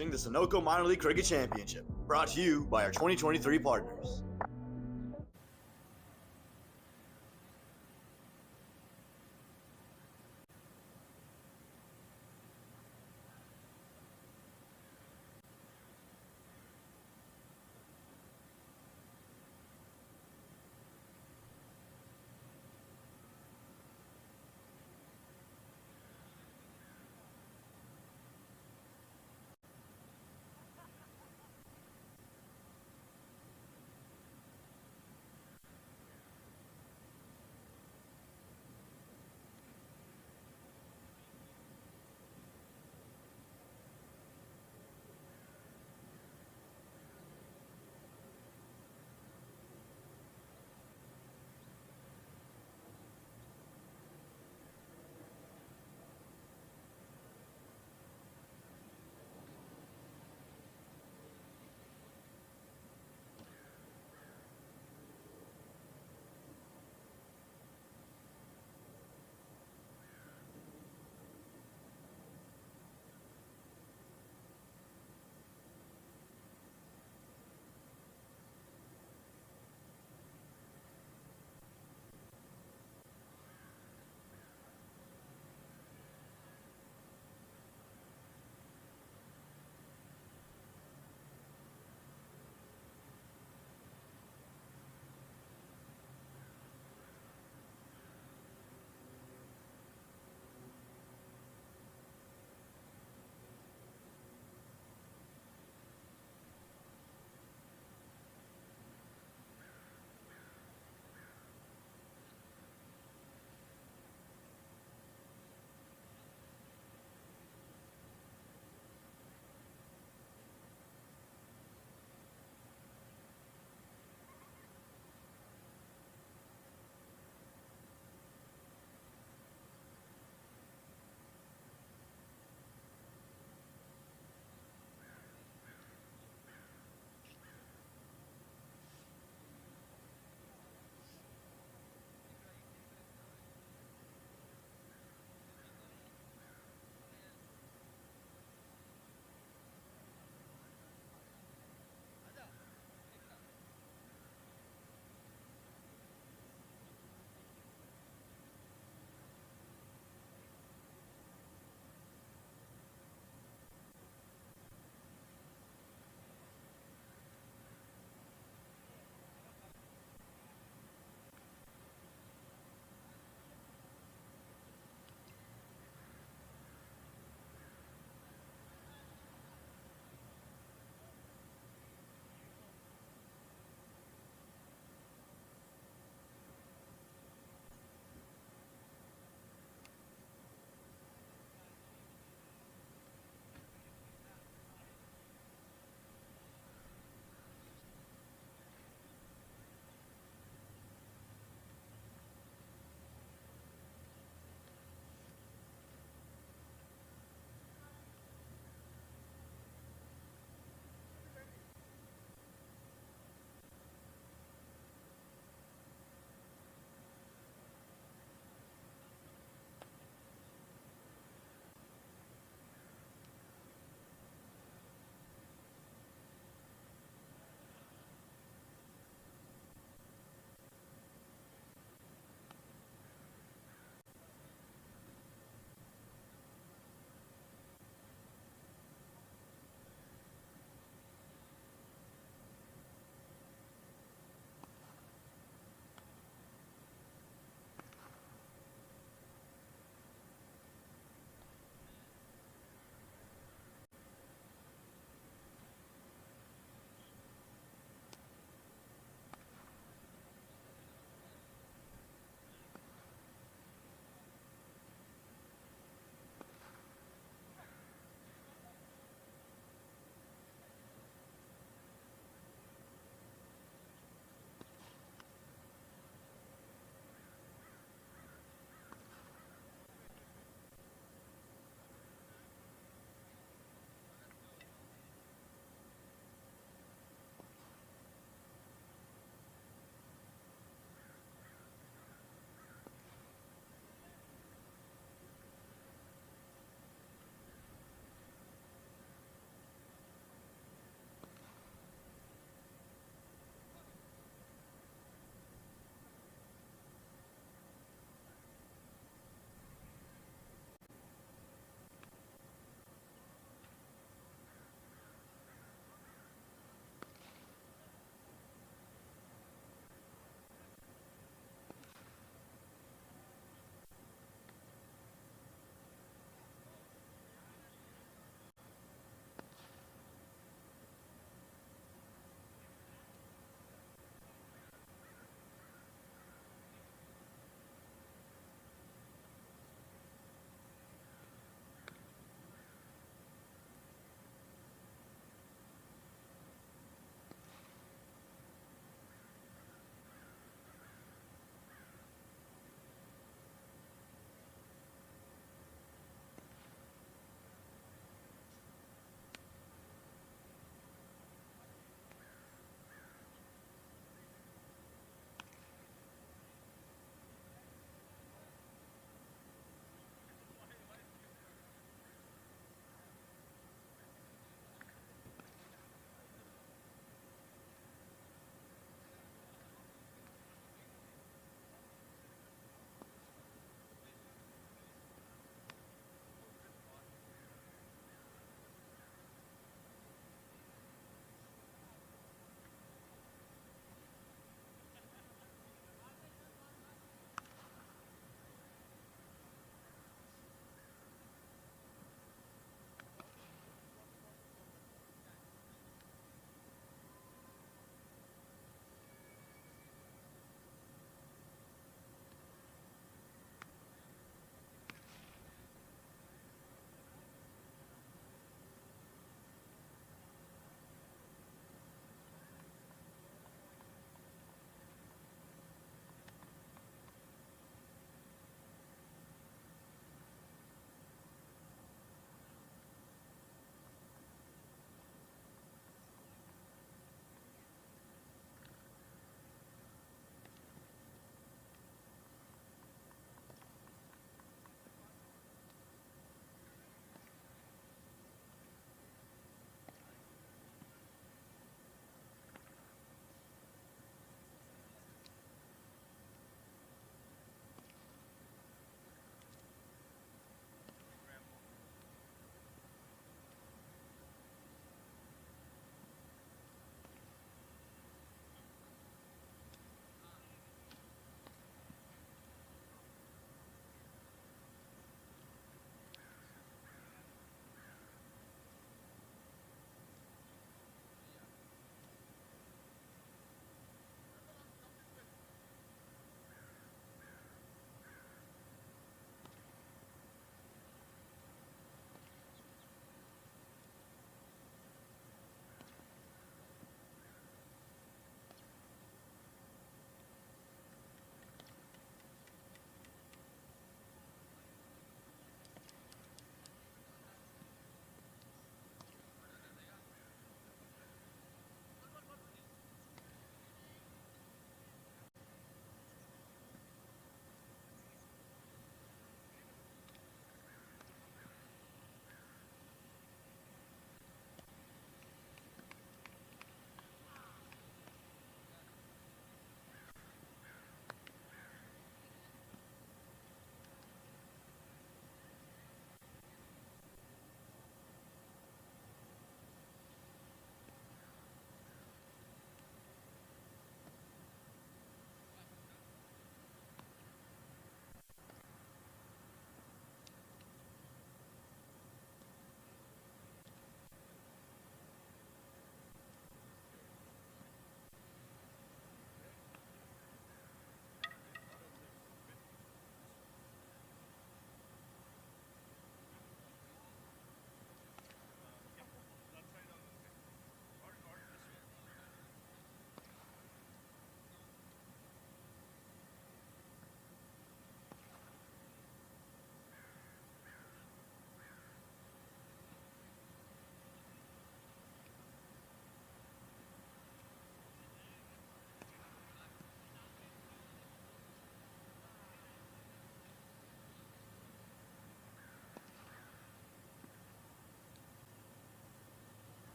watching the Sunoco Minor League Cricket Championship, brought to you by our 2023 partners.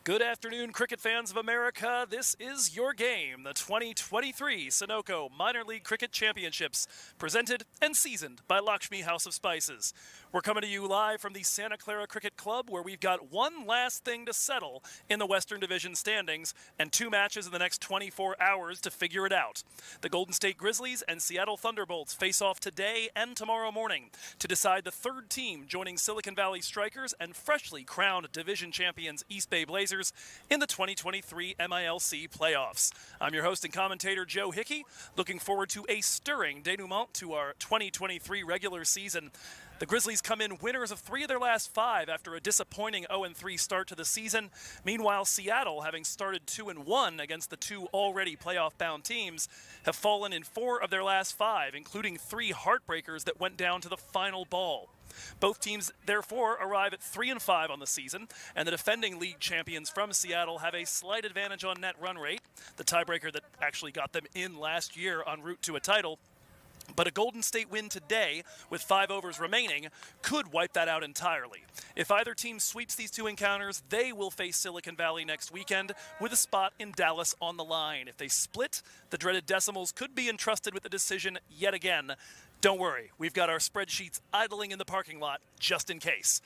Good afternoon, cricket fans of America. This is your game, the 2023 Sunoco Minor League Cricket Championships, presented and seasoned by Lakshmi House of Spices. We're coming to you live from the Santa Clara Cricket Club, where we've got one last thing to settle in the Western Division standings and two matches in the next 24 hours to figure it out. The Golden State Grizzlies and Seattle Thunderbolts face off today and tomorrow morning to decide the third team joining Silicon Valley Strikers and freshly crowned division champions East Bay Blazers in the 2023 MILC playoffs. I'm your host and commentator, Joe Hickey, looking forward to a stirring denouement to our 2023 regular season. The Grizzlies come in winners of 3 of their last 5 after a disappointing 0-3 start to the season. Meanwhile, Seattle, having started 2-1 against the 2 already playoff-bound teams, have fallen in 4 of their last 5, including 3 heartbreakers that went down to the final ball. Both teams, therefore, arrive at 3-5 on the season, and the defending league champions from Seattle have a slight advantage on net run rate, the tiebreaker that actually got them in last year en route to a title. But a Golden State win today, with 5 overs remaining, could wipe that out entirely. If either team sweeps these 2 encounters, they will face Silicon Valley next weekend, with a spot in Dallas on the line. If they split, the dreaded Decimals could be entrusted with the decision yet again. Don't worry, we've got our spreadsheets idling in the parking lot just in case.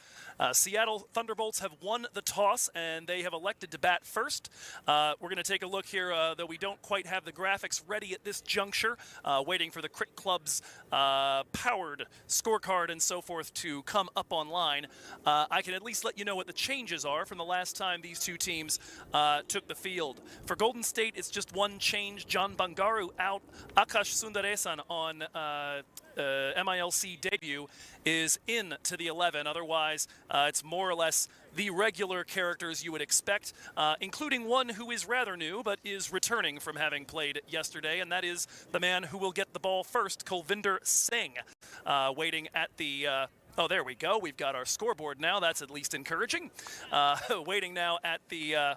Seattle Thunderbolts have won the toss, and they have elected to bat first. We're going to take a look here, though we don't quite have the graphics ready at this juncture, waiting for the Crick Club's powered scorecard and so forth to come up online. I can at least let you know what the changes are from the last time these two teams took the field. For Golden State, it's just one change. John Bangaru out. Akash Sundaresan on MILC debut is in to the 11. Otherwise, it's more or less the regular characters you would expect, including one who is rather new but is returning from having played yesterday, and that is the man who will get the ball first, Kulvinder Singh, waiting at the oh, there we go. We've got our scoreboard now. That's at least encouraging. Waiting now at the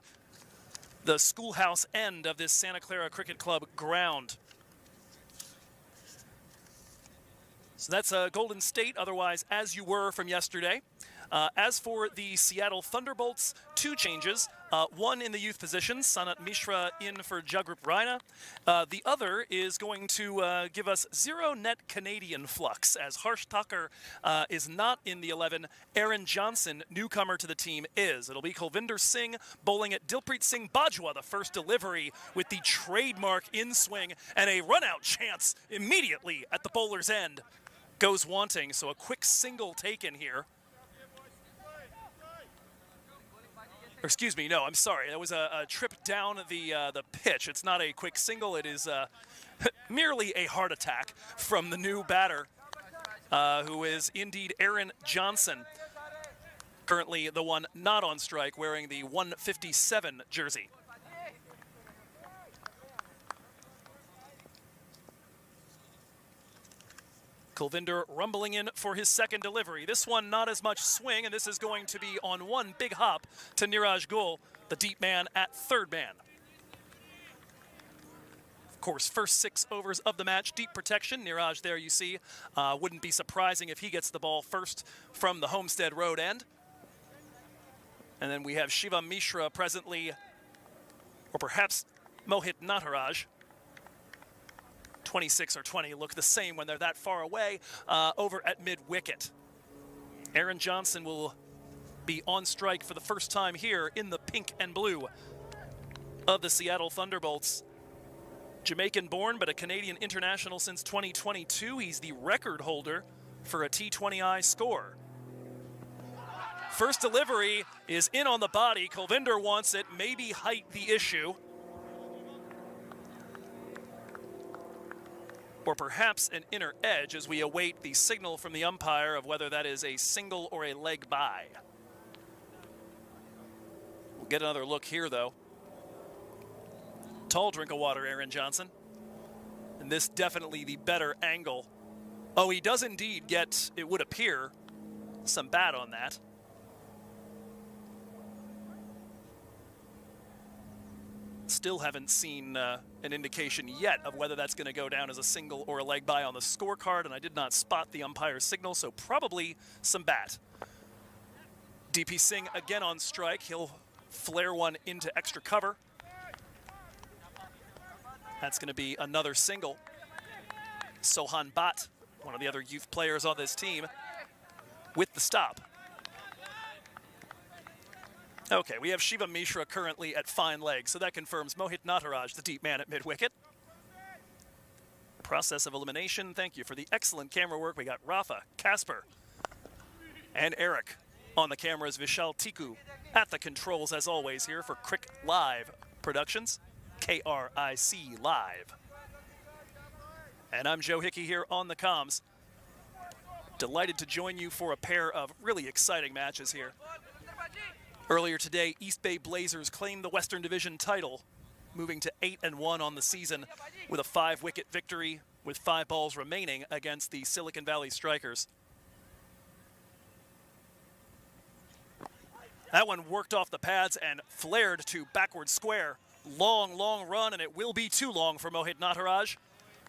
schoolhouse end of this Santa Clara Cricket Club ground. So that's Golden State, otherwise as you were from yesterday. As for the Seattle Thunderbolts, 2 changes. One in the youth position, Sanat Mishra in for Jagrup Raina. The other is going to give us 0 net Canadian flux, as Harsh Thakur is not in the 11. Aaron Johnson, newcomer to the team, is. It'll be Kulvinder Singh bowling at Dilpreet Singh Bajwa, the first delivery with the trademark in-swing, and a run-out chance immediately at the bowler's end. Goes wanting, so a quick single taken here. Or excuse me, no, I'm sorry. That was a trip down the pitch. It's not a quick single. It is merely a heart attack from the new batter, who is indeed Aaron Johnson, currently the one not on strike, wearing the 157 jersey. Kulvinder rumbling in for his second delivery. This one not as much swing, and this is going to be on one big hop to Niraj Gul, the deep man at third man. Of course, first 6 overs of the match, deep protection. Niraj there you see. Wouldn't be surprising if he gets the ball first from the Homestead Road end. And then we have Shiva Mishra presently, or perhaps Mohit Nataraj. 26 or 20 look the same when they're that far away, over at mid-wicket. Aaron Johnson will be on strike for the first time here in the pink and blue of the Seattle Thunderbolts. Jamaican-born, but a Canadian international since 2022. He's the record holder for a T20I score. First delivery is in on the body. Kulvinder wants it, maybe height the issue. Or perhaps an inner edge as we await the signal from the umpire of whether that is a single or a leg by. We'll get another look here, though. Tall drink of water, Aaron Johnson. And this definitely the better angle. Oh, he does indeed get, it would appear, some bat on that. Still haven't seen an indication yet of whether that's going to go down as a single or a leg by on the scorecard, and I did not spot the umpire's signal, so probably some bat. DP Singh again on strike. He'll flare one into extra cover. That's going to be another single. Sohan Bat, one of the other youth players on this team, with the stop. Okay, we have Shiva Mishra currently at fine leg, so that confirms Mohit Nataraj, the deep man at mid-wicket. Process of elimination, thank you for the excellent camera work. We got Rafa, Casper, and Eric on the cameras. Vishal Tiku at the controls, as always, here for Crick Live Productions, KRIC Live. And I'm Joe Hickey here on the comms. Delighted to join you for a pair of really exciting matches here. Earlier today, East Bay Blazers claimed the Western Division title, moving to 8-1 on the season with a 5-wicket victory with 5 balls remaining against the Silicon Valley Strikers. That one worked off the pads and flared to backward square. Long, long run, and it will be too long for Mohit Nataraj.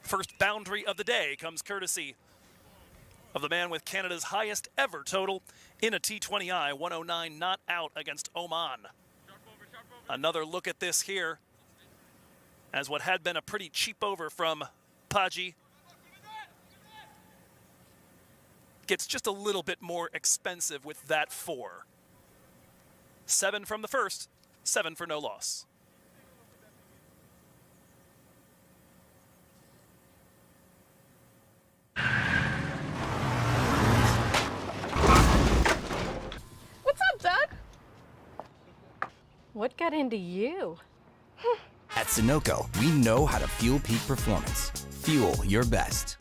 First boundary of the day comes courtesy of the man with Canada's highest ever total in a T20I, 109 not out against Oman. Another look at this here, as what had been a pretty cheap over from Paji gets just a little bit more expensive with that 4. 7 from the first, 7 for no loss. What got into you? At Sunoco, we know how to fuel peak performance. Fuel your best.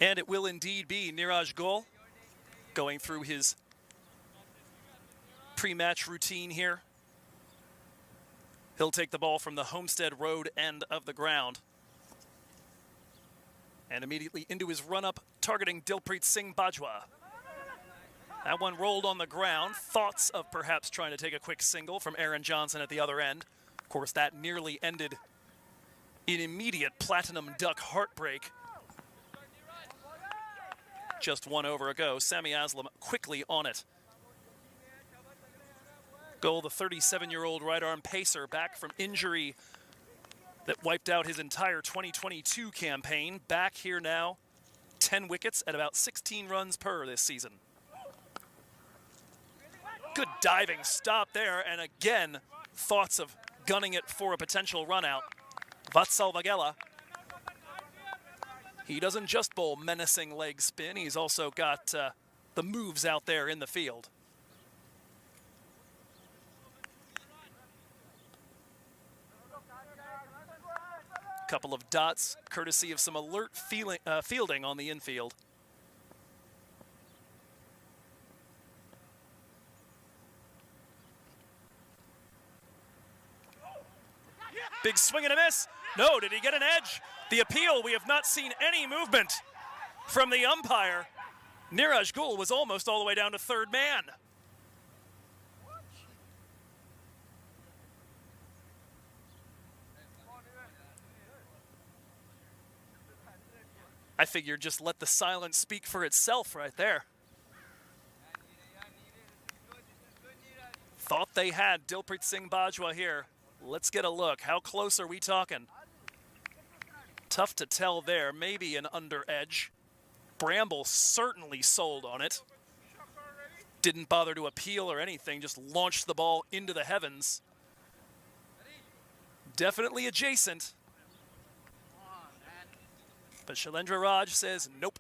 And it will indeed be Niraj Goel going through his pre-match routine here. He'll take the ball from the Homestead Road end of the ground. And immediately into his run-up, targeting Dilpreet Singh Bajwa. That one rolled on the ground. Thoughts of perhaps trying to take a quick single from Aaron Johnson at the other end. Of course, that nearly ended in immediate platinum duck heartbreak. Just 1 over ago. Sami Aslam quickly on it. Goal, the 37-year-old right-arm pacer, back from injury that wiped out his entire 2022 campaign. Back here now, 10 wickets at about 16 runs per this season. Good diving stop there, and again, thoughts of gunning it for a potential run out. Vatsal Vagela. He doesn't just bowl menacing leg spin, he's also got the moves out there in the field. Couple of dots, courtesy of some alert fielding on the infield. Big swing and a miss. No, did he get an edge? The appeal, we have not seen any movement from the umpire. Niraj Goel was almost all the way down to third man. I figured just let the silence speak for itself right there. Thought they had Dilpreet Singh Bajwa here. Let's get a look. How close are we talking? Tough to tell there. Maybe an under edge. Bramble certainly sold on it. Didn't bother to appeal or anything, just launched the ball into the heavens. Definitely adjacent. But Shailendra Raj says nope.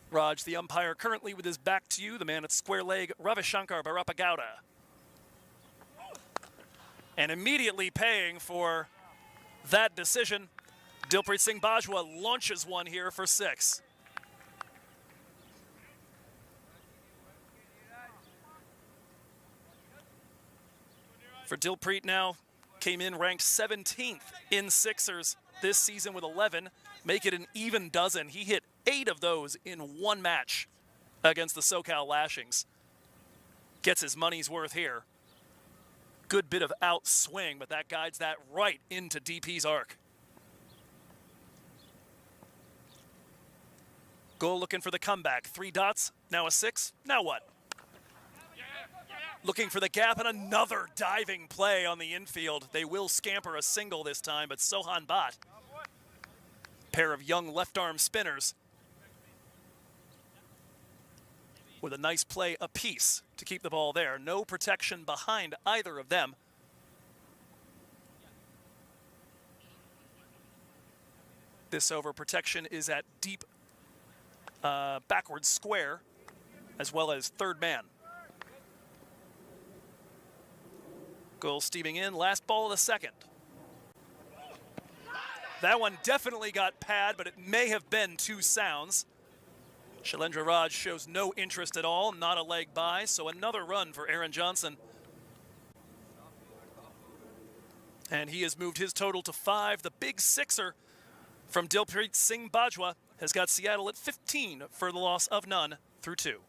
Raj, the umpire, currently with his back to you, the man at square leg, Ravishankar Barapagowda. And immediately paying for that decision, Dilpreet Singh Bajwa launches one here for 6. For Dilpreet now, came in ranked 17th in sixers this season with 11, make it an even dozen. He hit 8 of those in one match against the SoCal Lashings. Gets his money's worth here. Good bit of outswing, but that guides that right into DP's arc. Goal looking for the comeback. 3 dots, now a 6. Now what? Looking for the gap and another diving play on the infield. They will scamper a single this time, but Sohan Bhat. Pair of young left arm spinners with a nice play apiece to keep the ball there. No protection behind either of them. This over protection is at deep backwards square as well as third man. Goal steaming in, last ball of the second. That one definitely got pad, but it may have been 2 sounds. Shailendra Raj shows no interest at all, not a leg by, so another run for Aaron Johnson. And he has moved his total to 5. The big sixer from Dilpreet Singh Bajwa has got Seattle at 15 for the loss of none through 2.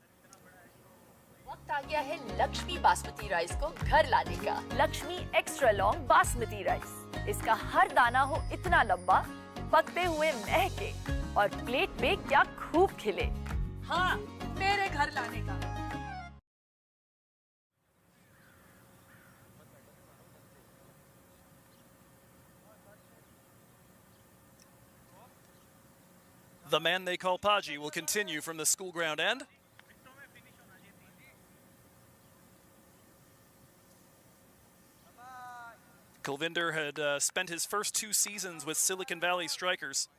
वक्त आ गया है Lakshmi basmati rice को घर लाने का। Lakshmi extra long basmati rice. इसका हर दाना हो इतना लंबा, पकते हुए महके और प्लेट पे क्या खूब खिले। हाँ, मेरे घर लाने का। The man they call Paji will continue from the school ground end. Kulvinder had spent his first 2 seasons with Silicon Valley Strikers.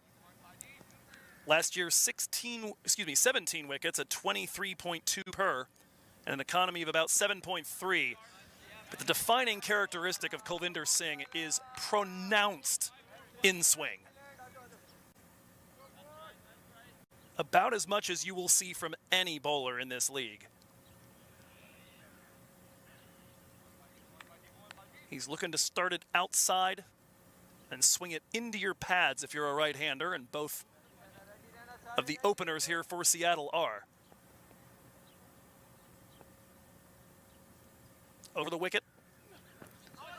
Last year, 17 wickets at 23.2 per, and an economy of about 7.3. But the defining characteristic of Kulvinder Singh is pronounced in-swing. About as much as you will see from any bowler in this league. He's looking to start it outside and swing it into your pads if you're a right-hander, and both of the openers here for Seattle are. Over the wicket.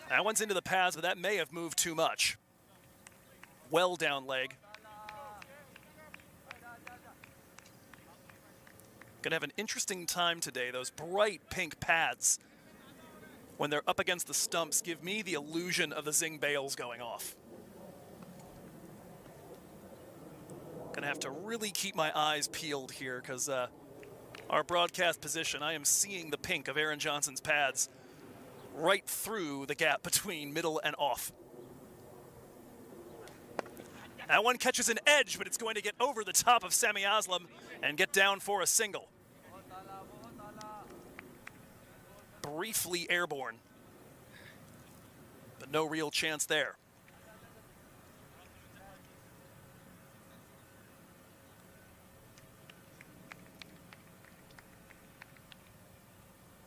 That one's into the pads, but that may have moved too much. Well down leg. Gonna have an interesting time today. Those bright pink pads, when they're up against the stumps, give me the illusion of the Zing Bales going off. Gonna have to really keep my eyes peeled here, because our broadcast position, I am seeing the pink of Aaron Johnson's pads right through the gap between middle and off. That one catches an edge, but it's going to get over the top of Sami Aslam and get down for a single. Briefly airborne, but no real chance there.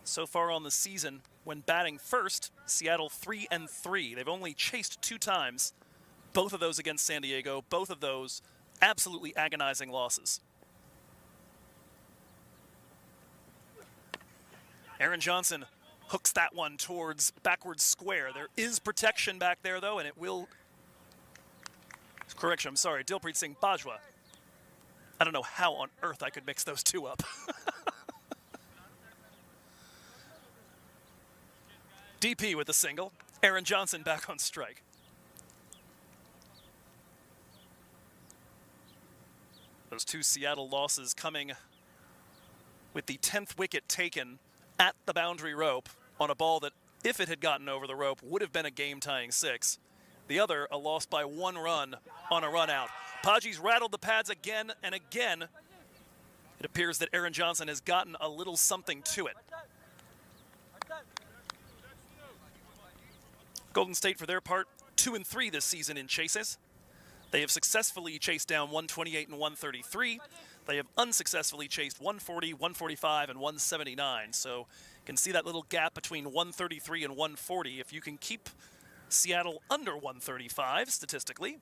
So far on the season, when batting first, Seattle 3-3. They've only chased 2 times, both of those against San Diego, both of those absolutely agonizing losses. Aaron Johnson hooks that one towards backwards square. There is protection back there, though, and it will... Correction, I'm sorry, Dilpreet Singh Bajwa. I don't know how on earth I could mix those 2 up. DP with the single. Aaron Johnson back on strike. Those 2 Seattle losses coming with the 10th wicket taken at the boundary rope on a ball that, if it had gotten over the rope, would have been a game-tying 6. The other, a loss by 1 run on a run out. Paji's rattled the pads again and again. It appears that Aaron Johnson has gotten a little something to it. Golden State, for their part, 2-3 this season in chases. They have successfully chased down 128 and 133. They have unsuccessfully chased 140, 145, and 179. So you can see that little gap between 133 and 140. If you can keep Seattle under 135 statistically,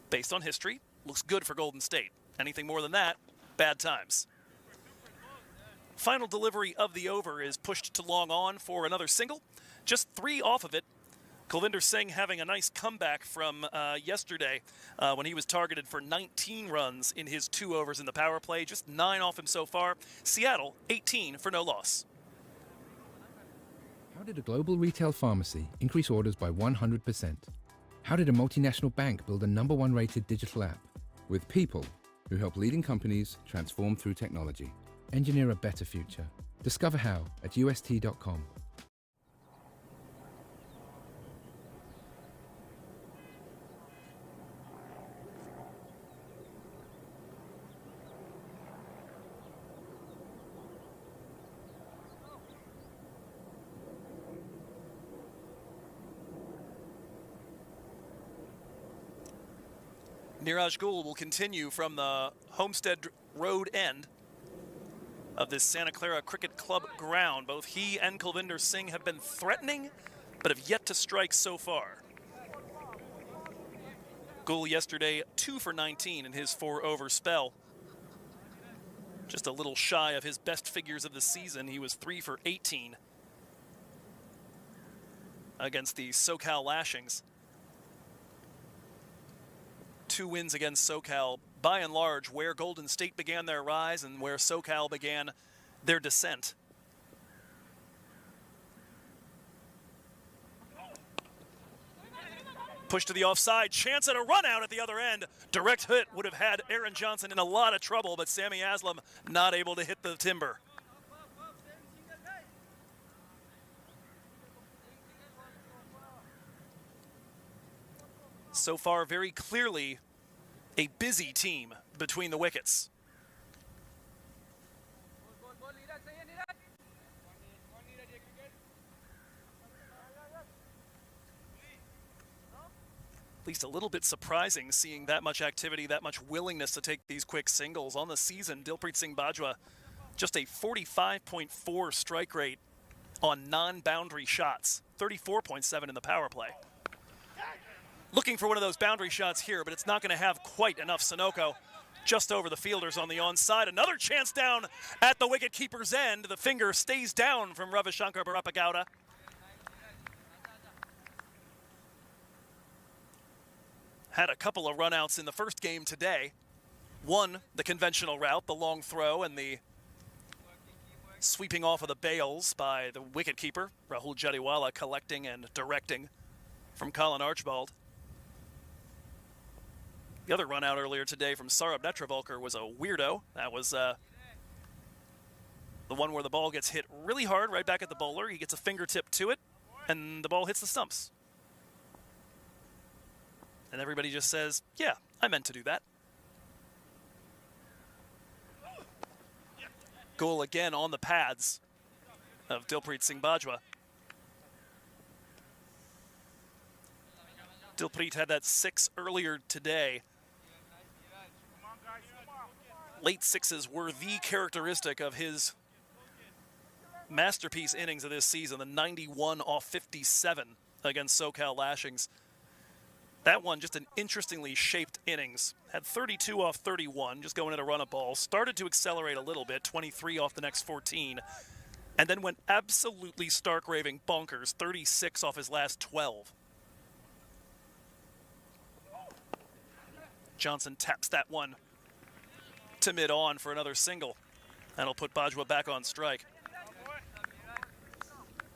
based on history, looks good for Golden State. Anything more than that, bad times. Final delivery of the over is pushed to long on for another single. just 3 off of it. Kulvinder Singh having a nice comeback from yesterday when he was targeted for 19 runs in his 2 overs in the power play. Just 9 off him so far. Seattle, 18 for no loss. How did a global retail pharmacy increase orders by 100%? How did a multinational bank build a #1 rated digital app? With people who help leading companies transform through technology. Engineer a better future. Discover how at ust.com. Niraj Gould will continue from the Homestead Road end of this Santa Clara Cricket Club ground. Both he and Kulvinder Singh have been threatening, but have yet to strike so far. Gould yesterday 2 for 19 in his 4-over spell. Just a little shy of his best figures of the season. He was 3 for 18 against the SoCal Lashings. 2 wins against SoCal, by and large, where Golden State began their rise and where SoCal began their descent. Push to the offside, chance at a run out at the other end. Direct hit would have had Aaron Johnson in a lot of trouble, but Sammy Aslam not able to hit the timber. So far, very clearly, a busy team between the wickets. At least a little bit surprising seeing that much activity, that much willingness to take these quick singles. On the season, Dilpreet Singh Bajwa, just a 45.4 strike rate on non-boundary shots, 34.7 in the power play. Looking for one of those boundary shots here, but it's not going to have quite enough. Sunoco just over the fielders on the onside. Another chance down at the wicketkeeper's end. The finger stays down from Ravichandra Barapagowda. Had a couple of runouts in the first game today. One, the conventional route, the long throw, and the sweeping off of the bails by the wicketkeeper. Rahul Jadiwala collecting and directing from Colin Archibald. The other run out earlier today from Saurabh Netravalkar was a weirdo. That was the one where the ball gets hit really hard right back at the bowler. He gets a fingertip to it, and the ball hits the stumps. And everybody just says, yeah, I meant to do that. Goal again on the pads of Dilpreet Singh Bajwa. Dilpreet had that 6 earlier today. Late 6s were the characteristic of his masterpiece innings of this season, the 91 off 57 against SoCal Lashings. That one, just an interestingly shaped innings. Had 32 off 31, just going in a run of ball. Started to accelerate a little bit, 23 off the next 14. And then went absolutely stark raving bonkers, 36 off his last 12. Johnson taps that one to mid-on for another single. That'll put Bajwa back on strike.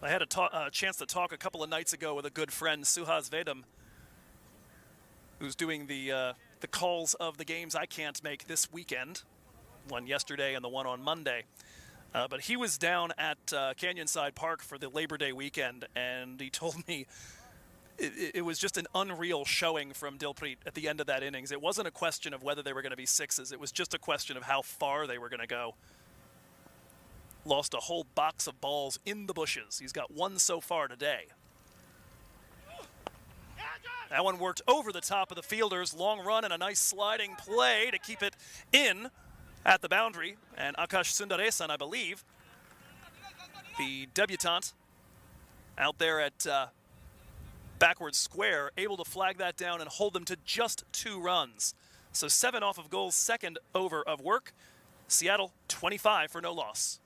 I had a chance to talk a couple of nights ago with a good friend, Suhas Vedam, who's doing the calls of the games I can't make this weekend, one yesterday and the one on Monday. But he was down at Canyonside Park for the Labor Day weekend, and he told me it was just an unreal showing from Dilpreet at the end of that innings. It wasn't a question of whether they were going to be 6s. It was just a question of how far they were going to go. Lost a whole box of balls in the bushes. He's got 1 so far today. That one worked over the top of the fielders. Long run and a nice sliding play to keep it in at the boundary. And Akash Sundaresan, I believe, the debutant out there at backward square, able to flag that down and hold them to just 2 runs. So 7 off of Goal's second over of work. Seattle 25 for no loss.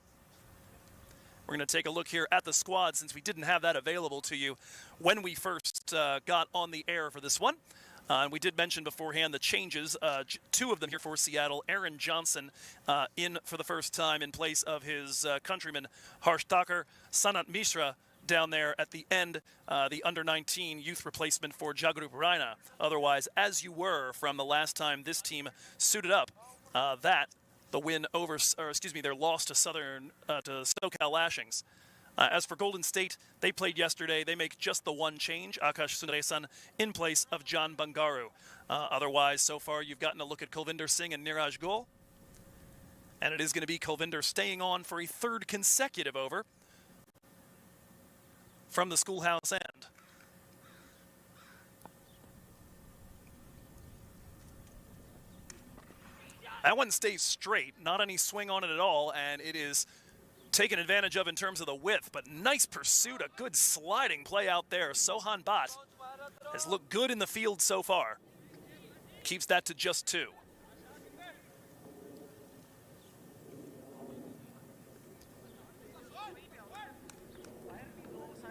We're going to take a look here at the squad since we didn't have that available to you when we first got on the air for this one. And we did mention beforehand the changes, two of them here for Seattle. Aaron Johnson in for the first time in place of his countryman Harsh Thakur. Sanat Mishra down there at the end, the under-19 youth replacement for Jagrup Raina. Otherwise, as you were from the last time this team suited up, the win over, their loss to to SoCal Lashings. As for Golden State, they played yesterday. They make just the one change, Akash Sundaresan in place of John Bangaru. Otherwise, so far, you've gotten a look at Kulvinder Singh and Niraj Gul. And it is going to be Kulvinder staying on for a third consecutive over from the schoolhouse end. That one stays straight, not any swing on it at all, and it is taken advantage of in terms of the width, but nice pursuit, a good sliding play out there. Sohan Bhatt has looked good in the field so far. Keeps that to just 2.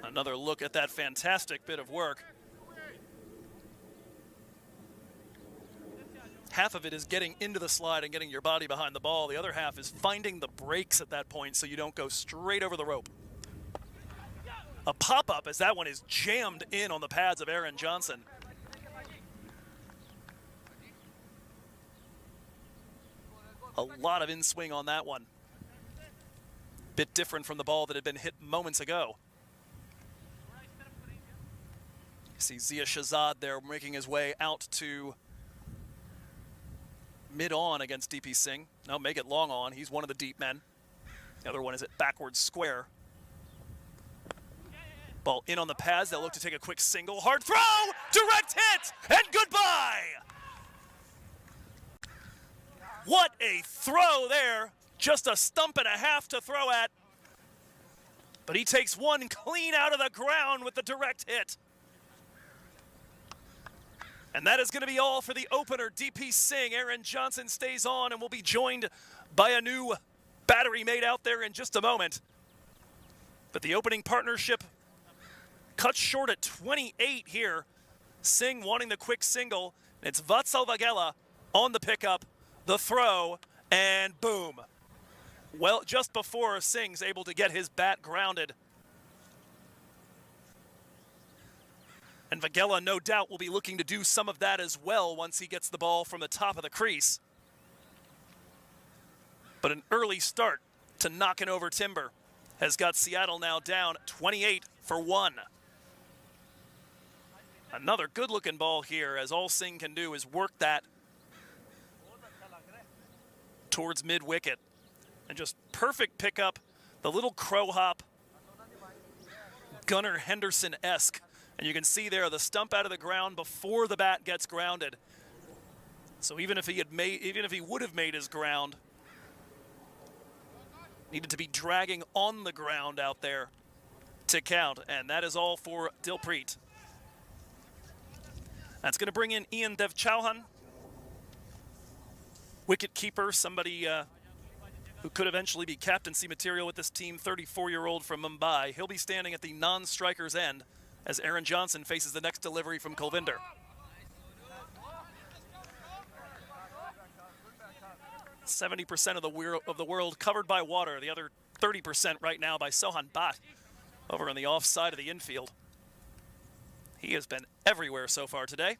Another look at that fantastic bit of work. Half of it is getting into the slide and getting your body behind the ball. The other half is finding the brakes at that point so you don't go straight over the rope. A pop-up as that one is jammed in on the pads of Aaron Johnson. A lot of in-swing on that one. Bit different from the ball that had been hit moments ago. You see Zia Shahzad there making his way out to mid-on against DP Singh. No, make it long on. He's one of the deep men. The other one is at backwards square. Ball in on the pads. They'll look to take a quick single. Hard throw! Direct hit! And goodbye! What a throw there. Just a stump and a half to throw at. But he takes one clean out of the ground with the direct hit. And that is going to be all for the opener. DP Singh, Aaron Johnson stays on and will be joined by a new battery mate out there in just a moment. But the opening partnership cut short at 28 here. Singh wanting the quick single. It's Vatsal Vagela on the pickup, the throw, and boom. Well, just before Singh's able to get his bat grounded. And Vagela, no doubt, will be looking to do some of that as well once he gets the ball from the top of the crease. But an early start to knocking over timber has got Seattle now down 28-1. Another good-looking ball here, as all Singh can do is work that towards mid-wicket. And just perfect pickup, the little crow hop, Gunnar Henderson-esque. And you can see there the stump out of the ground before the bat gets grounded. So even if he would have made his ground, needed to be dragging on the ground out there to count. And that is all for Dilpreet. That's going to bring in Ian Dev Chauhan, wicket keeper, somebody who could eventually be captaincy material with this team, 34-year-old from Mumbai. He'll be standing at the non-striker's end as Aaron Johnson faces the next delivery from Kulvinder. 70% of the world covered by water, the other 30% right now by Sohan Bhatt over on the offside of the infield. He has been everywhere so far today.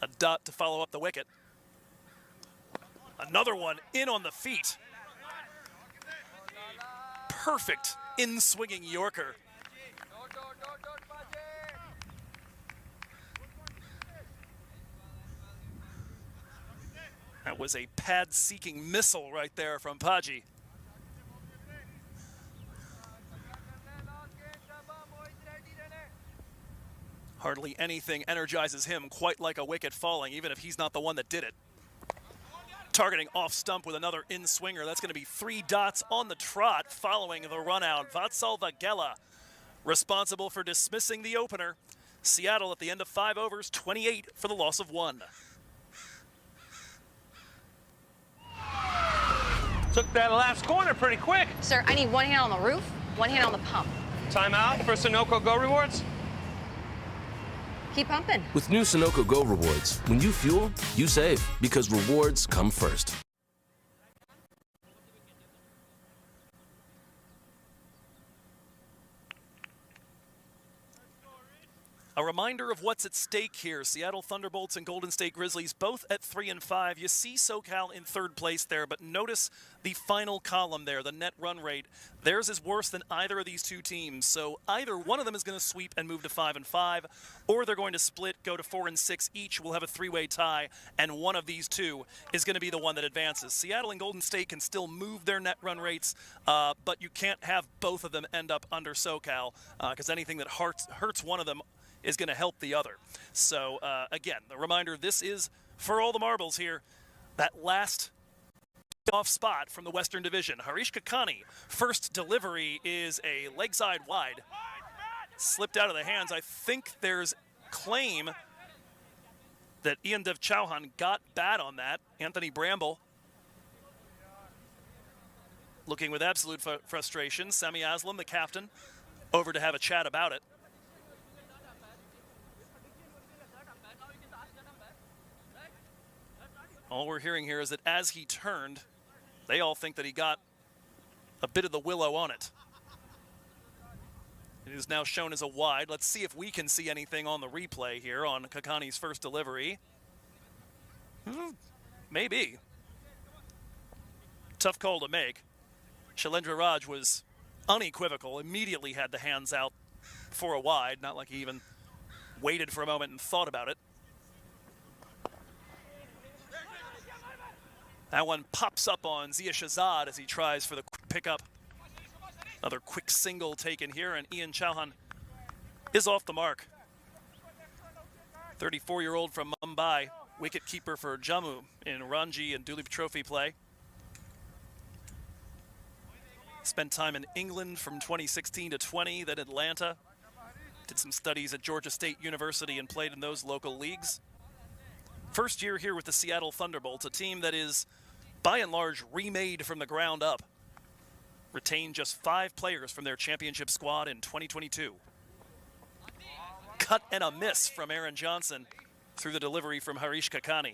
A dot to follow up the wicket. Another one in on the feet. Perfect in-swinging Yorker. That was a pad-seeking missile right there from Paji. Hardly anything energizes him quite like a wicket falling, even if he's not the one that did it. Targeting off stump with another in-swinger. That's going to be 3 dots on the trot following the run-out. Vatsal Vagela responsible for dismissing the opener. Seattle at the end of 5 overs, 28 for the loss of 1. Took that last corner pretty quick. Sir, I need one hand on the roof, one hand on the pump. Timeout for Sunoco Go Rewards. Keep pumping. With new Sunoco Go Rewards, when you fuel, you save, because rewards come first. A reminder of what's at stake here. Seattle Thunderbolts and Golden State Grizzlies both at 3 and 5. You see SoCal in third place there, but notice the final column there, the net run rate. Theirs is worse than either of these two teams. So either one of them is going to sweep and move to 5 and 5, or they're going to split, go to 4 and 6 each. We'll have a three-way tie, and one of these two is going to be the one that advances. Seattle and Golden State can still move their net run rates, but you can't have both of them end up under SoCal, because anything that hurts one of them is going to help the other. So, again, the reminder, this is, for all the marbles here, that last off spot from the Western Division. Harish Kakani, first delivery is a leg side wide. Slipped out of the hands. I think there's claim that Ian Dev Chauhan got bad on that. Anthony Bramble looking with absolute frustration. Sami Aslam, the captain, over to have a chat about it. All we're hearing here is that as he turned, they all think that he got a bit of the willow on it. It is now shown as a wide. Let's see if we can see anything on the replay here on Kakani's first delivery. Maybe. Tough call to make. Shailendra Raj was unequivocal, immediately had the hands out for a wide, not like he even waited for a moment and thought about it. That one pops up on Zia Shahzad as he tries for the quick pickup. Another quick single taken here, and Ian Chauhan is off the mark. 34-year-old from Mumbai, wicketkeeper for Jammu in Ranji and Dulip Trophy play. Spent time in England from 2016 to 20, then Atlanta. Did some studies at Georgia State University and played in those local leagues. First year here with the Seattle Thunderbolts, a team that is by and large remade from the ground up. Retained just 5 players from their championship squad in 2022. Cut and a miss from Aaron Johnson through the delivery from Harish Kakani.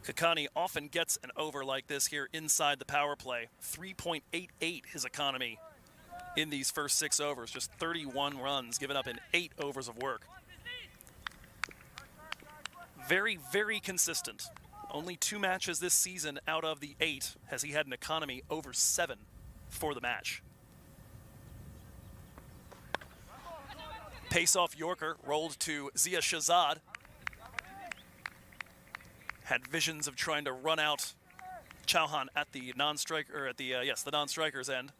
Kakani often gets an over like this here inside the power play. 3.88 his economy in these first 6 overs, just 31 runs given up in 8 overs of work. Very, very consistent. Only 2 matches this season out of the 8 has he had an economy over 7 for the match. Pace-off Yorker rolled to Zia Shahzad. Had visions of trying to run out Chauhan at the non-striker, at the the non-striker's end.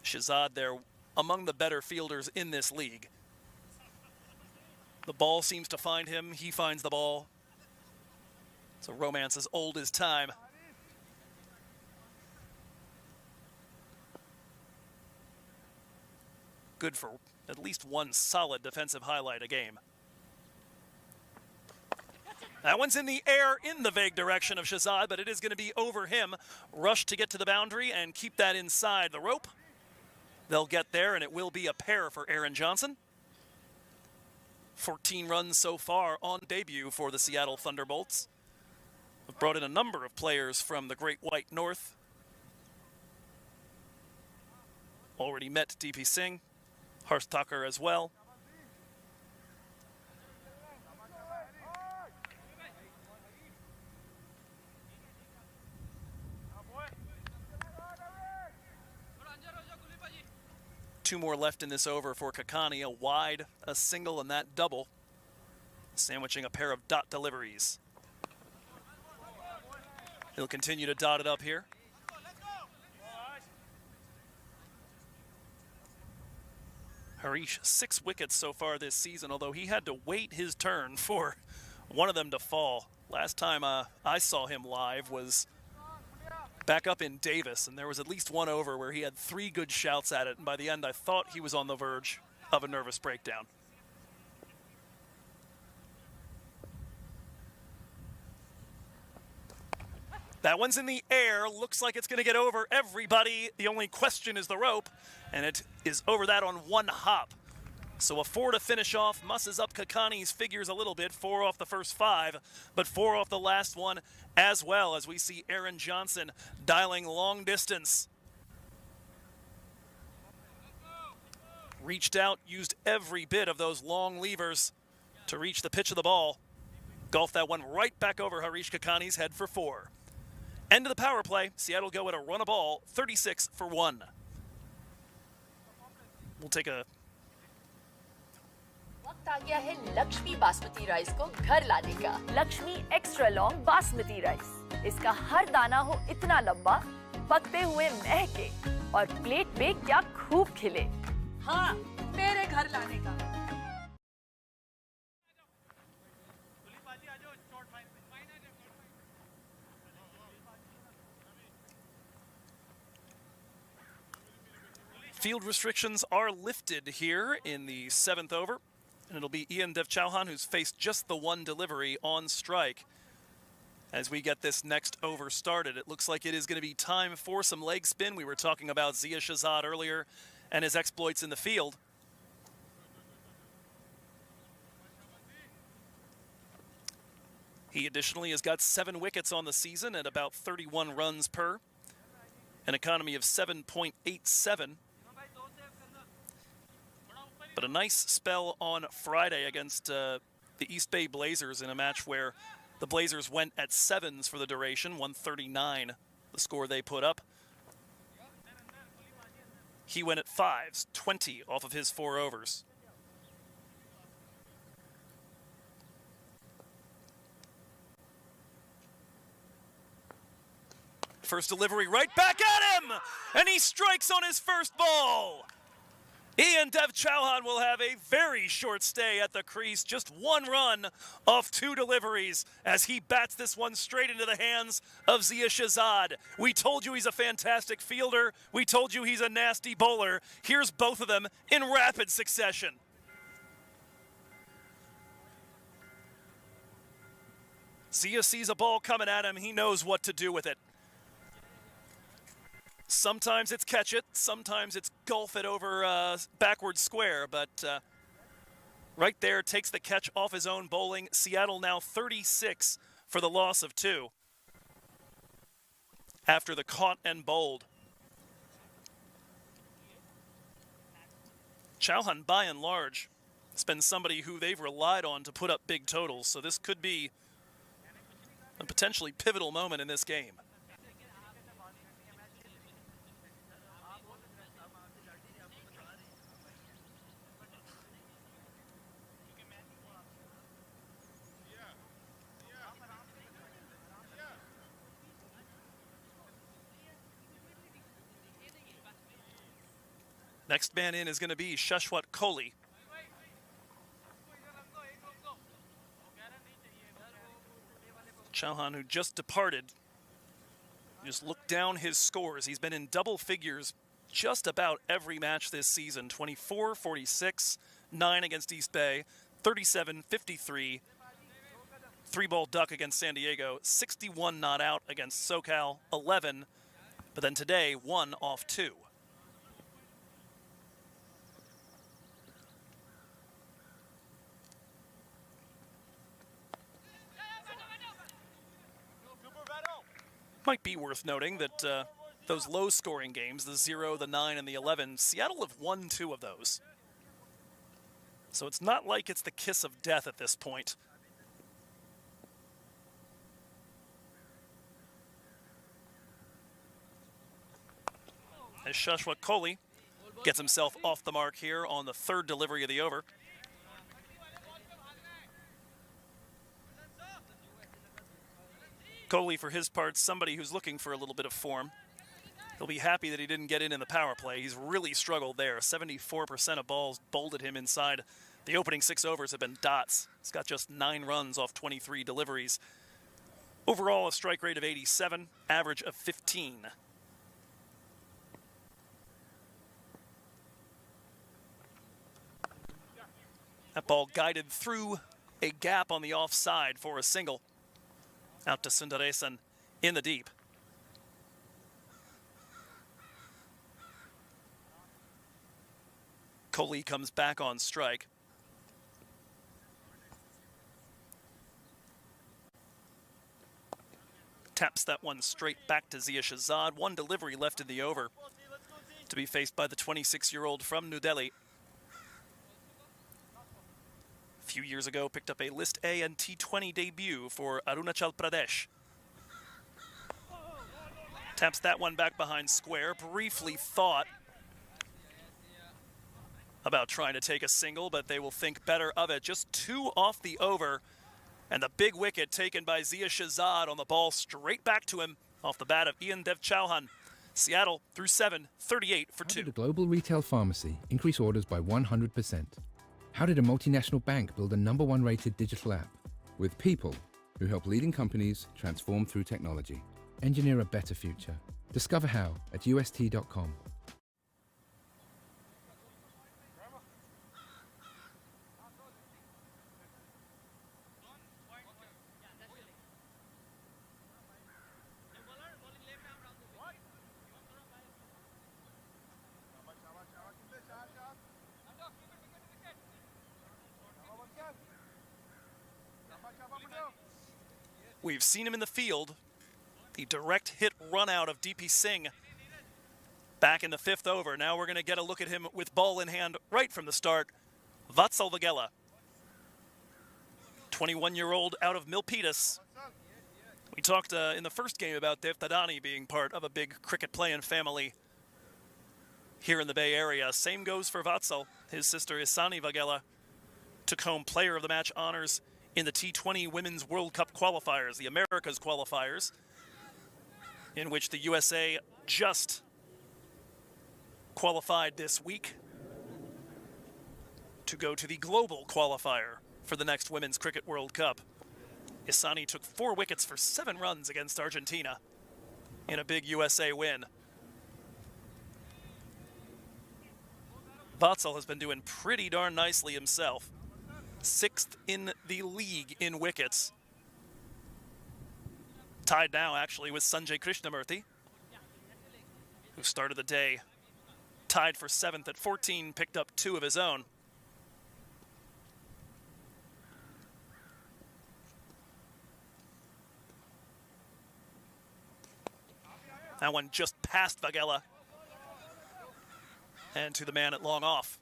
Shahzad there among the better fielders in this league. The ball seems to find him, he finds the ball. It's a romance as old as time. Good for at least one solid defensive highlight a game. That one's in the air in the vague direction of Shahzad, but it is going to be over him. Rush to get to the boundary and keep that inside the rope. They'll get there, and it will be a pair for Aaron Johnson. 14 runs so far on debut for the Seattle Thunderbolts. We've brought in a number of players from the Great White North. Already met DP Singh, Harsh Thakur as well. Two more left in this over for Kakani, a wide, a single, and that double, sandwiching a pair of dot deliveries. He'll continue to dot it up here. Harish, 6 wickets so far this season, although he had to wait his turn for one of them to fall. Last time I saw him live was back up in Davis, and there was at least one over where he had 3 good shouts at it, and by the end I thought he was on the verge of a nervous breakdown. That one's in the air, looks like it's going to get over everybody. The only question is the rope, and it is over that on 1 hop. So a 4 to finish off, musses up Kakani's figures a little bit, 4 off the first 5, but 4 off the last one as well, as we see Aaron Johnson dialing long distance. Reached out, used every bit of those long levers to reach the pitch of the ball. Golfed that one right back over Harish Kakani's head for 4. End of the power play. Seattle go at a run a ball, 36 for 1. We'll take a... वक्त आ गया है Lakshmi basmati rice को घर लाने का। Lakshmi extra long basmati rice. इसका हर दाना हो इतना लंबा, पकते हुए महके और प्लेट पे क्या खूब खिले। हाँ, मेरे घर लाने का। Field restrictions are lifted here in the 7th over, and it'll be Ian Dev Chauhan who's faced just the 1 delivery on strike. As we get this next over started, it looks like it is going to be time for some leg spin. We were talking about Zia Shahzad earlier and his exploits in the field. He additionally has got 7 wickets on the season at about 31 runs per, an economy of 7.87. But a nice spell on Friday against the East Bay Blazers in a match where the Blazers went at 7s for the duration, 139, the score they put up. He went at 5s, 20 off of his 4 overs. First delivery right back at him, and he strikes on his first ball. Ian Dev Chauhan will have a very short stay at the crease, just 1 run off 2 deliveries as he bats this one straight into the hands of Zia Shahzad. We told you he's a fantastic fielder. We told you he's a nasty bowler. Here's both of them in rapid succession. Zia sees a ball coming at him. He knows what to do with it. Sometimes it's catch it, sometimes it's golf it over backward square, but right there takes the catch off his own bowling. Seattle now 36 for the loss of 2 after the caught and bowled. Chauhan, by and large, has been somebody who they've relied on to put up big totals, so this could be a potentially pivotal moment in this game. Next man in is going to be Shashwat Kohli. Chauhan, who just departed, just looked down his scores. He's been in double figures just about every match this season. 24, 46, 9 against East Bay, 37, 53, 3-ball duck against San Diego, 61 not out against SoCal, 11, but then today 1 off 2. Might be worth noting that those low-scoring games, the 0, the 9, and the 11, Seattle have won 2 of those. So it's not like it's the kiss of death at this point. As Shashwat Kohli gets himself off the mark here on the 3rd delivery of the over. Kohli, for his part, somebody who's looking for a little bit of form. He'll be happy that he didn't get in the power play. He's really struggled there. 74% of balls bowled at him inside. The opening 6 overs have been dots. He's got just 9 runs off 23 deliveries. Overall, a strike rate of 87, average of 15. That ball guided through a gap on the offside for a single. Out to Sundaresan in the deep. Coley comes back on strike. Taps that one straight back to Zia Shahzad. One delivery left in the over to be faced by the 26-year-old from New Delhi. A few years ago, picked up a List A and T20 debut for Arunachal Pradesh. Taps that one back behind square. Briefly thought about trying to take a single, but they will think better of it. Just 2 off the over. And the big wicket taken by Zia Shahzad on the ball straight back to him off the bat of Ian Dev Chauhan. Seattle through 7, 38 for 2. How did a global retail pharmacy increase orders by 100%? How did a multinational bank build a #1 rated digital app? With people who help leading companies transform through technology. Engineer a better future. Discover how at ust.com. We've seen him in the field. The direct hit run out of DP Singh back in the 5th over. Now we're going to get a look at him with ball in hand right from the start. Vatsal Vagela, 21-year-old out of Milpitas. We talked in the first game about Dev Tadani being part of a big cricket playing family here in the Bay Area. Same goes for Vatsal. His sister Isani Vagela took home Player of the Match honors in the T20 Women's World Cup qualifiers, the Americas qualifiers, in which the USA just qualified this week to go to the global qualifier for the next Women's Cricket World Cup. Isani took 4 wickets for 7 runs against Argentina in a big USA win. Vatsal has been doing pretty darn nicely himself. 6th in the league in wickets. Tied now, actually, with Sanjay Krishnamurthy, who started the day tied for 7th at 14, picked up 2 of his own. That one just past Vagela and to the man at long off.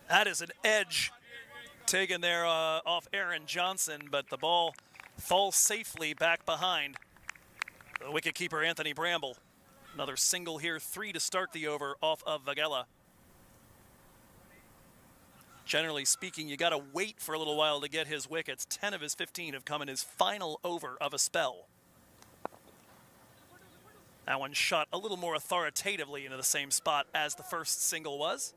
That is an edge taken there off Aaron Johnson, but the ball falls safely back behind the wicketkeeper Anthony Bramble. Another single here, 3 to start the over off of Vagela. Generally speaking, you got to wait for a little while to get his wickets. 10 of his 15 have come in his final over of a spell. That one shot a little more authoritatively into the same spot as the first single was.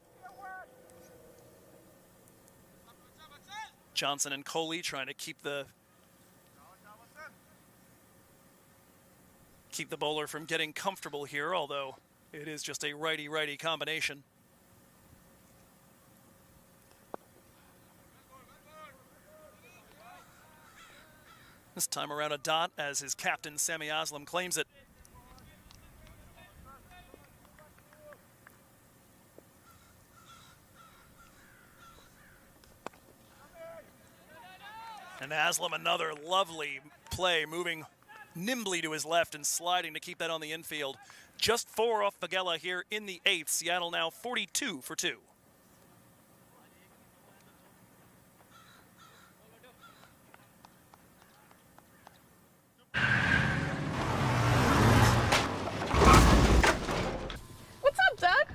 Johnson and Coley trying to keep the bowler from getting comfortable here, although it is just a righty-righty combination. This time around a dot as his captain Sami Aslam claims it. And Aslam, another lovely play, moving nimbly to his left and sliding to keep that on the infield. Just 4 off Vagela here in the 8th. Seattle now 42 for 2. What's up, Doug?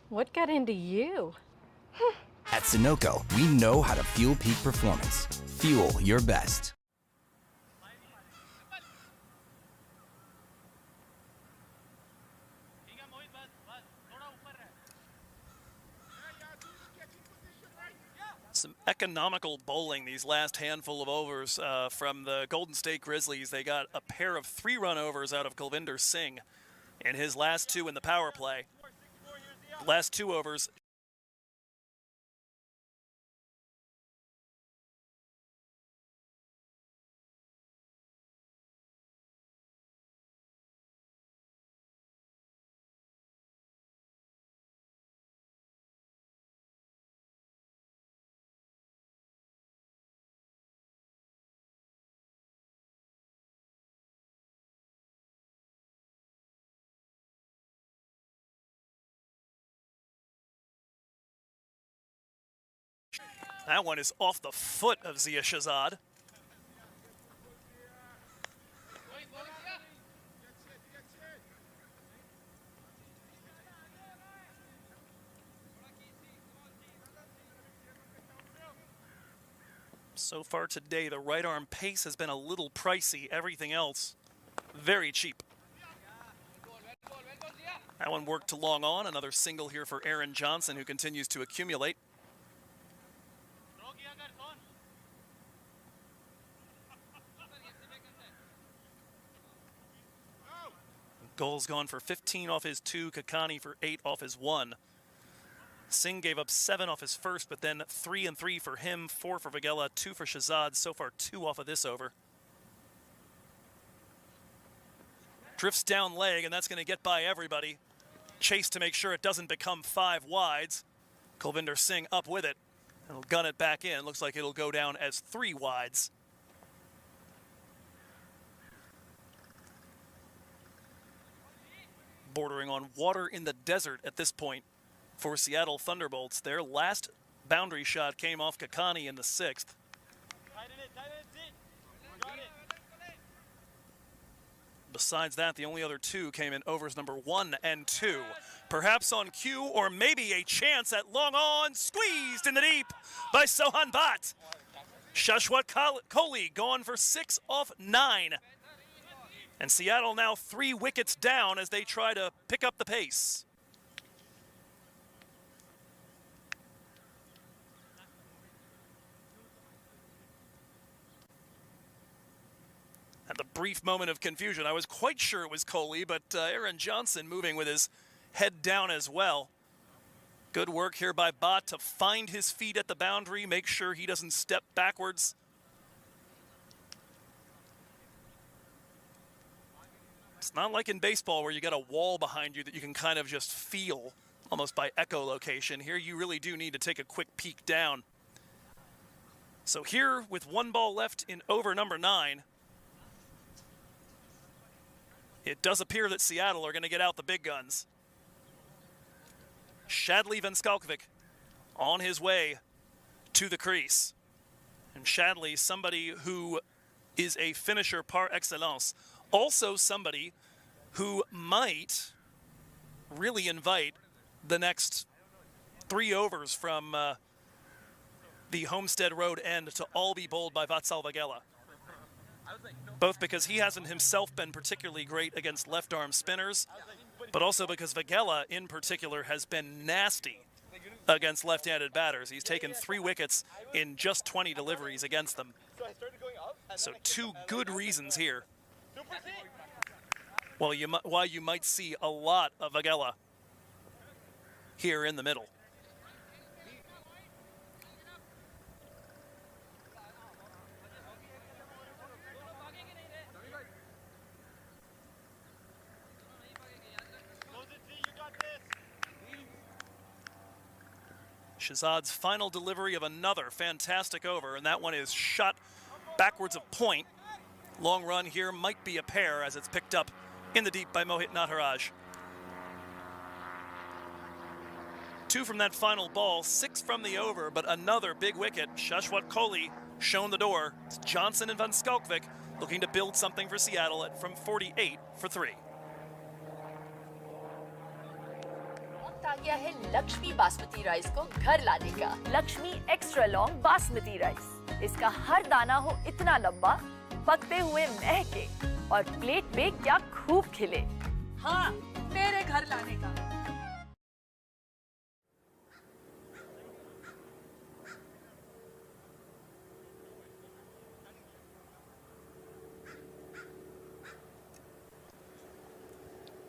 What got into you? At Sunoco, we know how to fuel peak performance. Fuel your best. Some economical bowling these last handful of overs from the Golden State Grizzlies. They got a pair of 3-run overs out of Kulvinder Singh in his last 2 in the power play. Last 2 overs. That one is off the foot of Zia Shahzad. So far today, the right arm pace has been a little pricey. Everything else, very cheap. That one worked to long on. Another single here for Aaron Johnson, who continues to accumulate. Goals gone for 15 off his 2, Kakani for 8 off his 1. Singh gave up 7 off his first, but then 3 and 3 for him, 4 for Vagela, 2 for Shahzad. So far 2 off of this over. Drifts down leg, and that's going to get by everybody. Chase to make sure it doesn't become 5 wides. Kulvinder Singh up with it. He'll gun it back in. Looks like it'll go down as 3 wides. Bordering on water in the desert at this point for Seattle Thunderbolts. Their last boundary shot came off Kakani in the 6th. Besides that, the only other 2 came in overs number 1 and 2. Perhaps on cue, or maybe a chance at long on, squeezed in the deep by Sohan Bhatt. Shashwat Kohli gone for 6 off 9. And Seattle now 3 wickets down as they try to pick up the pace. At the brief moment of confusion, I was quite sure it was Kohli, but Aaron Johnson moving with his head down as well. Good work here by Bhatt to find his feet at the boundary, make sure he doesn't step backwards. It's not like in baseball where you got a wall behind you that you can kind of just feel almost by echolocation. Here you really do need to take a quick peek down. So here with 1 ball left in over number 9, it does appear that Seattle are going to get out the big guns. Shadley Van Skalkovic on his way to the crease. And Shadley, somebody who is a finisher par excellence. Also somebody who might really invite the next 3 overs from the Homestead Road end to all be bowled by Vatsal Vagela. Both because he hasn't himself been particularly great against left-arm spinners, but also because Vagela in particular has been nasty against left-handed batters. He's taken 3 wickets in just 20 deliveries against them. So 2 good reasons here why you might see a lot of Vagela here in the middle. Shahzad's final delivery of another fantastic over, and that one is shot backwards of point. Long run here might be a pair as it's picked up in the deep by Mohit Natharaj. 2 from that final ball, 6 from the over, but another big wicket. Shashwat Kohli shown the door. It's Johnson and Van Skalkovic looking to build something for Seattle from 48 for 3. वक्त आ गया है Lakshmi basmati rice को घर लाने का। Lakshmi extra long basmati rice, इसका हर दाना हो इतना लंबा, पकते हुए महके और प्लेट पे क्या खूब खिले। हाँ, मेरे घर लाने का।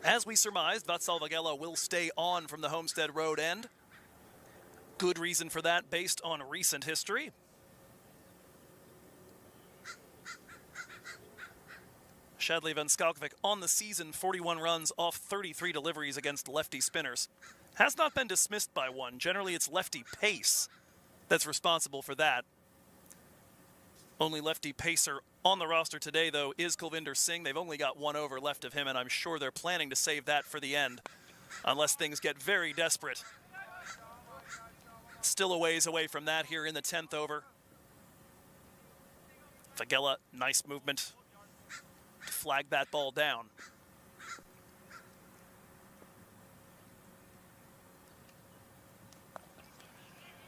As we surmised, Vatsal Vagela will stay on from the Homestead Road end. Good reason for that based on recent history. Shadley Van Skalkovic on the season, 41 runs off 33 deliveries against lefty spinners. Has not been dismissed by one. Generally, it's lefty pace that's responsible for that. Only lefty pacer on the roster today, though, is Kulvinder Singh. They've only got one over left of him, and I'm sure they're planning to save that for the end, unless things get very desperate. Still a ways away from that here in the 10th over. Vagela, nice movement to flag that ball down.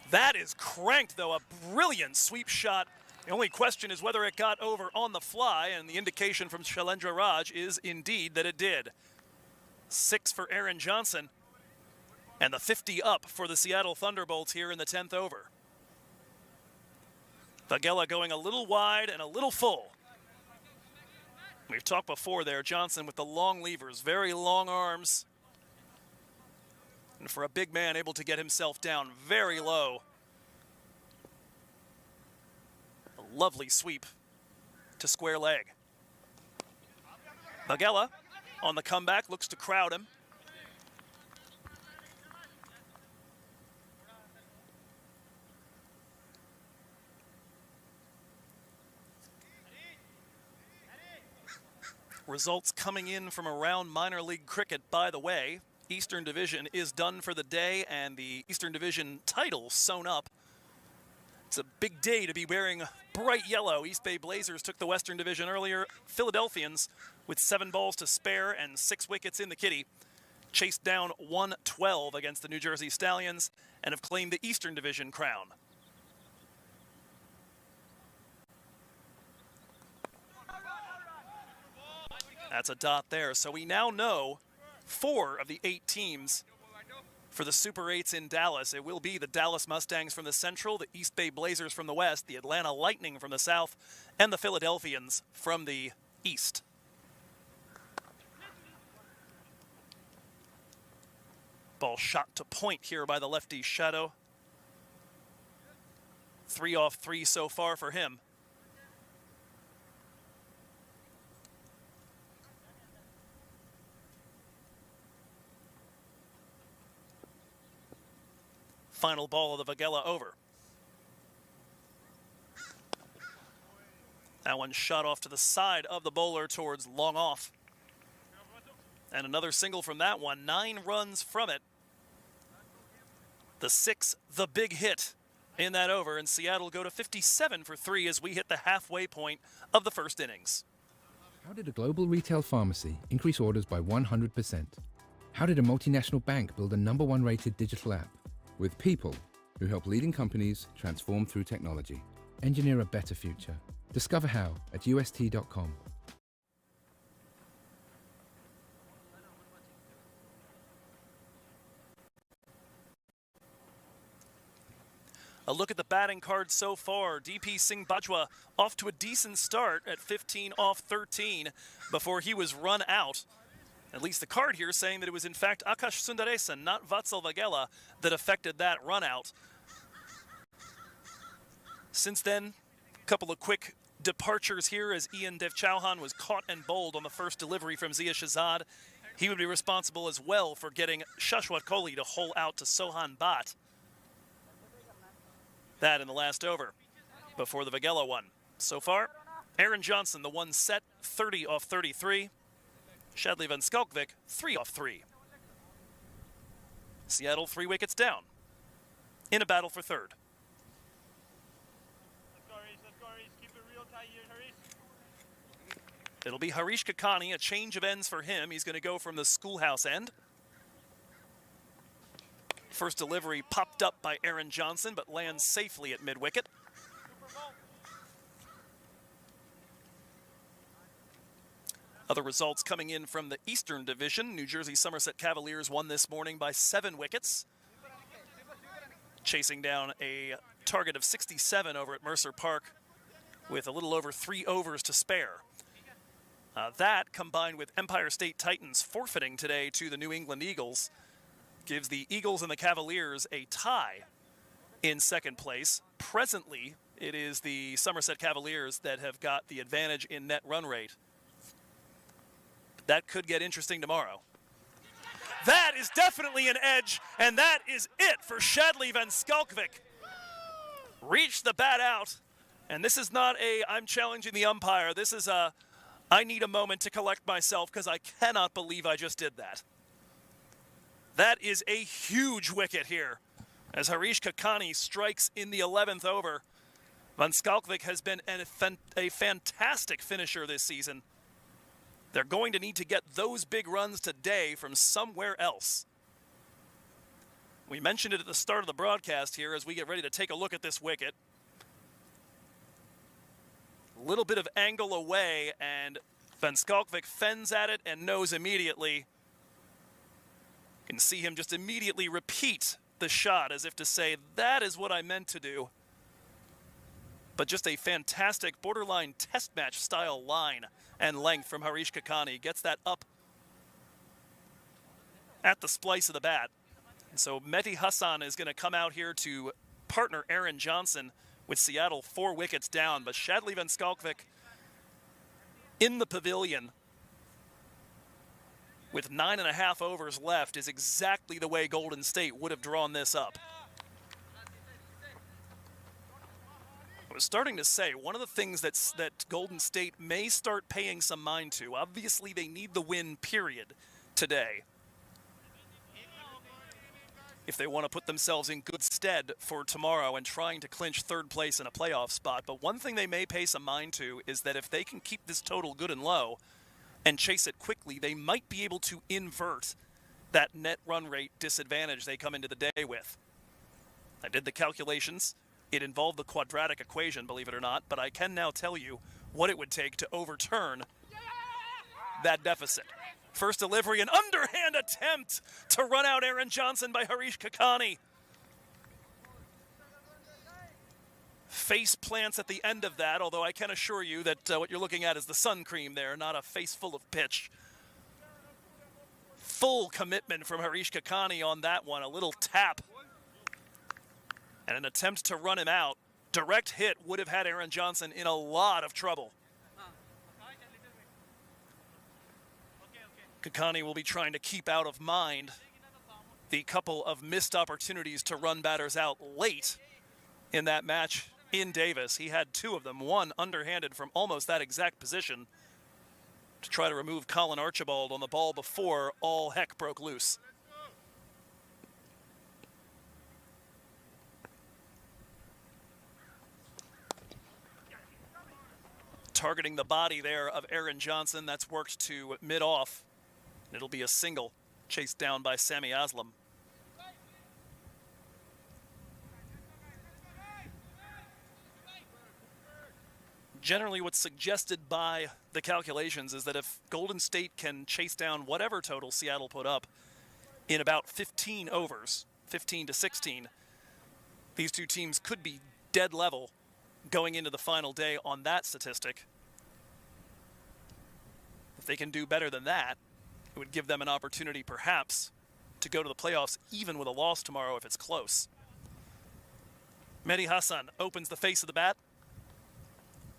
That is cranked, though. A brilliant sweep shot. The only question is whether it got over on the fly, and the indication from Shailendra Raj is indeed that it did. 6 for Aaron Johnson, and the 50 up for the Seattle Thunderbolts here in the 10th over. Vagela going a little wide and a little full. We've talked before there, Johnson with the long levers, very long arms. And for a big man, able to get himself down very low. A lovely sweep to square leg. Vagela on the comeback, looks to crowd him. Results coming in from around minor league cricket, by the way. Eastern Division is done for the day, and the Eastern Division title sewn up. It's a big day to be wearing bright yellow. East Bay Blazers took the Western Division earlier. Philadelphians, with 7 balls to spare and 6 wickets in the kitty, chased down 112 against the New Jersey Stallions and have claimed the Eastern Division crown. That's a dot there. So we now know 4 of the 8 teams for the Super 8s in Dallas. It will be the Dallas Mustangs from the Central, the East Bay Blazers from the West, the Atlanta Lightning from the South, and the Philadelphians from the East. Ball shot to point here by the lefty Shadow. 3 off 3 so far for him. Final ball of the Vagela over. That one shot off to the side of the bowler towards long off. And another single from that one, 9 runs from it. The 6, the big hit in that over, and Seattle go to 57 for 3 as we hit the halfway point of the first innings. How did a global retail pharmacy increase orders by 100%? How did a multinational bank build a #1 rated digital app? With people who help leading companies transform through technology. Engineer a better future. Discover how at ust.com. A look at the batting card so far. DP Singh Bajwa off to a decent start at 15 off 13 before he was run out. At least the card here saying that it was in fact Akash Sundaresan, not Vatsal Vagela, that affected that run out. Since then, a couple of quick departures here as Ian Dev Chauhan was caught and bowled on the first delivery from Zia Shahzad. He would be responsible as well for getting Shashwat Kohli to hole out to Sohan Bhatt. That in the last over before the Vagela one. So far, Aaron Johnson, the one set, 30 off 33. Shadley Van Skalkovic, 3 off 3. Seattle 3 wickets down in a battle for third. It'll be Harish Kakani, a change of ends for him. He's going to go from the schoolhouse end. First delivery popped up by Aaron Johnson, but lands safely at mid-wicket. Other results coming in from the Eastern Division. New Jersey Somerset Cavaliers won this morning by 7 wickets, chasing down a target of 67 over at Mercer Park with a little over 3 overs to spare. That, combined with Empire State Titans forfeiting today to the New England Eagles, gives the Eagles and the Cavaliers a tie in second place. Presently, it is the Somerset Cavaliers that have got the advantage in net run rate. That could get interesting tomorrow. That is definitely an edge, and that is it for Shadley Van Skalkvik. Reached the bat out, and this is not a I'm challenging the umpire. This is a I need a moment to collect myself because I cannot believe I just did that. That is a huge wicket here as Harish Kakani strikes in the 11th over. Van Skalkvik has been a fantastic finisher this season. They're going to need to get those big runs today from somewhere else. We mentioned it at the start of the broadcast here as we get ready to take a look at this wicket. A little bit of angle away, and Van Skalkvik fends at it and knows immediately. You can see him just immediately repeat the shot as if to say, that is what I meant to do. But just a fantastic borderline test match style line and length from Harish Kakani. Gets that up at the splice of the bat. And so Mehdi Hassan is going to come out here to partner Aaron Johnson with Seattle 4 wickets down. But Shadley Van Skalkvik in the pavilion with 9.5 overs left is exactly the way Golden State would have drawn this up. I was starting to say, one of the things that Golden State may start paying some mind to, obviously they need the win, period, today, if they want to put themselves in good stead for tomorrow and trying to clinch third place in a playoff spot. But one thing they may pay some mind to is that if they can keep this total good and low and chase it quickly, they might be able to invert that net run rate disadvantage they come into the day with. I did the calculations. It involved the quadratic equation, believe it or not, but I can now tell you what it would take to overturn that deficit. First delivery, an underhand attempt to run out Aaron Johnson by Harish Kakani. Face plants at the end of that, although I can assure you that what you're looking at is the sun cream there, not a face full of pitch. Full commitment from Harish Kakani on that one, a little tap. And an attempt to run him out. Direct hit would have had Aaron Johnson in a lot of trouble. Kakani will be trying to keep out of mind the couple of missed opportunities to run batters out late in that match in Davis. He had 2 of them, one underhanded from almost that exact position to try to remove Colin Archibald on the ball before all heck broke loose. Targeting the body there of Aaron Johnson. That's worked to mid-off. It'll be a single chased down by Sammy Aslam. Generally, what's suggested by the calculations is that if Golden State can chase down whatever total Seattle put up in about 15 overs, 15 to 16, these two teams could be dead level going into the final day on that statistic. If they can do better than that, it would give them an opportunity perhaps to go to the playoffs even with a loss tomorrow if it's close. Mehdi Hassan opens the face of the bat,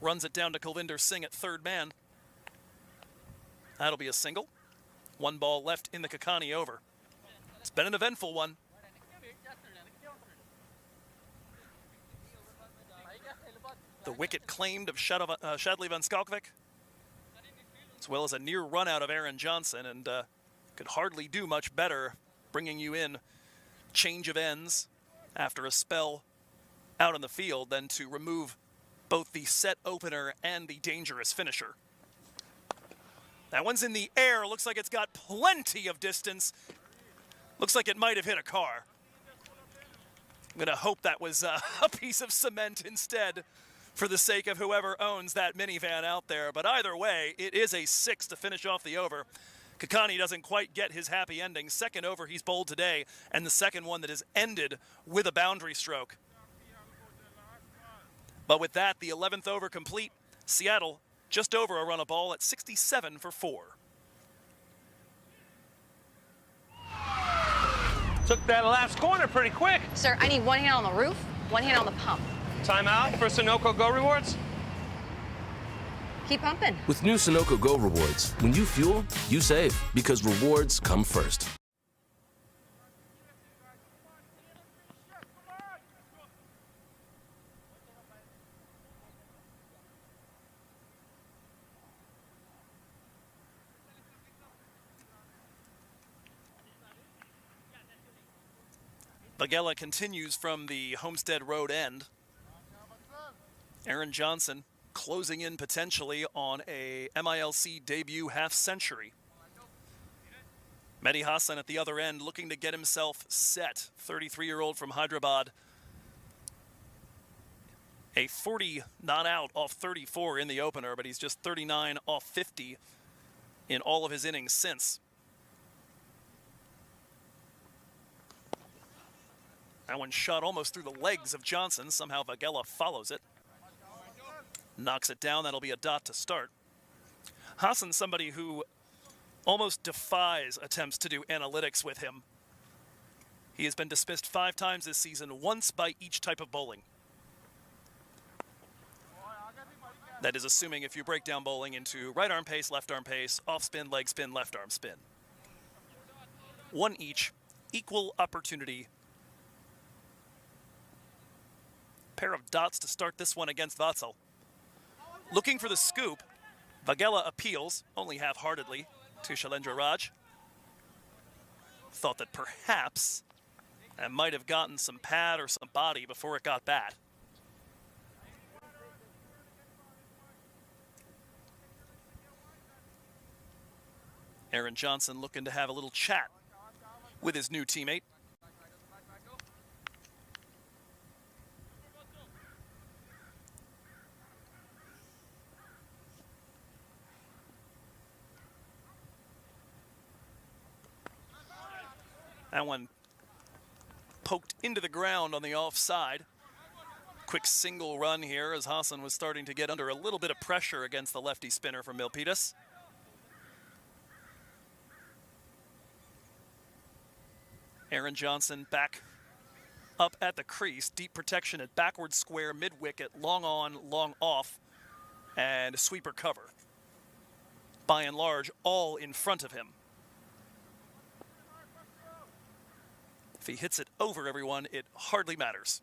runs it down to Kulvinder Singh at third man. That'll be a single. 1 ball left in the Kakani over. It's been an eventful one. The wicket claimed of Shadley Van Skalkvik, as well as a near run out of Aaron Johnson, and could hardly do much better bringing you in change of ends after a spell out in the field than to remove both the set opener and the dangerous finisher. That one's in the air. Looks like it's got plenty of distance. Looks like it might have hit a car. going to hope that was a piece of cement instead for the sake of whoever owns that minivan out there. But either way, it is a 6 to finish off the over. Kakani doesn't quite get his happy ending. Second over he's bowled today, and the second one that has ended with a boundary stroke. But with that, the 11th over complete. Seattle just over a run of ball at 67 for 4. Took that last corner pretty quick. Sir, I need one hand on the roof, one hand on the pump. Timeout for Sunoco Go Rewards. Keep pumping. With new Sunoco Go rewards, when you fuel, you save because rewards come first. Bagella continues from the Homestead Road end. Aaron Johnson closing in potentially on a MILC debut half-century. Mehdi Hassan at the other end looking to get himself set. 33-year-old from Hyderabad. A 40 not out off 34 in the opener, but he's just 39 off 50 in all of his innings since. That one shot almost through the legs of Johnson. Somehow Vagella follows it. Knocks it down. That'll be a dot to start. Hassan, somebody who almost defies attempts to do analytics with him. He has been dismissed 5 times this season, once by each type of bowling. That is assuming if you break down bowling into right arm pace, left arm pace, off spin, leg spin, left arm spin. 1 each, equal opportunity. Pair of dots to start this one against Vatsal. Looking for the scoop, Vagella appeals, only half-heartedly, to Shailendra Raj. Thought that perhaps that might have gotten some pad or some body before it got bad. Aaron Johnson looking to have a little chat with his new teammate. That one poked into the ground on the offside. Quick single run here as Hassan was starting to get under a little bit of pressure against the lefty spinner from Milpitas. Aaron Johnson back up at the crease. Deep protection at backward square, mid-wicket, long on, long off, and sweeper cover. By and large, all in front of him. If he hits it over everyone, it hardly matters.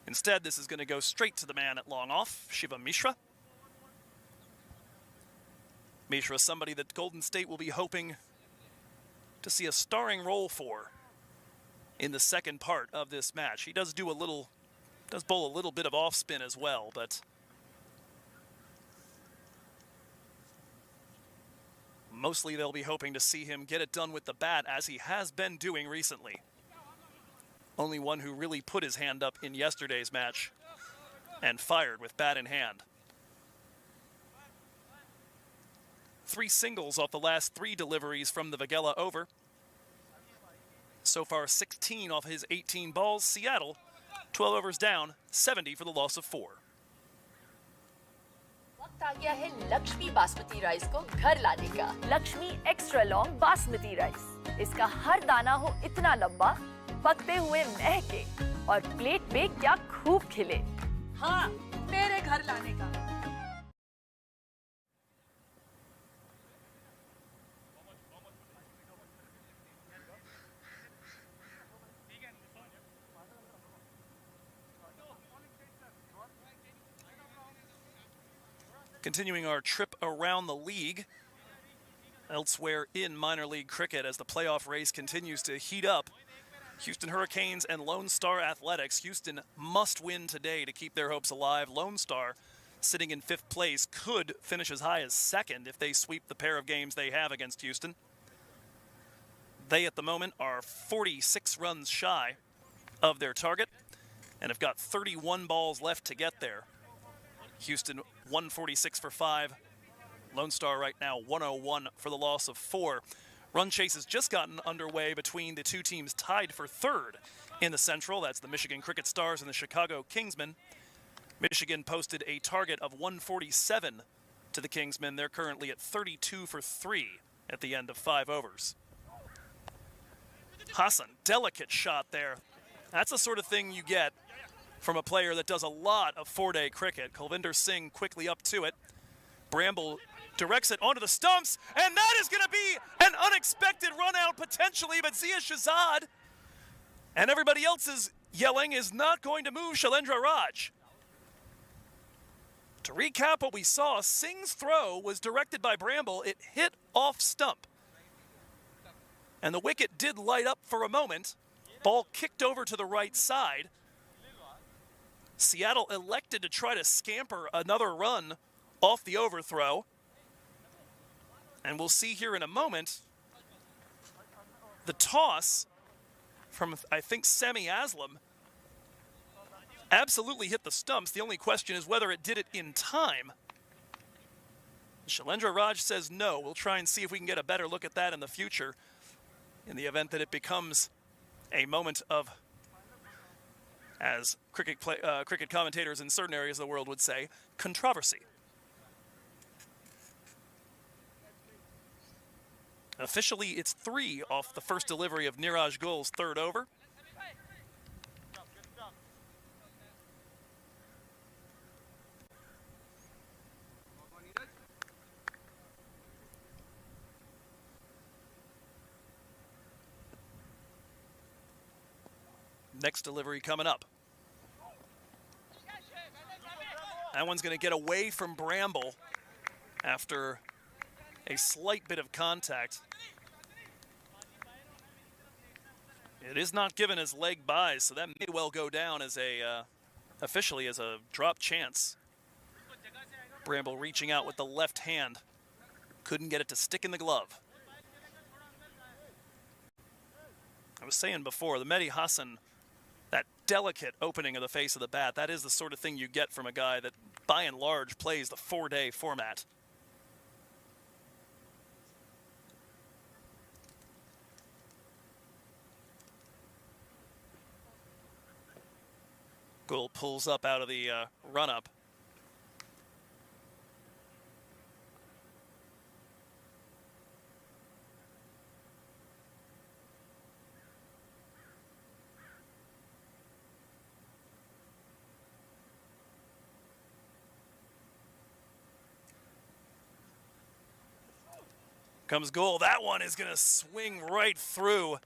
Instead, this is going to go straight to the man at long off, Shiva Mishra. Mishra, somebody that Golden State will be hoping to see a starring role for in the second part of this match. He does bowl a little bit of off spin as well, but mostly they'll be hoping to see him get it done with the bat, as he has been doing recently. Only one who really put his hand up in yesterday's match and fired with bat in hand. 3 singles off the last 3 deliveries from the Vagella over. So far 16 off his 18 balls. Seattle, 12 overs down, 70 for the loss of 4. वक्त आ गया है Lakshmi basmati rice को घर लाने का। Lakshmi extra long basmati rice. इसका हर दाना हो इतना लंबा, पकते हुए महके और प्लेट पे क्या खूब खिले। हाँ, मेरे घर लाने का। Continuing our trip around the league, elsewhere in minor league cricket as the playoff race continues to heat up. Houston Hurricanes and Lone Star Athletics. Houston must win today to keep their hopes alive. Lone Star, sitting in 5th place, could finish as high as 2nd if they sweep the pair of games they have against Houston. They, at the moment, are 46 runs shy of their target and have got 31 balls left to get there. Houston 146 for 5. Lone Star right now 101 for the loss of 4. Run chase has just gotten underway between the two teams tied for third in the Central. That's the Michigan Cricket Stars and the Chicago Kingsmen. Michigan posted a target of 147 to the Kingsmen. They're currently at 32 for 3 at the end of 5 overs. Hassan, delicate shot there. That's the sort of thing you get from a player that does a lot of 4-day cricket. Kulvinder Singh quickly up to it. Bramble directs it onto the stumps, and that is going to be an unexpected run out potentially, but Zia Shahzad and everybody else is yelling is not going to move Shailendra Raj. To recap what we saw, Singh's throw was directed by Bramble. It hit off stump. And the wicket did light up for a moment. Ball kicked over to the right side. Seattle elected to try to scamper another run off the overthrow. And we'll see here in a moment the toss from, I think, Semi Aslam absolutely hit the stumps. The only question is whether it did it in time. Shailendra Raj says no. We'll try and see if we can get a better look at that in the future in the event that it becomes a moment of, as cricket commentators in certain areas of the world would say, controversy. Officially, it's 3 off the first delivery of Niraj Gul's third over. Next delivery coming up. That one's going to get away from Bramble after a slight bit of contact. It is not given as leg buys, so that may well go down as a, officially as a drop chance. Bramble reaching out with the left hand. Couldn't get it to stick in the glove. I was saying before, the Mehdi Hassan, that delicate opening of the face of the bat, that is the sort of thing you get from a guy that, by and large, plays the 4-day format. Gul pulls up out of the run-up. Comes Gul. That one is going to swing right through.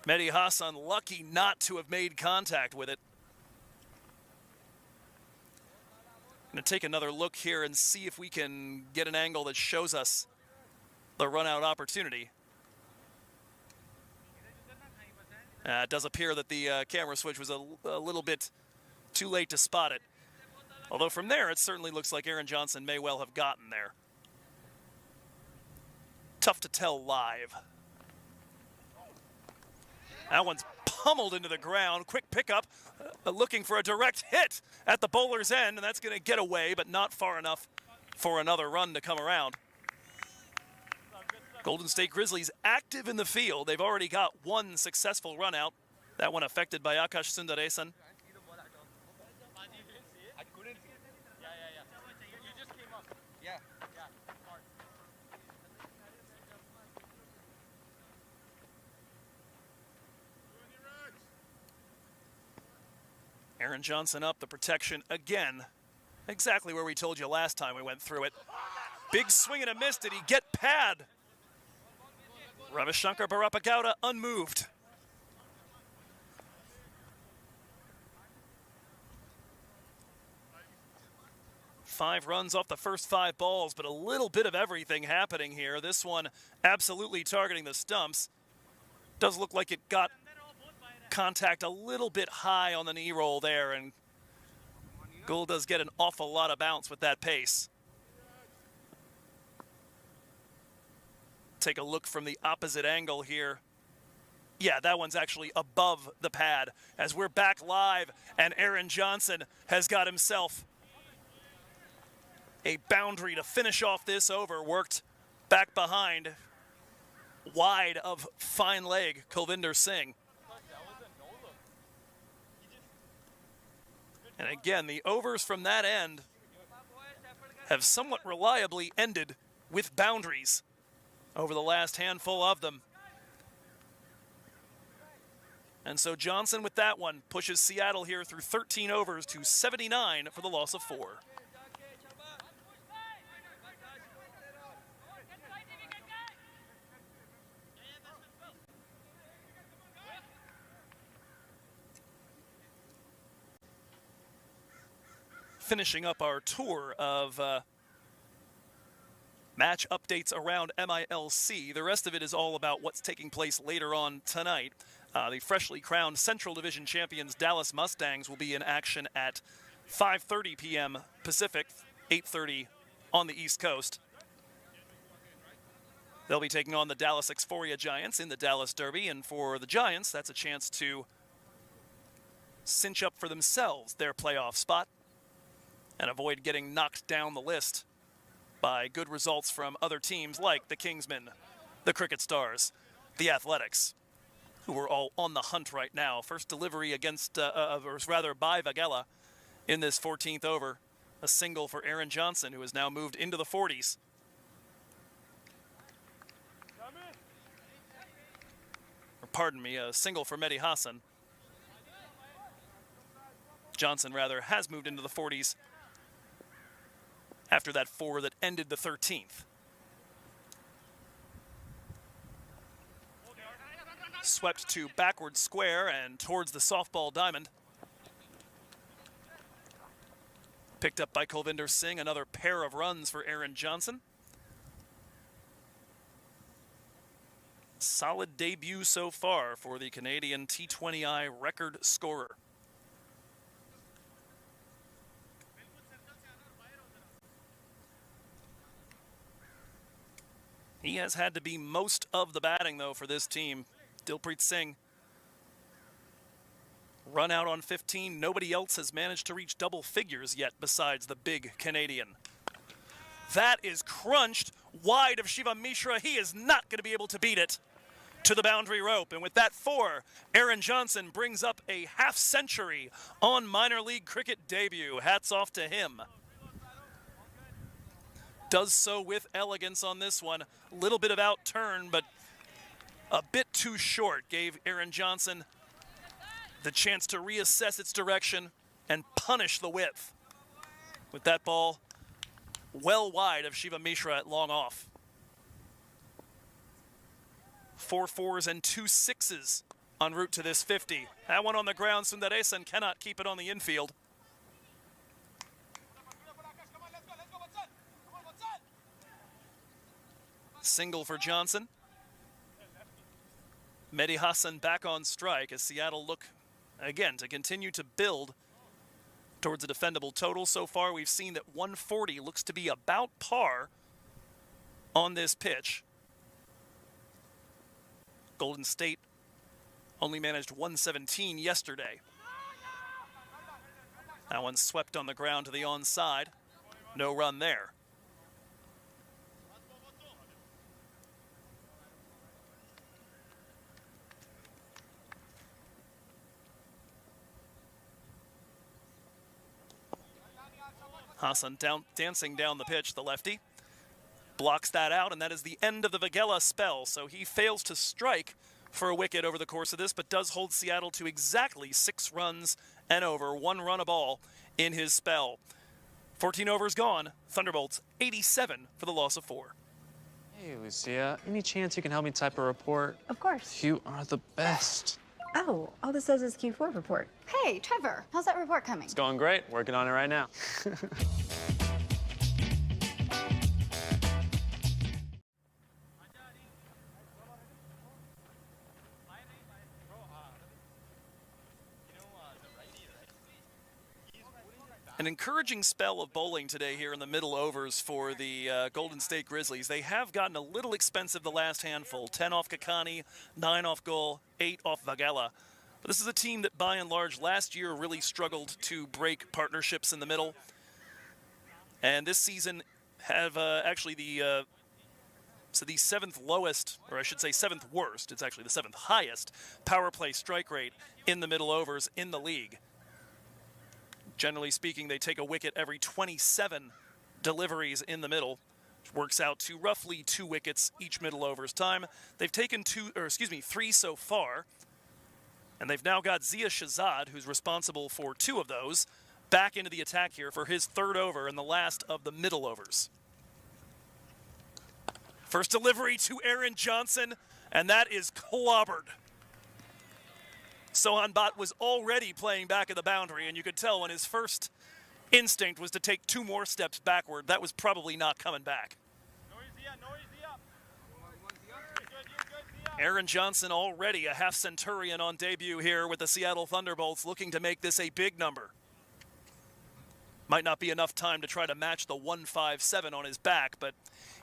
Mehdi Hassan lucky not to have made contact with it. Going to take another look here and see if we can get an angle that shows us the run-out opportunity. It does appear that the camera switch was a little bit too late to spot it. Although from there, it certainly looks like Aaron Johnson may well have gotten there. Tough to tell live. That one's pummeled into the ground. Quick pickup, looking for a direct hit at the bowler's end, and that's going to get away, but not far enough for another run to come around. Golden State Grizzlies active in the field. They've already got one successful run out. That one affected by Akash Sundaresan. Aaron Johnson up, the protection again. Exactly where we told you last time we went through it. Big swing and a miss. Did he get pad? Ravishankar Barapagowda unmoved. Five runs off the first 5 balls, but a little bit of everything happening here. This one absolutely targeting the stumps. Does look like it got contact a little bit high on the knee roll there, and Gul does get an awful lot of bounce with that pace. Take a look from the opposite angle here Yeah, that one's actually above the pad as we're back live, and Aaron Johnson has got himself a boundary to finish off this over. Worked back behind, wide of fine leg, Kulvinder Singh. And again, the overs from that end have somewhat reliably ended with boundaries over the last handful of them. And so Johnson with that one pushes Seattle here through 13 overs to 79 for the loss of 4. Finishing up our tour of match updates around MILC. The rest of it is all about what's taking place later on tonight. The freshly crowned Central Division champions Dallas Mustangs will be in action at 5:30 p.m. Pacific, 8:30 on the East Coast. They'll be taking on the Dallas Exforia Giants in the Dallas Derby, and for the Giants, that's a chance to cinch up for themselves their playoff spot and avoid getting knocked down the list by good results from other teams like the Kingsmen, the Cricket Stars, the Athletics, who are all on the hunt right now. First delivery against, or rather by Vagella in this 14th over. A single for Aaron Johnson, who has now moved into the 40s. Or pardon me, a single for Mehdi Hassan. Johnson, rather, has moved into the 40s after that 4 that ended the 13th. Swept to backward square and towards the softball diamond. Picked up by Kulvinder Singh, another pair of runs for Aaron Johnson. Solid debut so far for the Canadian T20I record scorer. He has had to be most of the batting, though, for this team. Dilpreet Singh run out on 15. Nobody else has managed to reach double figures yet besides the big Canadian. That is crunched wide of Shiva Mishra. He is not going to be able to beat it to the boundary rope. And with that 4, Aaron Johnson brings up a half century on minor league cricket debut. Hats off to him. Does so with elegance on this one. Little bit of out turn, but a bit too short. Gave Aaron Johnson the chance to reassess its direction and punish the width. With that ball well wide of Shiva Mishra at long off. 4 4s and 2 6s en route to this 50. That one on the ground, Sundaresan cannot keep it on the infield. Single for Johnson. Mehdi Hassan back on strike as Seattle look, again, to continue to build towards a defendable total. So far, we've seen that 140 looks to be about par on this pitch. Golden State only managed 117 yesterday. That one swept on the ground to the onside. No run there. Hassan dancing down the pitch, the lefty. Blocks that out, and that is the end of the Vagella spell. So he fails to strike for a wicket over the course of this, but does hold Seattle to exactly 6 runs and over, 1 run a ball in his spell. 14 overs gone. Thunderbolts 87 for the loss of 4. Hey, Lucia, any chance you can help me type a report? Of course. You are the best. Oh, all this says is Q4 report. Hey, Trevor, how's that report coming? It's going great. Working on it right now. An encouraging spell of bowling today here in the middle overs for the Golden State Grizzlies. They have gotten a little expensive the last handful. 10 off Kakani, 9 off Goal, 8 off Vagela. But this is a team that, by and large, last year really struggled to break partnerships in the middle. And this season have actually the 7th lowest, or I should say 7th worst, it's actually the 7th highest power play strike rate in the middle overs in the league. Generally speaking, they take a wicket every 27 deliveries in the middle, which works out to roughly 2 wickets each middle overs time. They've taken 3 so far, and they've now got Zia Shahzad, who's responsible for 2 of those, back into the attack here for his 3rd over and the last of the middle overs. First delivery to Aaron Johnson, and that is clobbered. Sohan Bhatt was already playing back at the boundary, and you could tell when his first instinct was to take 2 more steps backward, that was probably not coming back. Aaron Johnson already a half centurion on debut here with the Seattle Thunderbolts, looking to make this a big number. Might not be enough time to try to match the 157 on his back, but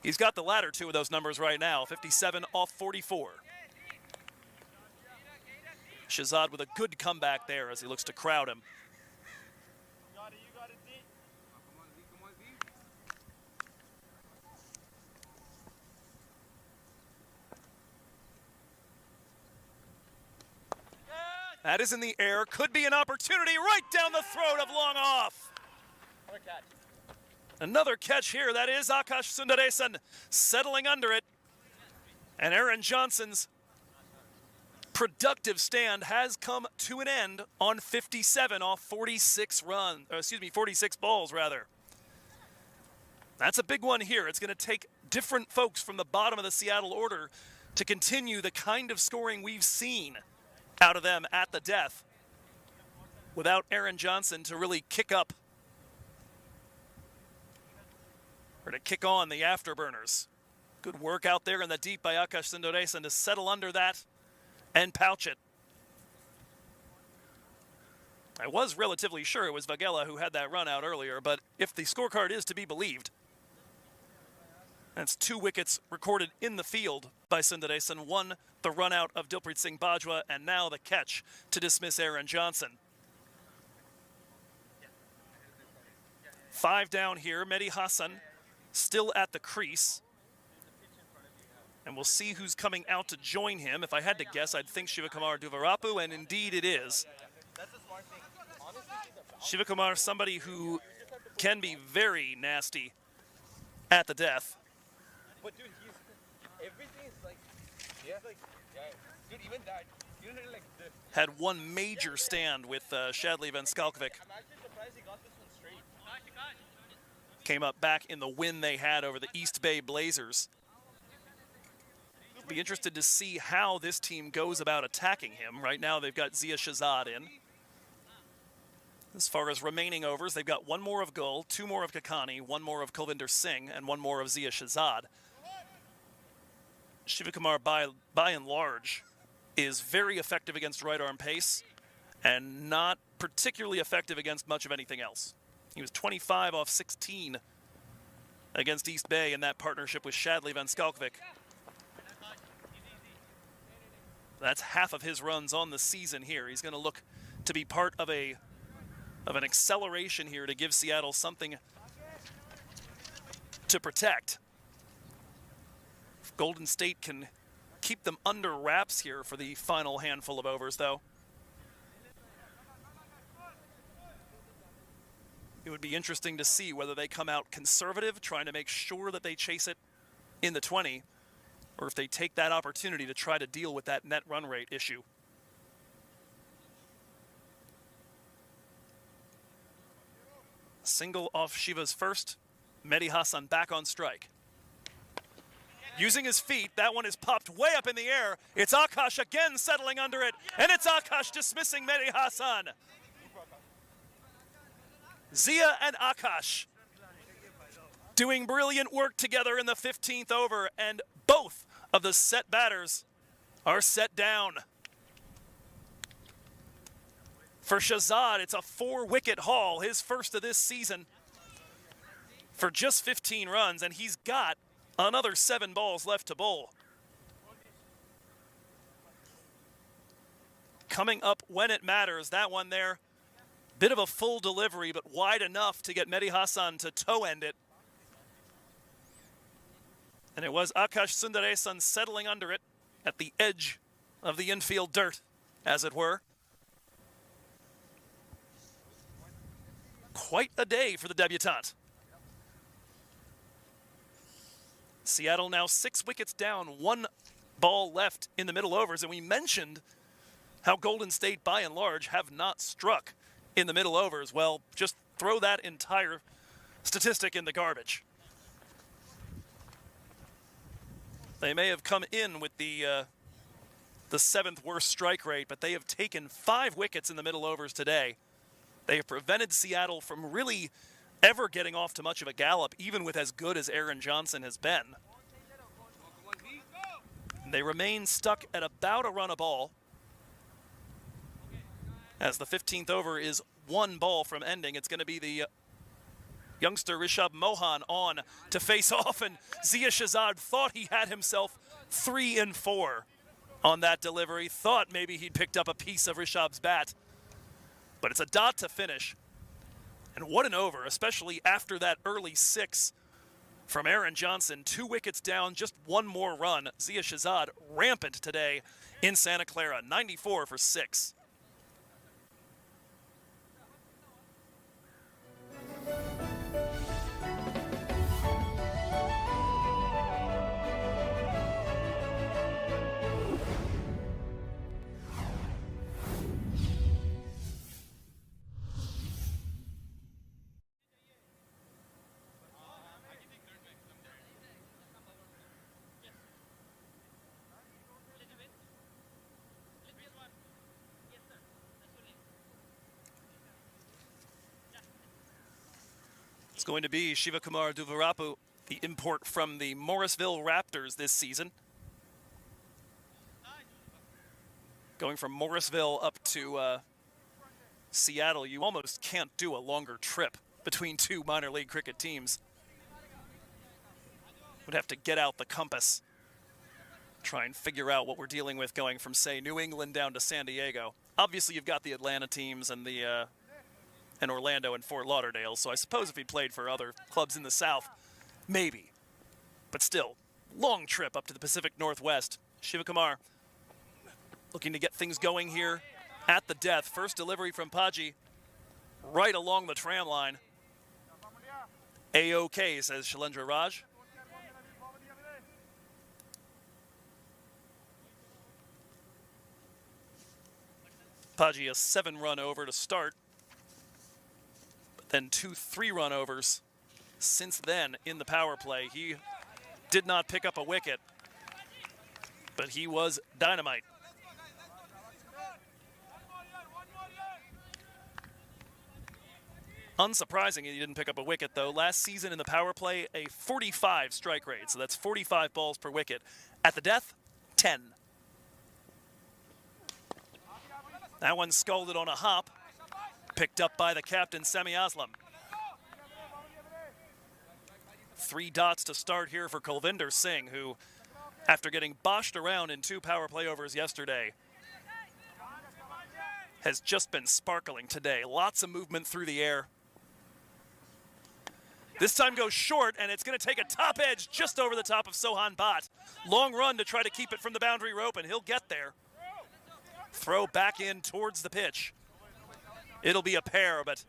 he's got the latter 2 of those numbers right now, 57 off 44. Shahzad with a good comeback there as he looks to crowd him. That is in the air, could be an opportunity right down the throat of long off. Another catch here, that is Akash Sundaresan settling under it. And Aaron Johnson's productive stand has come to an end on 57 off 46 balls rather. That's a big one here. It's going to take different folks from the bottom of the Seattle order to continue the kind of scoring we've seen out of them at the death without Aaron Johnson to really kick up or to kick on the afterburners. Good work out there in the deep by Akash Sundaresan to settle under that and pouch it. I was relatively sure it was Vagela who had that run out earlier, but if the scorecard is to be believed, that's 2 wickets recorded in the field by Sundaresan, 1 the run out of Dilpreet Singh Bajwa, and now the catch to dismiss Aaron Johnson. 5 down here, Mehdi Hassan still at the crease. And we'll see who's coming out to join him. If I had to guess, I'd think Shivakumar Duvarapu, and indeed it is. Shivakumar, somebody who can be very nasty at the death. But dude, everything is like, dude, even that, had 1 major stand with Shadley Van Skalkovic. I'm actually surprised he got this one straight. Came up back in the win they had over the East Bay Blazers. Be interested to see how this team goes about attacking him. Right now they've got Zia Shahzad in. As far as remaining overs, they've got 1 more of Gul, 2 more of Kakani, 1 more of Kulvinder Singh, and 1 more of Zia Shahzad. Shivakumar, by and large, is very effective against right arm pace and not particularly effective against much of anything else. He was 25 off 16 against East Bay in that partnership with Shadley Van Skalkovic. That's half of his runs on the season here. He's going to look to be part of an acceleration here to give Seattle something to protect. If Golden State can keep them under wraps here for the final handful of overs, though, it would be interesting to see whether they come out conservative, trying to make sure that they chase it in the 20, or if they take that opportunity to try to deal with that net run rate issue. Single off Shiva's first. Mehdi Hassan back on strike. Using his feet, that one is popped way up in the air. It's Akash again settling under it, and it's Akash dismissing Mehdi Hassan. Zia and Akash doing brilliant work together in the 15th over, and both of the set batters are set down. For Shahzad, it's a 4-wicket haul, his first of this season, for just 15 runs, and he's got another 7 balls left to bowl. Coming up when it matters, that one there, bit of a full delivery, but wide enough to get Mehdi Hassan to toe end it. And it was Akash Sundaresan settling under it at the edge of the infield dirt, as it were. Quite a day for the debutant. Seattle now 6 wickets down, 1 ball left in the middle overs, and we mentioned how Golden State, by and large, have not struck in the middle overs. Well, just throw that entire statistic in the garbage. They may have come in with the 7th worst strike rate, but they have taken 5 wickets in the middle overs today. They have prevented Seattle from really ever getting off to much of a gallop, even with as good as Aaron Johnson has been. They remain stuck at about a run a ball, as the 15th over is 1 ball from ending. It's going to be the youngster Rishabh Mohan on to face off, and Zia Shahzad thought he had himself 3 and 4 on that delivery. Thought maybe he'd picked up a piece of Rishabh's bat, but it's a dot to finish. And what an over, especially after that early 6 from Aaron Johnson. 2 wickets down, just 1 more run. Zia Shahzad rampant today in Santa Clara, 94 for 6. It's going to be Shivakumar Duvarapu, the import from the Morrisville Raptors this season. Going from Morrisville up to Seattle, you almost can't do a longer trip between 2 minor league cricket teams. Would have to get out the compass, try and figure out what we're dealing with going from, say, New England down to San Diego. Obviously, you've got the Atlanta teams and the and Orlando and Fort Lauderdale, so I suppose if he played for other clubs in the South, maybe. But still, long trip up to the Pacific Northwest. Shivakumar looking to get things going here at the death. First delivery from Paji, right along the tram line. A-OK, says Shailendra Raj. Paji a 7-run over to start. Then 2 3-run overs since then in the power play. He did not pick up a wicket, but he was dynamite. Unsurprising he didn't pick up a wicket, though. Last season in the power play, a 45 strike rate, so that's 45 balls per wicket. At the death, 10. That one scalded on a hop, picked up by the captain, Semi Aslam. 3 dots to start here for Kulvinder Singh, who, after getting boshed around in 2 power play overs yesterday, has just been sparkling today. Lots of movement through the air. This time goes short, and it's going to take a top edge just over the top of Sohan Bhatt. Long run to try to keep it from the boundary rope, and he'll get there. Throw back in towards the pitch. It'll be a pair, but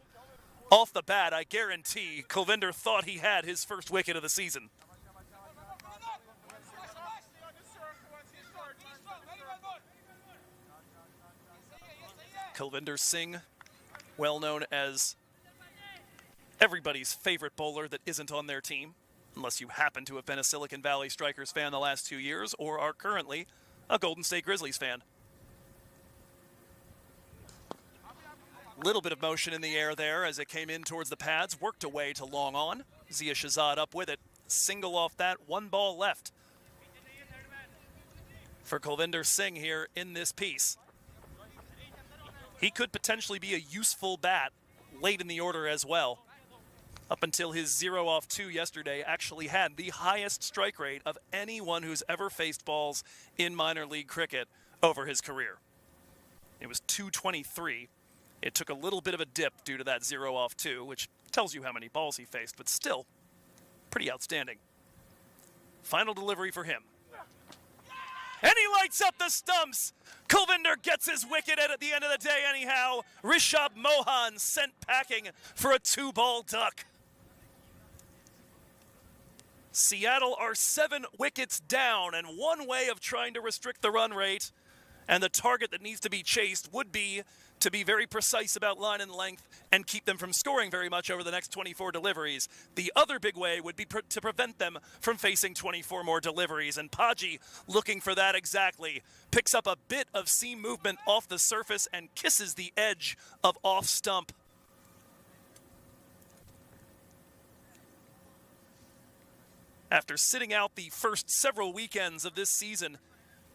off the bat, I guarantee Kulvinder thought he had his first wicket of the season. Kulvinder Singh, well known as everybody's favorite bowler that isn't on their team, unless you happen to have been a Silicon Valley Strikers fan the last 2 years or are currently a Golden State Grizzlies fan. Little bit of motion in the air there as it came in towards the pads, worked away to long on. Zia Shahzad up with it. Single off that, 1 ball left for Kulvinder Singh here in this piece. He could potentially be a useful bat late in the order as well. Up until his 0-off-2 yesterday, actually had the highest strike rate of anyone who's ever faced balls in minor league cricket over his career. It was 223. It took a little bit of a dip due to that 0-off-2, which tells you how many balls he faced, but still pretty outstanding. Final delivery for him. And he lights up the stumps. Kulvinder gets his wicket at the end of the day anyhow. Rishabh Mohan sent packing for a 2-ball duck. Seattle are 7 wickets down, and one way of trying to restrict the run rate and the target that needs to be chased would be to be very precise about line and length and keep them from scoring very much over the next 24 deliveries. The other big way would be to prevent them from facing 24 more deliveries, and Paji, looking for that exactly, picks up a bit of seam movement off the surface and kisses the edge of off stump. After sitting out the first several weekends of this season,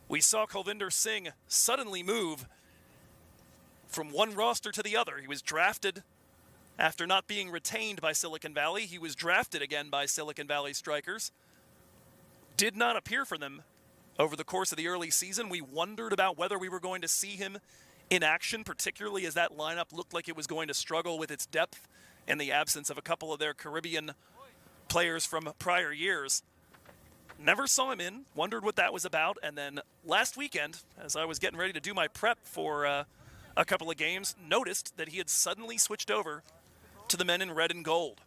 we saw Kulvinder Singh suddenly move from one roster to the other. He was drafted after not being retained by Silicon Valley. He was drafted again by Silicon Valley Strikers. Did not appear for them over the course of the early season. We wondered about whether we were going to see him in action, particularly as that lineup looked like it was going to struggle with its depth in the absence of a couple of their Caribbean players from prior years. Never saw him in, wondered what that was about, and then last weekend, as I was getting ready to do my prep for a couple of games, noticed that he had suddenly switched over to the men in red and gold.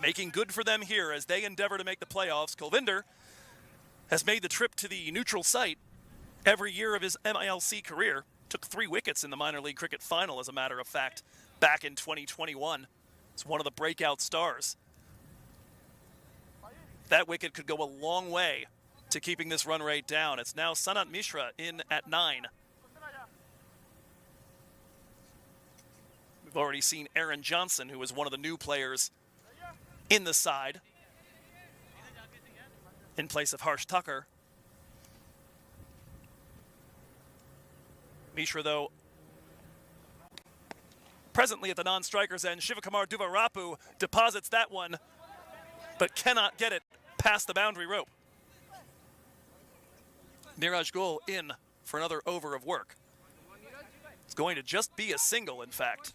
Making good for them here as they endeavor to make the playoffs. Kulvinder has made the trip to the neutral site every year of his MILC career. Took 3 wickets in the minor league cricket final, as a matter of fact, back in 2021. It's one of the breakout stars. That wicket could go a long way to keeping this run rate down. It's now Sanat Mishra in at 9. We've already seen Aaron Johnson, who was one of the new players in the side, in place of Harsh Tucker. Mishra, though, presently at the non-strikers end. Shivakumar Duvarapu deposits that one, but cannot get it past the boundary rope. Niraj Gul in for another over of work. It's going to just be a single, in fact.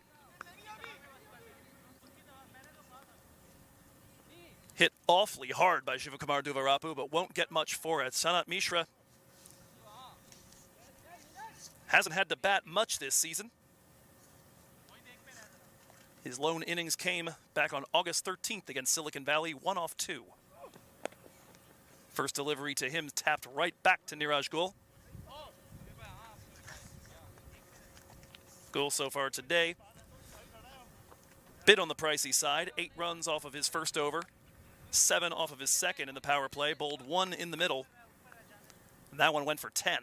Hit awfully hard by Shivakumar Duvarapu, but won't get much for it. Sanat Mishra hasn't had to bat much this season. His lone innings came back on August 13th against Silicon Valley, 1-off-2. First delivery to him tapped right back to Niraj Gul. Gul so far today, bit on the pricey side. 8 runs off of his first over, 7 off of his second in the power play, bowled 1 in the middle. And that one went for 10, or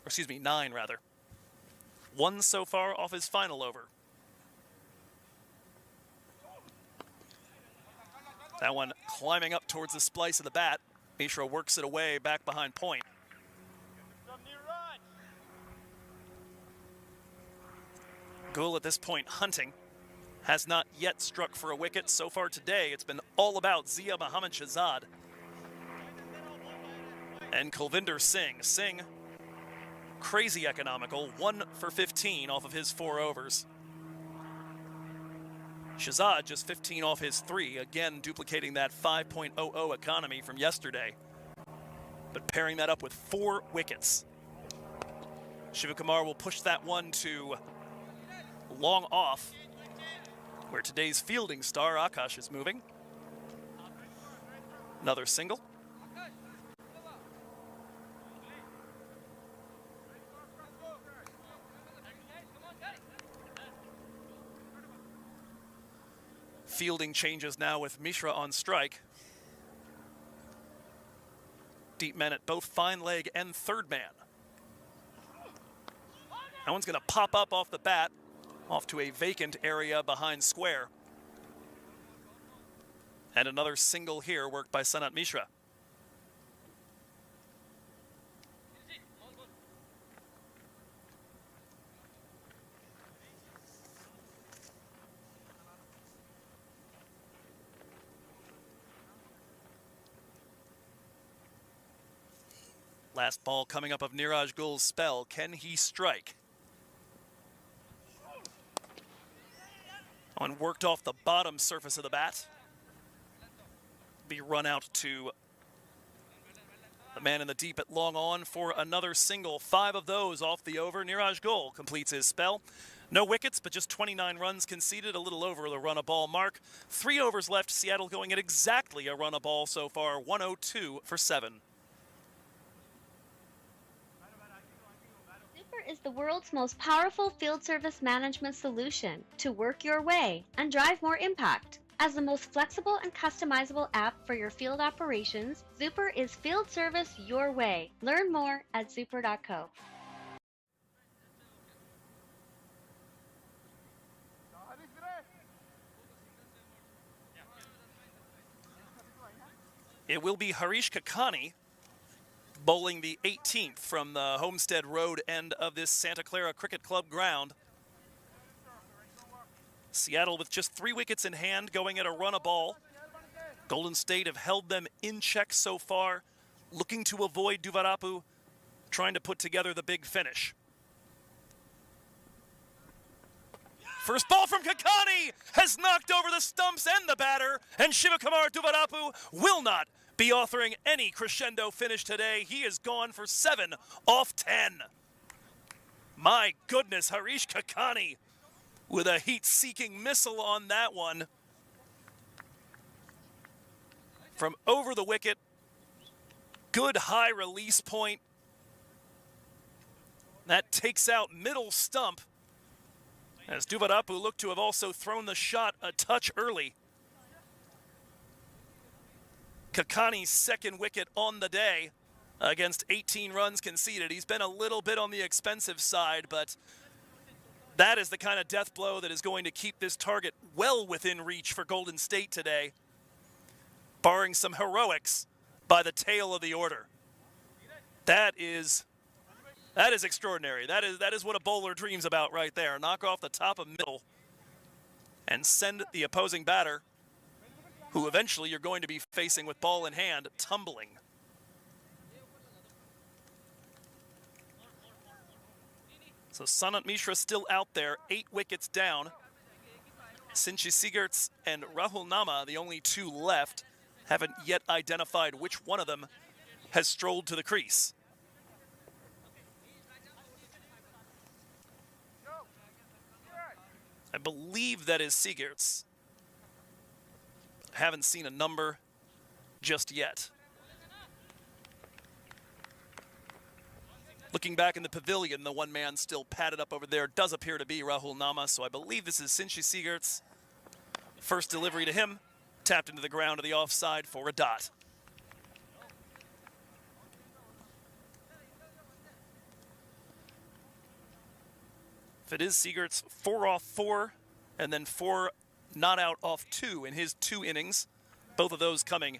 excuse me, 9 rather. 1 so far off his final over. That one climbing up towards the splice of the bat. Mishra works it away back behind point. Gul at this point hunting. Has not yet struck for a wicket. So far today, it's been all about Zia Muhammad Shahzad and Kulvinder Singh. Singh, crazy economical, 1 for 15 off of his 4 overs. Shahzad just 15 off his 3, again duplicating that 5.00 economy from yesterday, but pairing that up with 4 wickets. Shivakumar will push that one to long off, where today's fielding star Akash is moving. Another single. Fielding changes now with Mishra on strike. Deep men at both fine leg and third man. That one's going to pop up off the bat, off to a vacant area behind square. And another single here worked by Sanat Mishra. Last ball coming up of Niraj Gul's spell. Can he strike? On worked off the bottom surface of the bat. Be run out to the man in the deep at long on for another single. 5 of those off the over. Niraj Gul completes his spell. No wickets, but just 29 runs conceded, a little over the run-a-ball mark. 3 overs left, Seattle going at exactly a run-a-ball so far, 102 for 7. Super is the world's most powerful field service management solution to work your way and drive more impact. As the most flexible and customizable app for your field operations, Super is field service your way. Learn more at super.co. It will be Harish Kakani bowling the 18th from the Homestead Road end of this Santa Clara Cricket Club ground. Seattle with just 3 wickets in hand going at a run-a-ball. Golden State have held them in check so far, looking to avoid Duvarapu, trying to put together the big finish. First ball from Kakani has knocked over the stumps and the batter, and Shivakumar Duvarapu will not be authoring any crescendo finish today. He is gone for 7 off 10. My goodness, Harish Kakani with a heat-seeking missile on that one. From over the wicket, good high release point. That takes out middle stump, as Duvarapu looked to have also thrown the shot a touch early. Kakani's second wicket on the day against 18 runs conceded. He's been a little bit on the expensive side, but that is the kind of death blow that is going to keep this target well within reach for Golden State today, barring some heroics by the tail of the order. That is extraordinary. That is what a bowler dreams about right there. Knock off the top of middle and send the opposing batter, who eventually you're going to be facing with ball in hand, tumbling. So Sanat Mishra still out there, 8 wickets down. Sinchi Sigerts and Rahul Nama, the only 2 left, haven't yet identified which one of them has strolled to the crease. I believe that is Sigerts. Haven't seen a number just yet. Looking back in the pavilion, the one man still padded up over there does appear to be Rahul Nama, so I believe this is Sinchi Sigerts. First delivery to him, tapped into the ground to the offside for a dot. If it is Sigerts, 4 off 4, and then 4 not out off 2 in his 2 innings. Both of those coming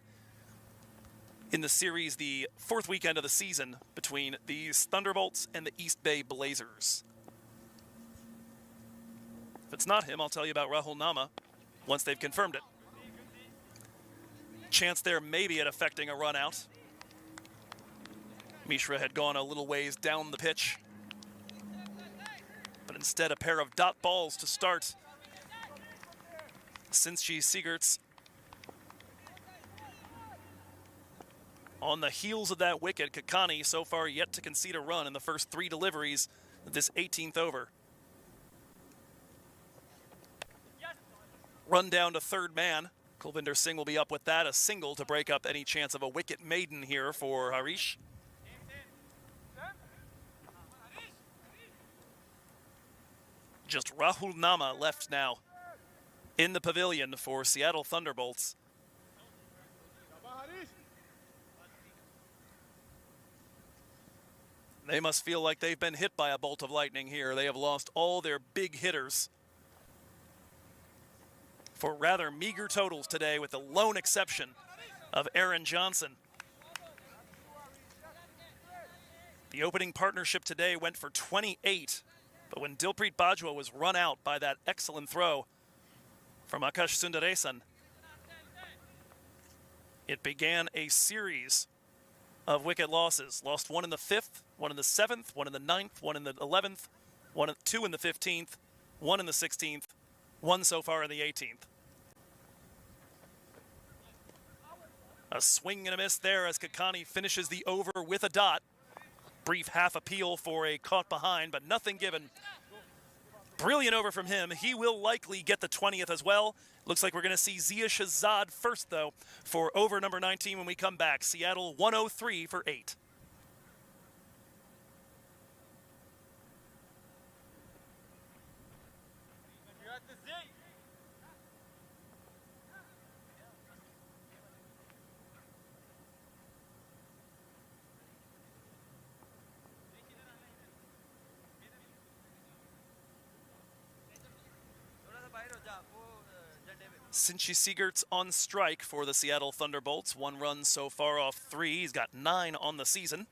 in the series, the 4th weekend of the season between these Thunderbolts and the East Bay Blazers. If it's not him, I'll tell you about Rahul Nama once they've confirmed it. Chance there maybe at affecting a run out. Mishra had gone a little ways down the pitch, but instead a pair of dot balls to start. Sinchi Sigerts on the heels of that wicket. Kakani so far yet to concede a run in the first 3 deliveries of this 18th over. Run down to third man. Kulvinder Singh will be up with that, a single to break up any chance of a wicket maiden here for Harish. Just Rahul Nama left now in the pavilion for Seattle Thunderbolts. They must feel like they've been hit by a bolt of lightning here. They have lost all their big hitters for rather meager totals today, with the lone exception of Aaron Johnson. The opening partnership today went for 28, but when Dilpreet Bajwa was run out by that excellent throw from Akash Sundaresan, it began a series of wicket losses. Lost one in the 5th, one in the 7th, one in the 9th, one in the 11th, two in the 15th, one in the 16th, one so far in the 18th. A swing and a miss there as Kakani finishes the over with a dot. Brief half appeal for a caught behind, but nothing given. Brilliant over from him. He will likely get the 20th as well. Looks like we're going to see Zia Shahzad first, though, for over number 19 when we come back. Seattle 103 for 8. Sinchi Siegert's on strike for the Seattle Thunderbolts. 1 run so far off 3. He's got 9 on the season.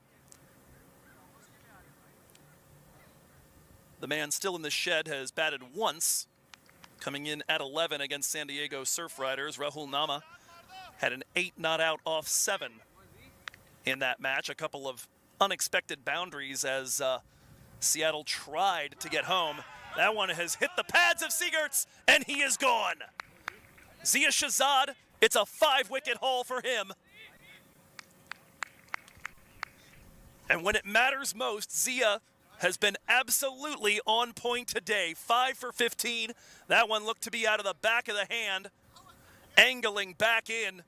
The man still in the shed has batted once, coming in at 11 against San Diego Surf Riders. Rahul Nama had an 8 not out off 7 in that match. A couple of unexpected boundaries as Seattle tried to get home. That one has hit the pads of Siegert's, and he is gone. Zia Shahzad, it's a 5-wicket haul for him. And when it matters most, Zia has been absolutely on point today. 5 for 15. That one looked to be out of the back of the hand, angling back in.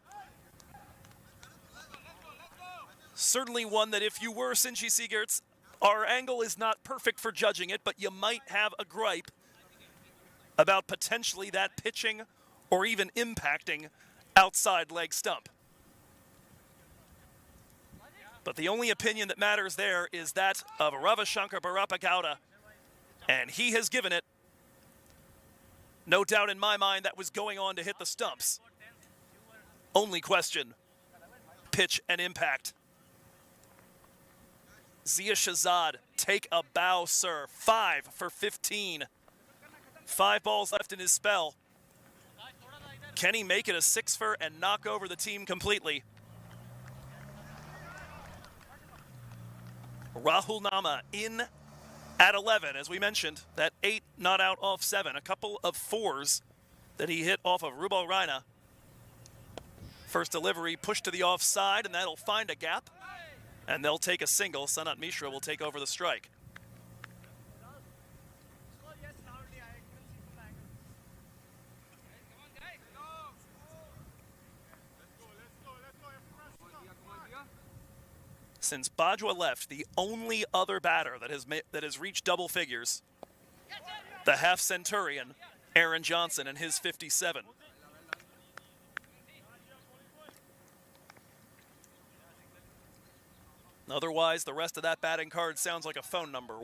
Certainly one that if you were Sinchi Siegert's, our angle is not perfect for judging it, but you might have a gripe about potentially that pitching or even impacting outside leg stump. But the only opinion that matters there is that of Ravashankar Barapagowda, and he has given it. No doubt in my mind that was going on to hit the stumps. Only question, pitch and impact. Zia Shahzad, take a bow, sir. 5 for 15. 5 balls left in his spell. Can he make it a 6-fer and knock over the team completely? Rahul Nama in at 11, as we mentioned. That 8 not out off 7. A couple of 4s that he hit off of Rubal Raina. First delivery pushed to the offside, and that'll find a gap. And they'll take a single. Sanat Mishra will take over the strike. Since Bajwa left, the only other batter that has reached double figures, the half centurion, Aaron Johnson, and his 57. Otherwise, the rest of that batting card sounds like a phone number,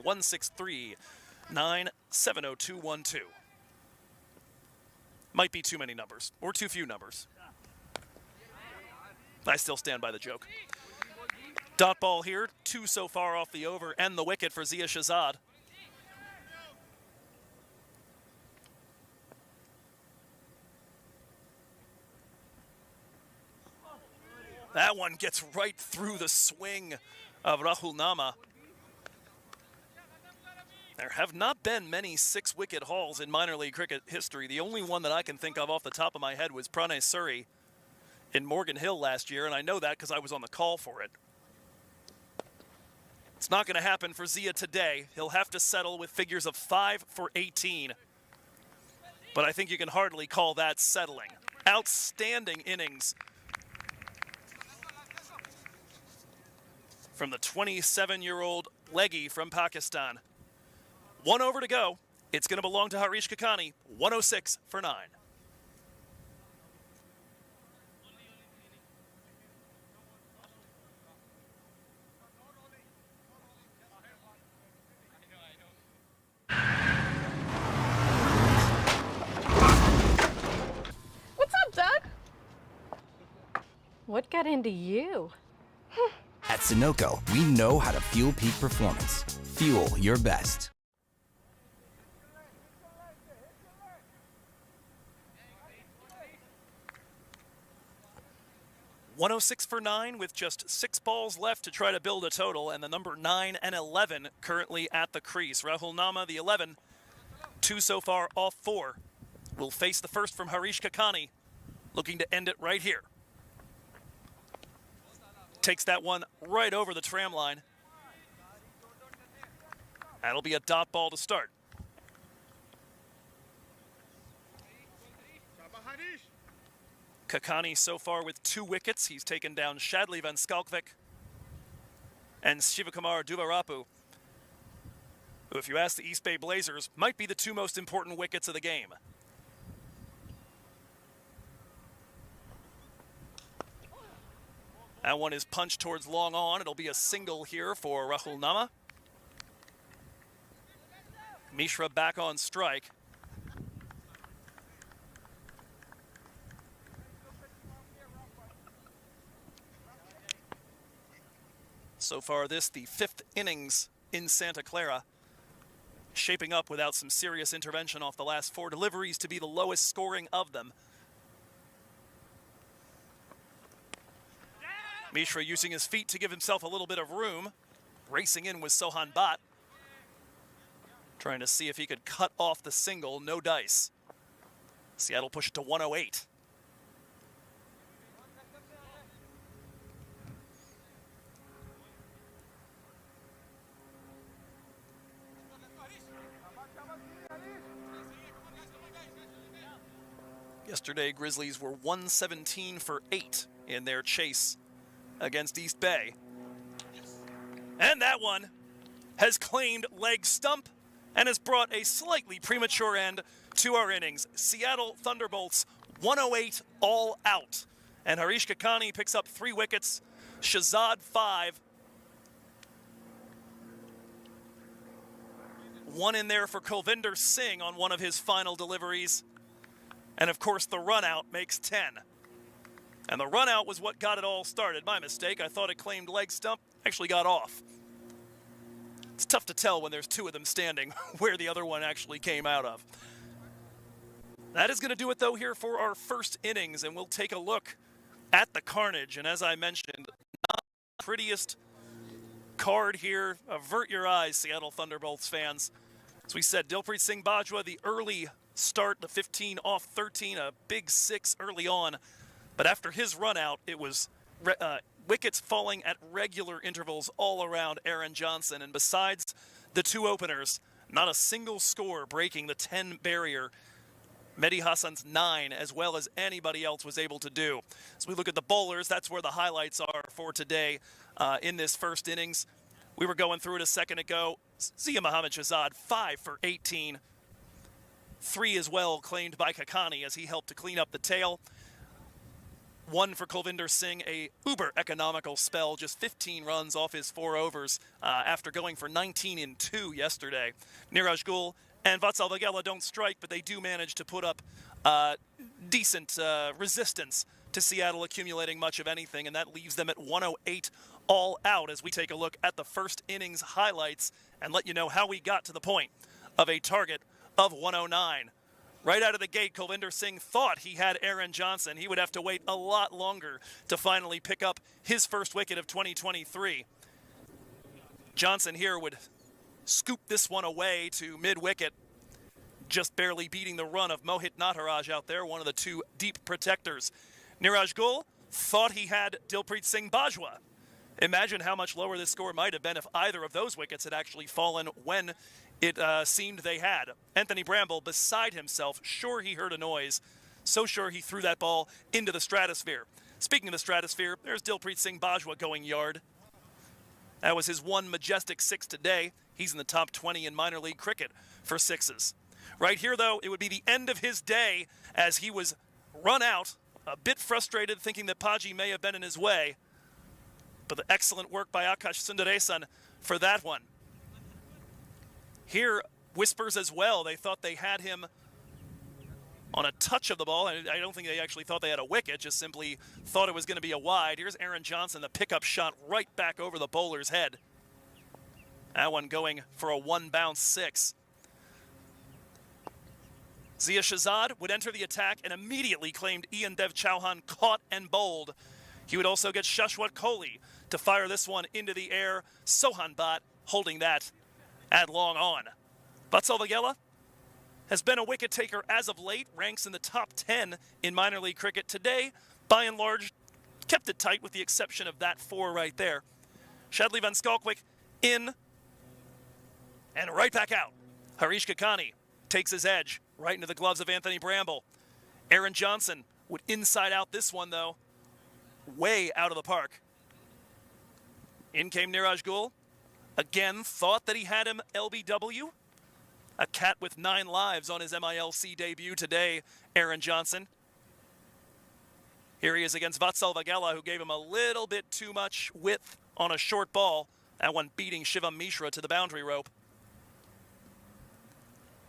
163-970-212. Might be too many numbers, or too few numbers. I still stand by the joke. Dot ball here, 2 so far off the over and the wicket for Zia Shahzad. That one gets right through the swing of Rahul Nama. There have not been many 6-wicket hauls in minor league cricket history. The only one that I can think of off the top of my head was Pranay Suri in Morgan Hill last year, and I know that because I was on the call for it. It's not going to happen for Zia today. He'll have to settle with figures of 5 for 18. But I think you can hardly call that settling. Outstanding innings from the 27-year-old leggy from Pakistan. 1 over to go. It's going to belong to Harish Kakani. 106 for 9. What's up, Doug? What got into you? At Sunoco, we know how to fuel peak performance. Fuel your best. 106 for 9 with just 6 balls left to try to build a total, and the number 9 and 11 currently at the crease. Rahul Nama, the 11, 2 so far off 4, will face the first from Harish Kakani, looking to end it right here. Takes that one right over the tram line. That'll be a dot ball to start. Kakani so far with 2 wickets. He's taken down Shadley Van Skalkvik and Shivakumar Duvarapu, who, if you ask the East Bay Blazers, might be the 2 most important wickets of the game. That one is punched towards long on. It'll be a single here for Rahul Nama. Mishra back on strike. So far this, the 5th innings in Santa Clara, shaping up without some serious intervention off the last 4 deliveries to be the lowest scoring of them. Mishra using his feet to give himself a little bit of room. Racing in with Sohan Bhatt, trying to see if he could cut off the single. No dice. Seattle push it to 108. Yesterday, Grizzlies were 117 for 8 in their chase against East Bay. And that one has claimed leg stump and has brought a slightly premature end to our innings. Seattle Thunderbolts 108 all out. And Harish Kakani picks up 3 wickets, Shahzad 5. 1 in there for Kulvinder Singh on one of his final deliveries. And of course, the run out makes 10. And the run out was what got it all started. My mistake. I thought it claimed leg stump. Actually got off. It's tough to tell when there's 2 of them standing where the other one actually came out of. That is going to do it, though, here for our first innings. And we'll take a look at the carnage. And as I mentioned, not the prettiest card here. Avert your eyes, Seattle Thunderbolts fans. As we said, Dilpreet Singh Bajwa, the early start, the 15 off 13, a big 6 early on. But after his run out, it was wickets falling at regular intervals all around Aaron Johnson. And besides the 2 openers, not a single score breaking the 10 barrier. Mehdi Hassan's 9, as well as anybody else was able to do. As we look at the bowlers, that's where the highlights are for today in this first innings. We were going through it a second ago. Zia Mohammed Shahzad, 5 for 18. 3 as well claimed by Kakani as he helped to clean up the tail. 1 for Kulvinder Singh, a uber economical spell, just 15 runs off his 4 overs after going for 19 in 2 yesterday. Niraj Gul and Vatsal Vagela don't strike, but they do manage to put up decent resistance to Seattle accumulating much of anything, and that leaves them at 108 all out as we take a look at the first innings highlights and let you know how we got to the point of a target of 109. Right out of the gate, Kulvinder Singh thought he had Aaron Johnson. He would have to wait a lot longer to finally pick up his first wicket of 2023. Johnson here would scoop this one away to mid-wicket, just barely beating the run of Mohit Nataraj out there, one of the 2 deep protectors. Niraj Gul thought he had Dilpreet Singh Bajwa. Imagine how much lower this score might have been if either of those wickets had actually fallen when it seemed they had. Anthony Bramble, beside himself, sure he heard a noise, so sure he threw that ball into the stratosphere. Speaking of the stratosphere, there's Dilpreet Singh Bajwa going yard. That was his 1 majestic 6 today. He's in the top 20 in minor league cricket for 6s. Right here, though, it would be the end of his day as he was run out, a bit frustrated, thinking that Paji may have been in his way. But the excellent work by Akash Sundaresan for that one. Here, whispers as well. They thought they had him on a touch of the ball. I don't think they actually thought they had a wicket, just simply thought it was going to be a wide. Here's Aaron Johnson, the pickup shot right back over the bowler's head. That one going for a 1-bounce 6. Zia Shahzad would enter the attack and immediately claimed Ian Dev Chauhan caught and bowled. He would also get Shashwat Kohli to fire this one into the air. Sohan Bhatt holding that at long on. Vatsal Vagela has been a wicket taker as of late, ranks in the top 10 in minor league cricket today. By and large, kept it tight with the exception of that 4 right there. Shadley Van Skalkwyk in and right back out. Harish Kakani takes his edge right into the gloves of Anthony Bramble. Aaron Johnson would inside out this one, though, way out of the park. In came Niraj Gul. Again, thought that he had him LBW. A cat with 9 lives on his MILC debut today, Aaron Johnson. Here he is against Vatsal Vagela, who gave him a little bit too much width on a short ball. That one beating Shivam Mishra to the boundary rope.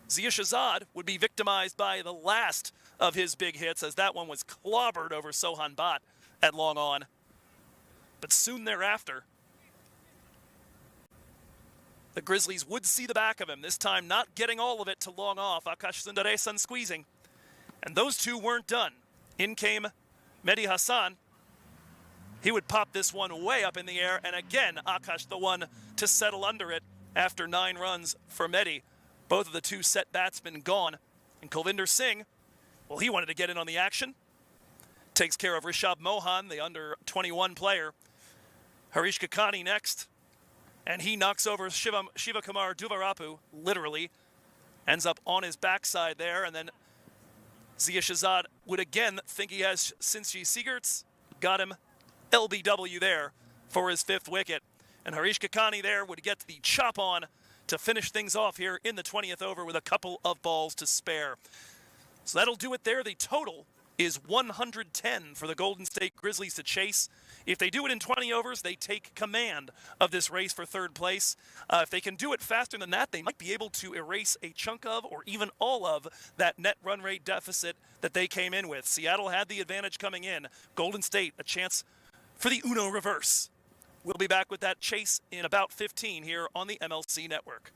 Zia Shahzad would be victimized by the last of his big hits, as that one was clobbered over Sohan Bhatt at long on. But soon thereafter, the Grizzlies would see the back of him, this time not getting all of it to long off. Akash Sundaresan squeezing. And those two weren't done. In came Mehdi Hassan. He would pop this one way up in the air, and again, Akash the one to settle under it after 9 runs for Mehdi. Both of the 2 set batsmen gone. And Kulvinder Singh, well, he wanted to get in on the action. Takes care of Rishabh Mohan, the under-21 player. Harish Kakani next. And he knocks over Shivakumar Duvarapu, literally. Ends up on his backside there. And then Zia Shahzad would again think he has Sinji Siegerts. Got him LBW there for his 5th wicket. And Harish Kakani there would get the chop on to finish things off here in the 20th over with a couple of balls to spare. So that'll do it there. The total is 110 for the Golden State Grizzlies to chase. If they do it in 20 overs, they take command of this race for 3rd place. If they can do it faster than that, they might be able to erase a chunk of or even all of that net run rate deficit that they came in with. Seattle had the advantage coming in. Golden State, a chance for the Uno reverse. We'll be back with that chase in about 15 here on the MLC Network.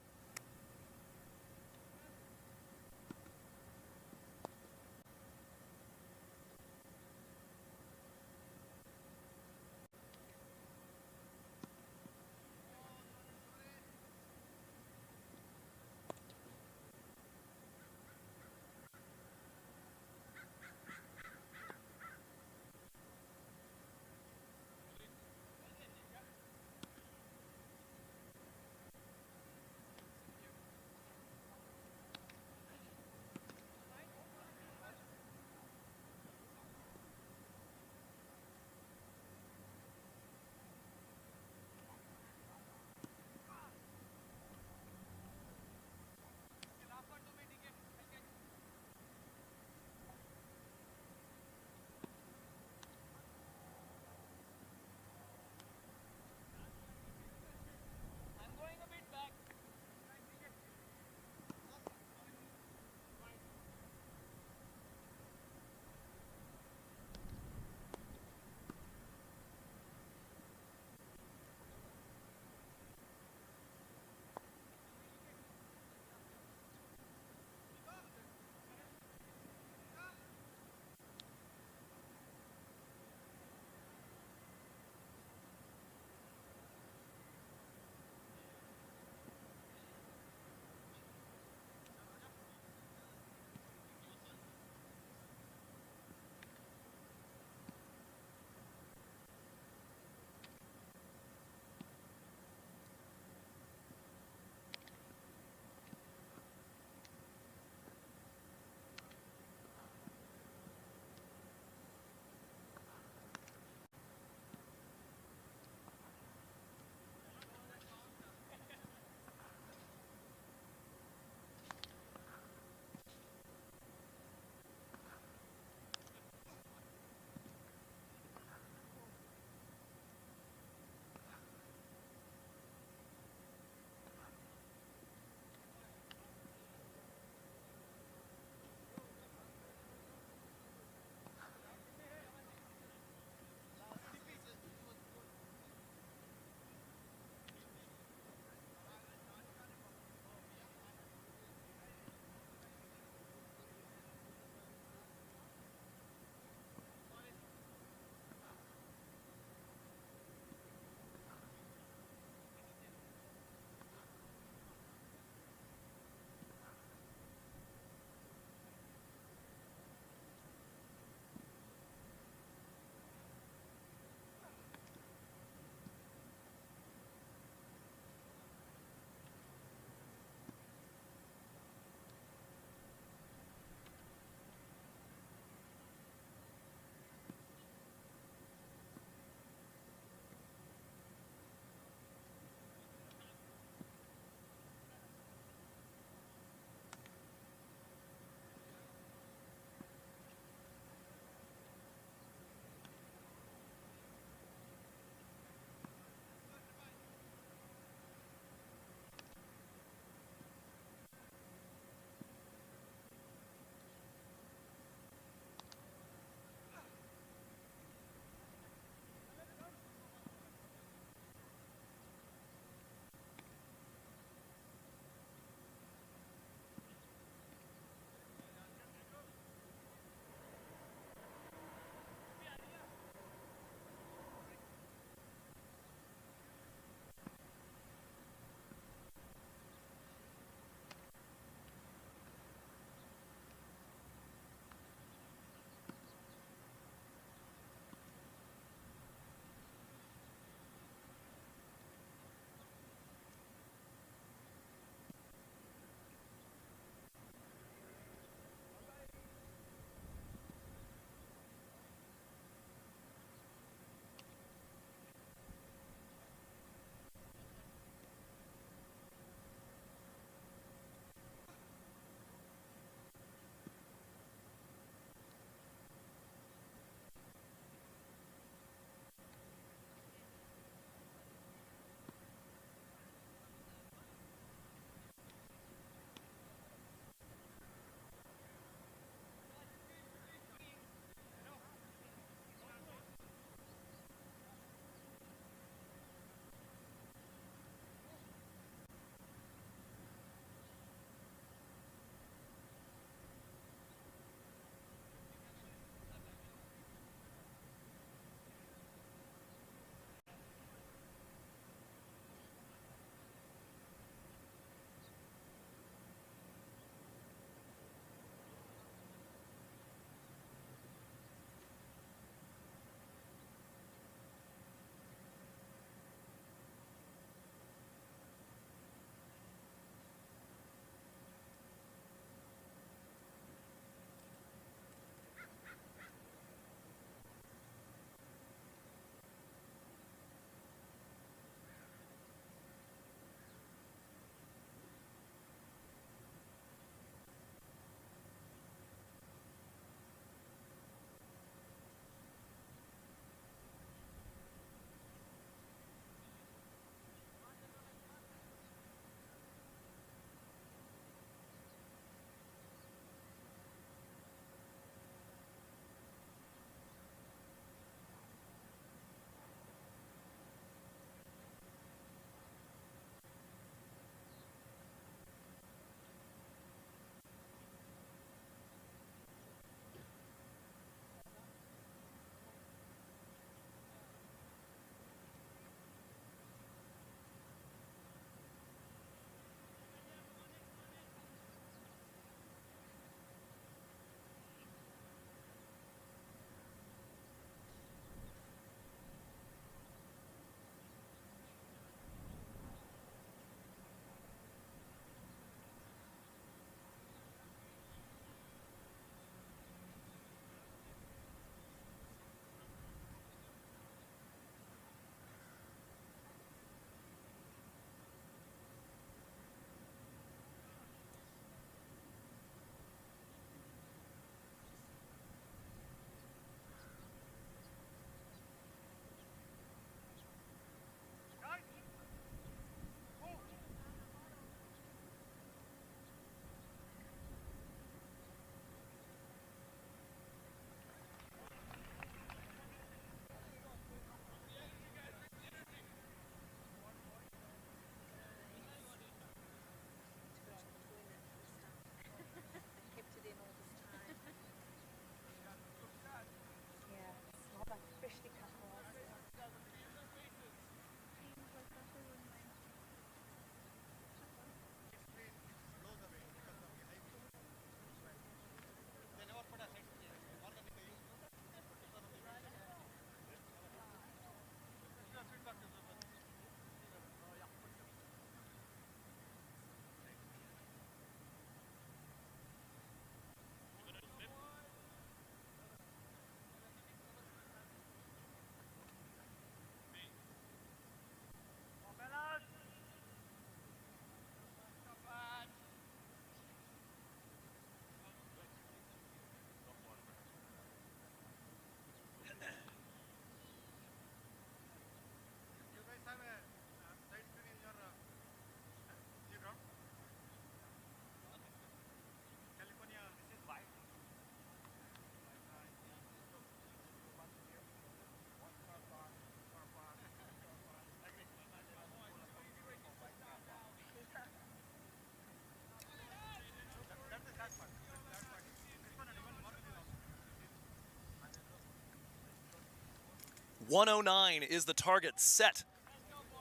109 is the target set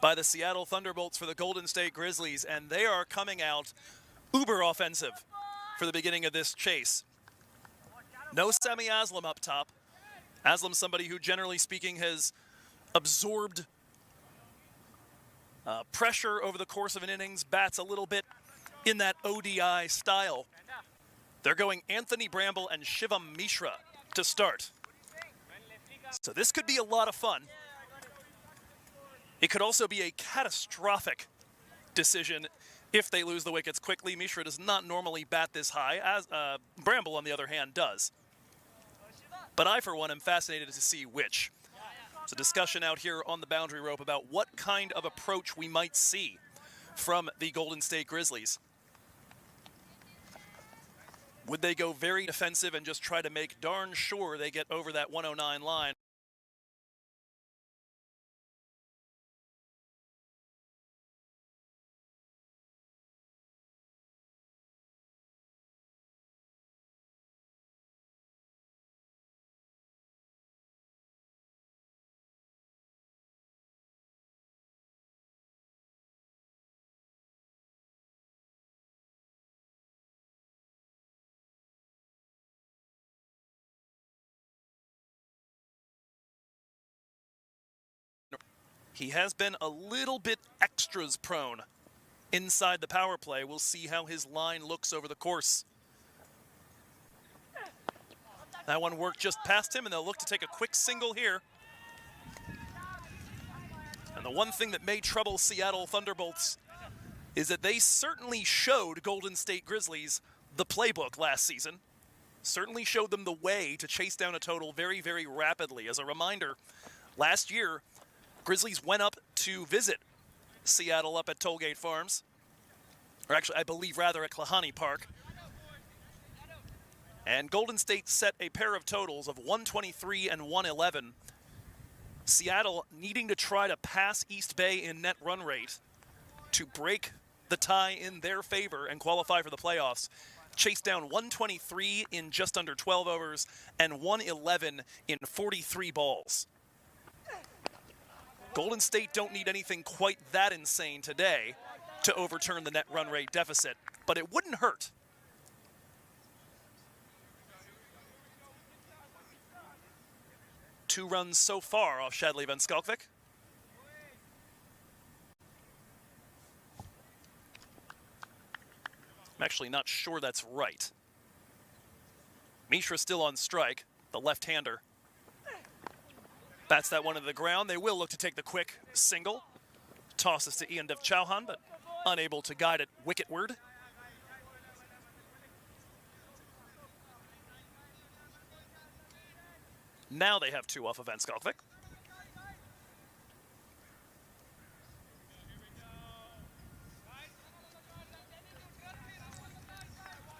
by the Seattle Thunderbolts for the Golden State Grizzlies, and they are coming out uber offensive for the beginning of this chase. No Semi Aslam up top. Aslam, somebody who generally speaking has absorbed pressure over the course of an innings, bats a little bit in that ODI style. They're going Anthony Bramble and Shivam Mishra to start. So this could be a lot of fun. It could also be a catastrophic decision if they lose the wickets quickly. Mishra does not normally bat this high, as Bramble, on the other hand, does. But I, for one, am fascinated to see which. There's a discussion out here on the boundary rope about what kind of approach we might see from the Golden State Grizzlies. Would they go very defensive and just try to make darn sure they get over that 109 line? He has been a little bit extras prone inside the power play. We'll see how his line looks over the course. That one worked just past him, and they'll look to take a quick single here. And the one thing that may trouble Seattle Thunderbolts is that they certainly showed Golden State Grizzlies the playbook last season. Certainly showed them the way to chase down a total very, very rapidly. As a reminder, last year, Grizzlies went up to visit Seattle up at Tollgate Farms. Or actually, I believe rather at Klahani Park. And Golden State set a pair of totals of 123 and 111. Seattle needing to try to pass East Bay in net run rate to break the tie in their favor and qualify for the playoffs. Chased down 123 in just under 12 overs and 111 in 43 balls. Golden State don't need anything quite that insane today to overturn the net run rate deficit, but it wouldn't hurt. Two runs so far off Shadley Van Skalkvik. I'm actually not sure that's right. Mishra still on strike, the left-hander. Bats that one to the ground. They will look to take the quick single. Tosses to Ian Dev Chauhan, but unable to guide it wicketward. Now they have two off of Van Skalkvik.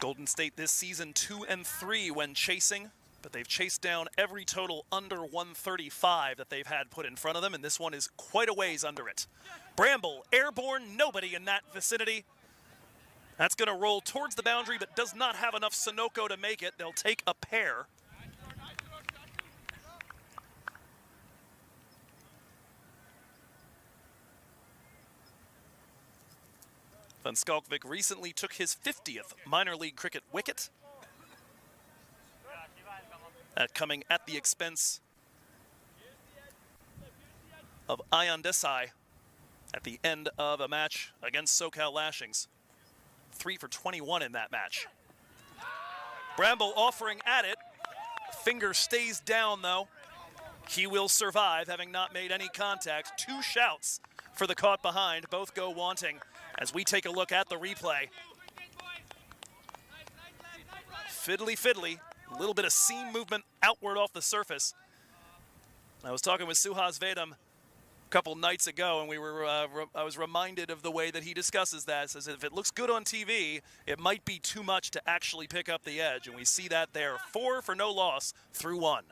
Golden State this season 2-3 when chasing, but they've chased down every total under 135 that they've had put in front of them, and this one is quite a ways under it. Bramble, airborne, nobody in that vicinity. That's going to roll towards the boundary, but does not have enough Sunoco to make it. They'll take a pair. Van Skalkvik recently took his 50th minor league cricket wicket. That coming at the expense of Ayan Desai at the end of a match against SoCal Lashings. 3 for 21 in that match. Bramble offering at it. Finger stays down though. He will survive, having not made any contact. Two shouts for the caught behind. Both go wanting as we take a look at the replay. Fiddly fiddly. A little bit of seam movement outward off the surface. I was talking with Suhas Vedam a couple nights ago, and I was reminded of the way that he discusses that. Says if it looks good on TV, it might be too much to actually pick up the edge, and we see that there. 4 for no loss through 1.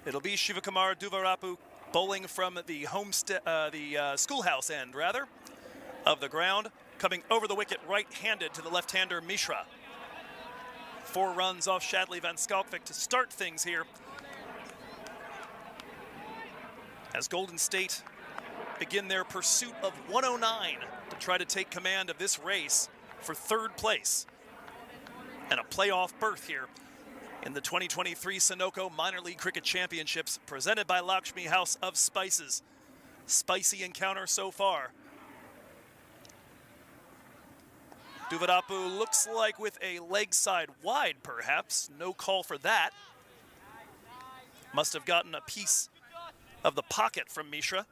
It'll be Shivakumar Duvarapu bowling from the schoolhouse end, rather, of the ground, coming over the wicket right-handed to the left-hander Mishra. 4 runs off Shadley Van Skalkvik to start things here, as Golden State begin their pursuit of 109 to try to take command of this race for 3rd place and a playoff berth here in the 2023 Sunoco Minor League Cricket Championships presented by Lakshmi House of Spices. Spicy encounter so far. Duvarapu looks like with a leg side wide, perhaps. No call for that. Must have gotten a piece of the pocket from Mishra.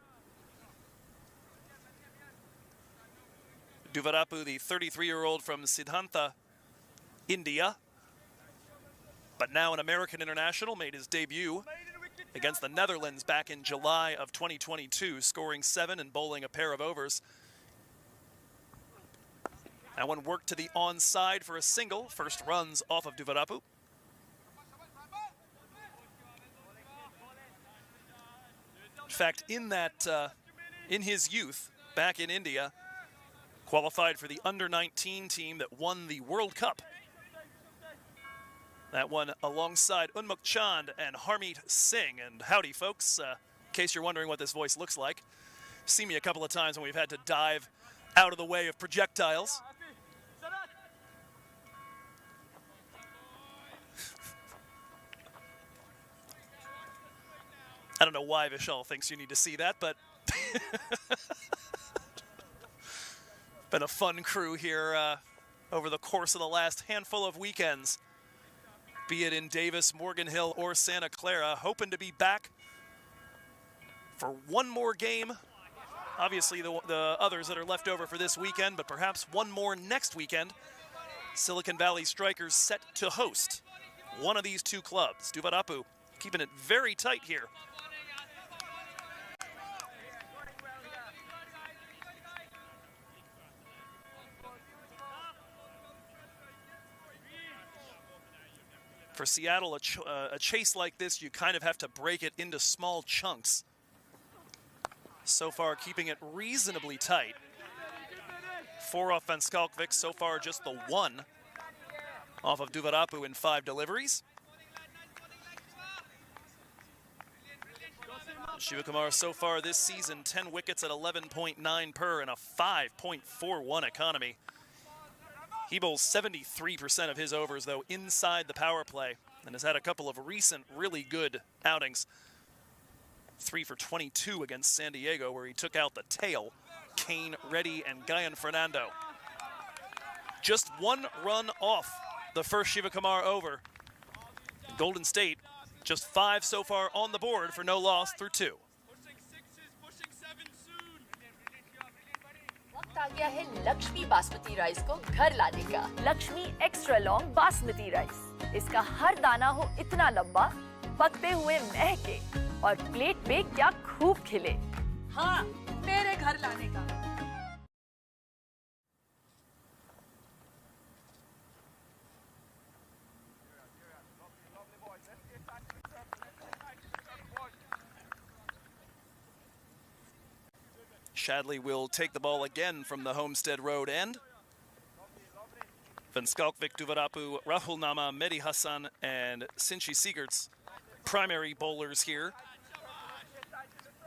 Duvarapu, the 33-year-old from Siddhanta, India, but now an American international, made his debut against the Netherlands back in July of 2022, scoring 7 and bowling a pair of overs. That one worked to the onside for a single. First runs off of Duvarapu. In fact, in his youth, back in India, qualified for the under-19 team that won the World Cup. That one alongside Unmuk Chand and Harmeet Singh. And howdy, folks. In case you're wondering what this voice looks like, seen me a couple of times when we've had to dive out of the way of projectiles. I don't know why Vishal thinks you need to see that, but been a fun crew here over the course of the last handful of weekends, be it in Davis, Morgan Hill, or Santa Clara. Hoping to be back for one more game. Obviously the others that are left over for this weekend, but perhaps one more next weekend. Silicon Valley Strikers set to host one of these 2 clubs. Duvarapu keeping it very tight here. For Seattle, a chase like this, you kind of have to break it into small chunks. So far, keeping it reasonably tight. 4 off Van Skalkvik, so far just the 1 off of Duvarapu in 5 deliveries. Shivakumar so far this season, 10 wickets at 11.9 per and a 5.41 economy. He bowls 73% of his overs, though, inside the power play, and has had a couple of recent really good outings. 3 for 22 against San Diego, where he took out the tail, Kane, Reddy, and Guyan Fernando. Just 1 run off the first Shivakumar over. Golden State, just 5 so far on the board for no loss through 2. आ गया है Lakshmi basmati rice को घर लाने का। Lakshmi extra long basmati rice. इसका हर दाना हो इतना लंबा, पकते हुए महके और प्लेट पे क्या खूब खिले। हाँ, मेरे घर लाने का। Shadley will take the ball again from the Homestead Road end. Van Skalkvik, Duvarapu, Rahul Nama, Mehdi Hassan, and Sinchi Siegerts, primary bowlers here.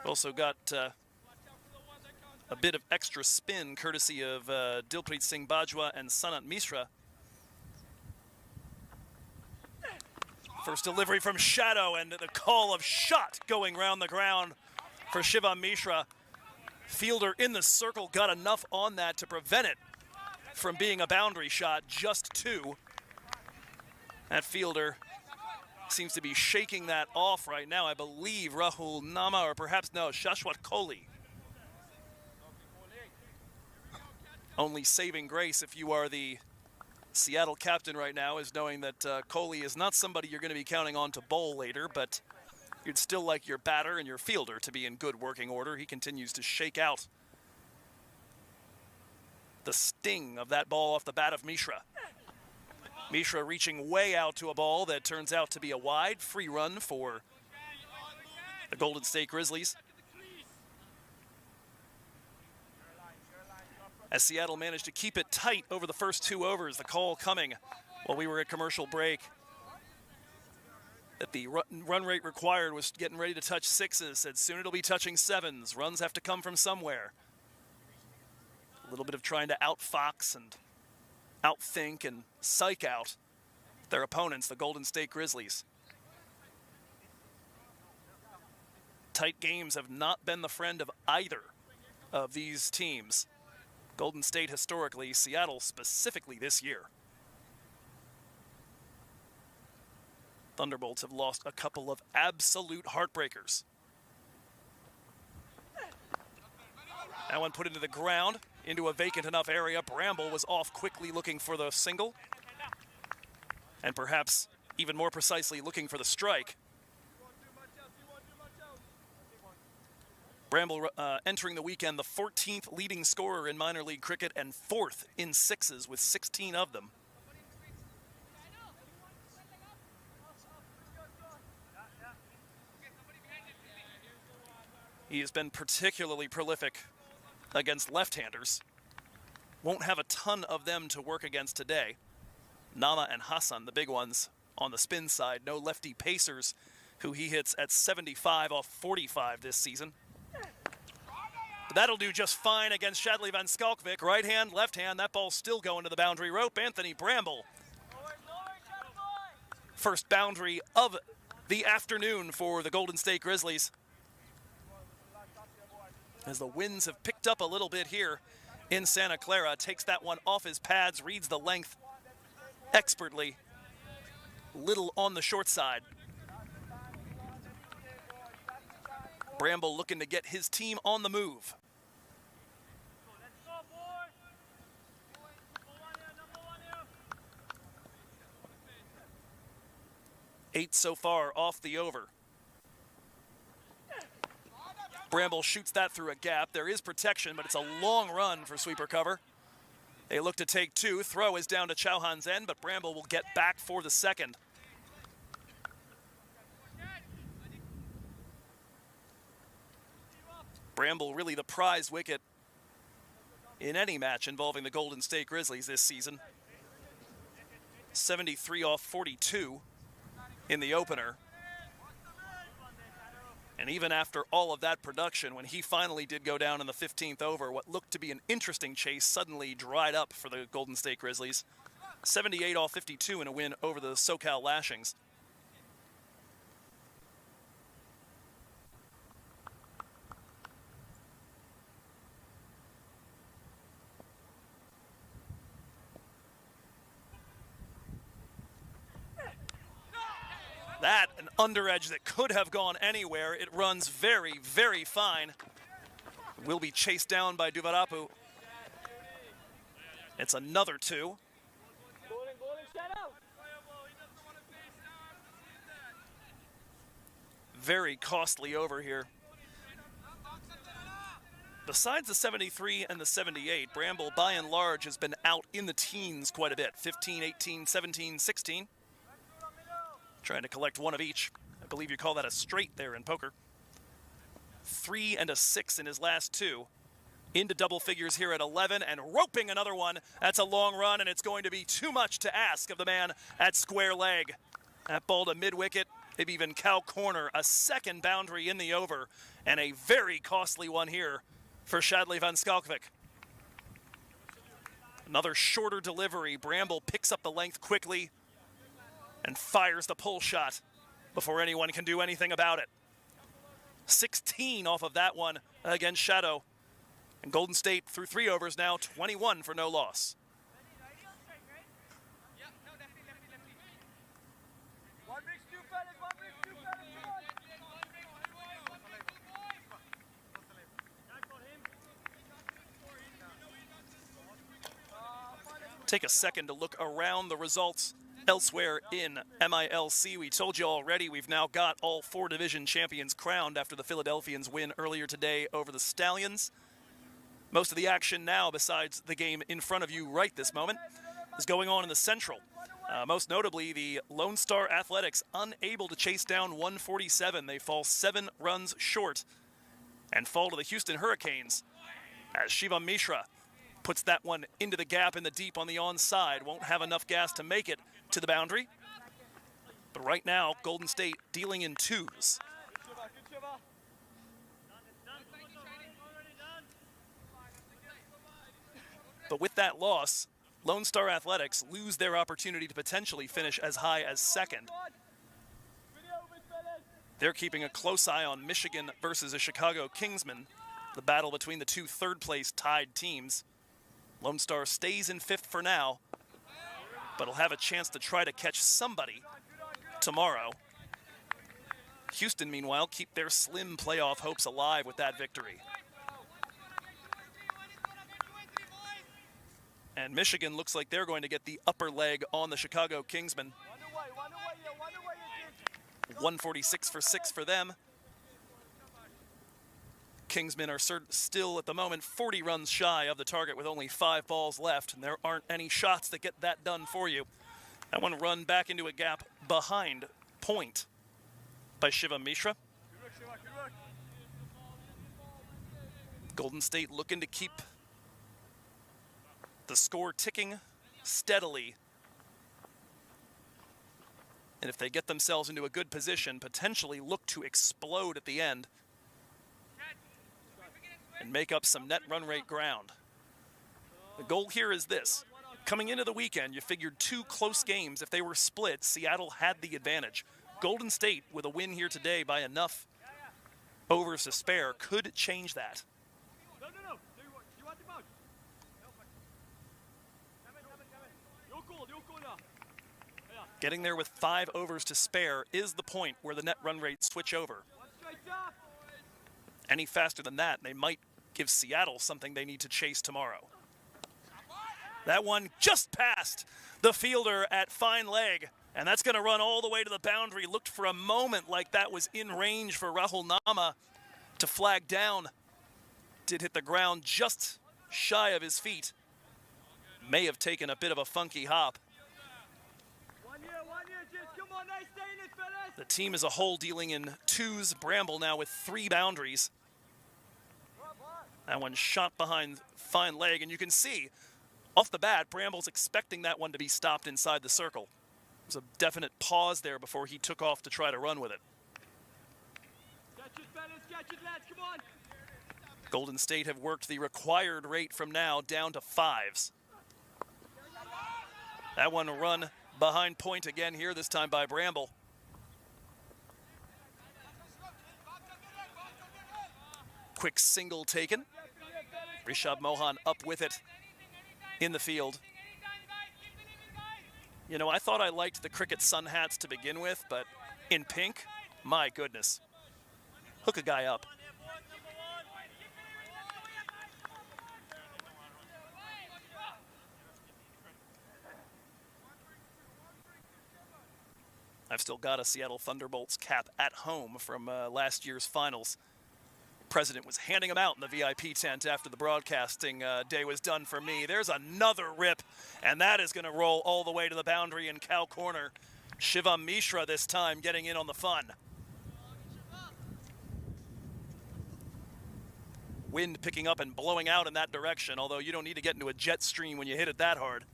Also got a bit of extra spin courtesy of Dilpreet Singh Bajwa and Sanat Mishra. First delivery from Shadow, and the call of shot going round the ground for Shivam Mishra. Fielder in the circle got enough on that to prevent it from being a boundary shot, just 2. That fielder seems to be shaking that off right now. I believe Rahul Nama, or perhaps no, Shashwat Kohli. Only saving grace if you are the Seattle captain right now is knowing that Kohli is not somebody you're going to be counting on to bowl later, but you'd still like your batter and your fielder to be in good working order. He continues to shake out the sting of that ball off the bat of Mishra. Mishra reaching way out to a ball that turns out to be a wide free run for the Golden State Grizzlies. As Seattle managed to keep it tight over the first 2 overs, the call coming while we were at commercial break that the run rate required was getting ready to touch 6s. Said soon it'll be touching 7s. Runs have to come from somewhere. A little bit of trying to outfox and outthink and psych out their opponents, the Golden State Grizzlies. Tight games have not been the friend of either of these teams. Golden State historically, Seattle specifically this year. Thunderbolts have lost a couple of absolute heartbreakers. That one put into the ground, into a vacant enough area. Bramble was off quickly looking for the single. And perhaps even more precisely looking for the strike. Bramble entering the weekend the 14th leading scorer in minor league cricket and 4th in 6s with 16 of them. He has been particularly prolific against left-handers. Won't have a ton of them to work against today. Nama and Hassan, the big ones on the spin side. No lefty pacers, who he hits at 75 off 45 this season. But that'll do just fine against Shadley Van Skalkvik. Right hand, left hand, that ball's still going to the boundary rope. Anthony Bramble. First boundary of the afternoon for the Golden State Grizzlies. As the winds have picked up a little bit here in Santa Clara, takes that one off his pads, reads the length expertly. Little on the short side. Bramble looking to get his team on the move. Eight so far off the over. Bramble shoots that through a gap. There is protection, but it's a long run for sweeper cover. They look to take 2. Throw is down to Chauhan's end, but Bramble will get back for the second. Bramble really the prize wicket in any match involving the Golden State Grizzlies this season. 73 off 42 in the opener. And even after all of that production, when he finally did go down in the 15th over, what looked to be an interesting chase suddenly dried up for the Golden State Grizzlies. 78 off 52 in a win over the SoCal Lashings. That, an under edge that could have gone anywhere. It runs very, very fine. Will be chased down by Duvarapu. It's another 2. Very costly over here. Besides the 73 and the 78, Bramble by and large has been out in the teens quite a bit. 15, 18, 17, 16. Trying to collect one of each. I believe you call that a straight there in poker. 3 and a 6 in his last 2. Into double figures here at 11 and roping another one. That's a long run, and it's going to be too much to ask of the man at square leg. That ball to mid-wicket, maybe even cow corner. A second boundary in the over, and a very costly one here for Shadley Van Skalkvik. Another shorter delivery. Bramble picks up the length quickly and fires the pull shot before anyone can do anything about it. 16 off of that one against Shadow. And Golden State through 3 overs now, 21 for no loss. Take a second to look around the results elsewhere in MILC. We told you already we've now got all 4 division champions crowned after the Philadelphians win earlier today over the Stallions. Most of the action now, besides the game in front of you right this moment, is going on in the Central. Most notably, the Lone Star Athletics unable to chase down 147. They fall 7 runs short and fall to the Houston Hurricanes as Shivam Mishra puts that one into the gap in the deep on the onside. Won't have enough gas to make it to the boundary. But right now, Golden State dealing in twos. But with that loss, Lone Star Athletics lose their opportunity to potentially finish as high as second. They're keeping a close eye on Michigan versus a Chicago Kingsmen, the battle between the two third-place tied teams. Lone Star stays in fifth for now, but will have a chance to try to catch somebody tomorrow. Houston, meanwhile, keep their slim playoff hopes alive with that victory. And Michigan looks like they're going to get the upper leg on the Chicago Kingsmen. 146 for 6 for them. Kingsmen are still at the moment 40 runs shy of the target with only 5 balls left, and there aren't any shots that get that done for you. That one run back into a gap behind point by Shivam Mishra. Golden State looking to keep the score ticking steadily. And if they get themselves into a good position, potentially look to explode at the end and make up some net run rate ground. The goal here is this. Coming into the weekend, you figured 2 close games. If they were split, Seattle had the advantage. Golden State, with a win here today by enough overs to spare, could change that. Getting there with 5 overs to spare is the point where the net run rates switch over. Any faster than that, they might give Seattle something they need to chase tomorrow. That one just passed the fielder at fine leg, and that's going to run all the way to the boundary. Looked for a moment like that was in range for Rahul Nama to flag down. Did hit the ground just shy of his feet. May have taken a bit of a funky hop. The team as a whole dealing in twos. Bramble now with 3 boundaries. That one shot behind fine leg, and you can see off the bat, Bramble's expecting that one to be stopped inside the circle. There's a definite pause there before he took off to try to run with it. Golden State have worked the required rate from now down to 5s. That one run behind point again here, this time by Bramble. Quick single taken. Rishabh Mohan up with it in the field. You know, I thought I liked the cricket sun hats to begin with, but in pink, my goodness. Hook a guy up. I've still got a Seattle Thunderbolts cap at home from last year's finals. President was handing them out in the VIP tent after the broadcasting day was done for me. There's another rip, and that is going to roll all the way to the boundary in cow corner. Shivam Mishra this time getting in on the fun. Wind picking up and blowing out in that direction, although you don't need to get into a jet stream when you hit it that hard.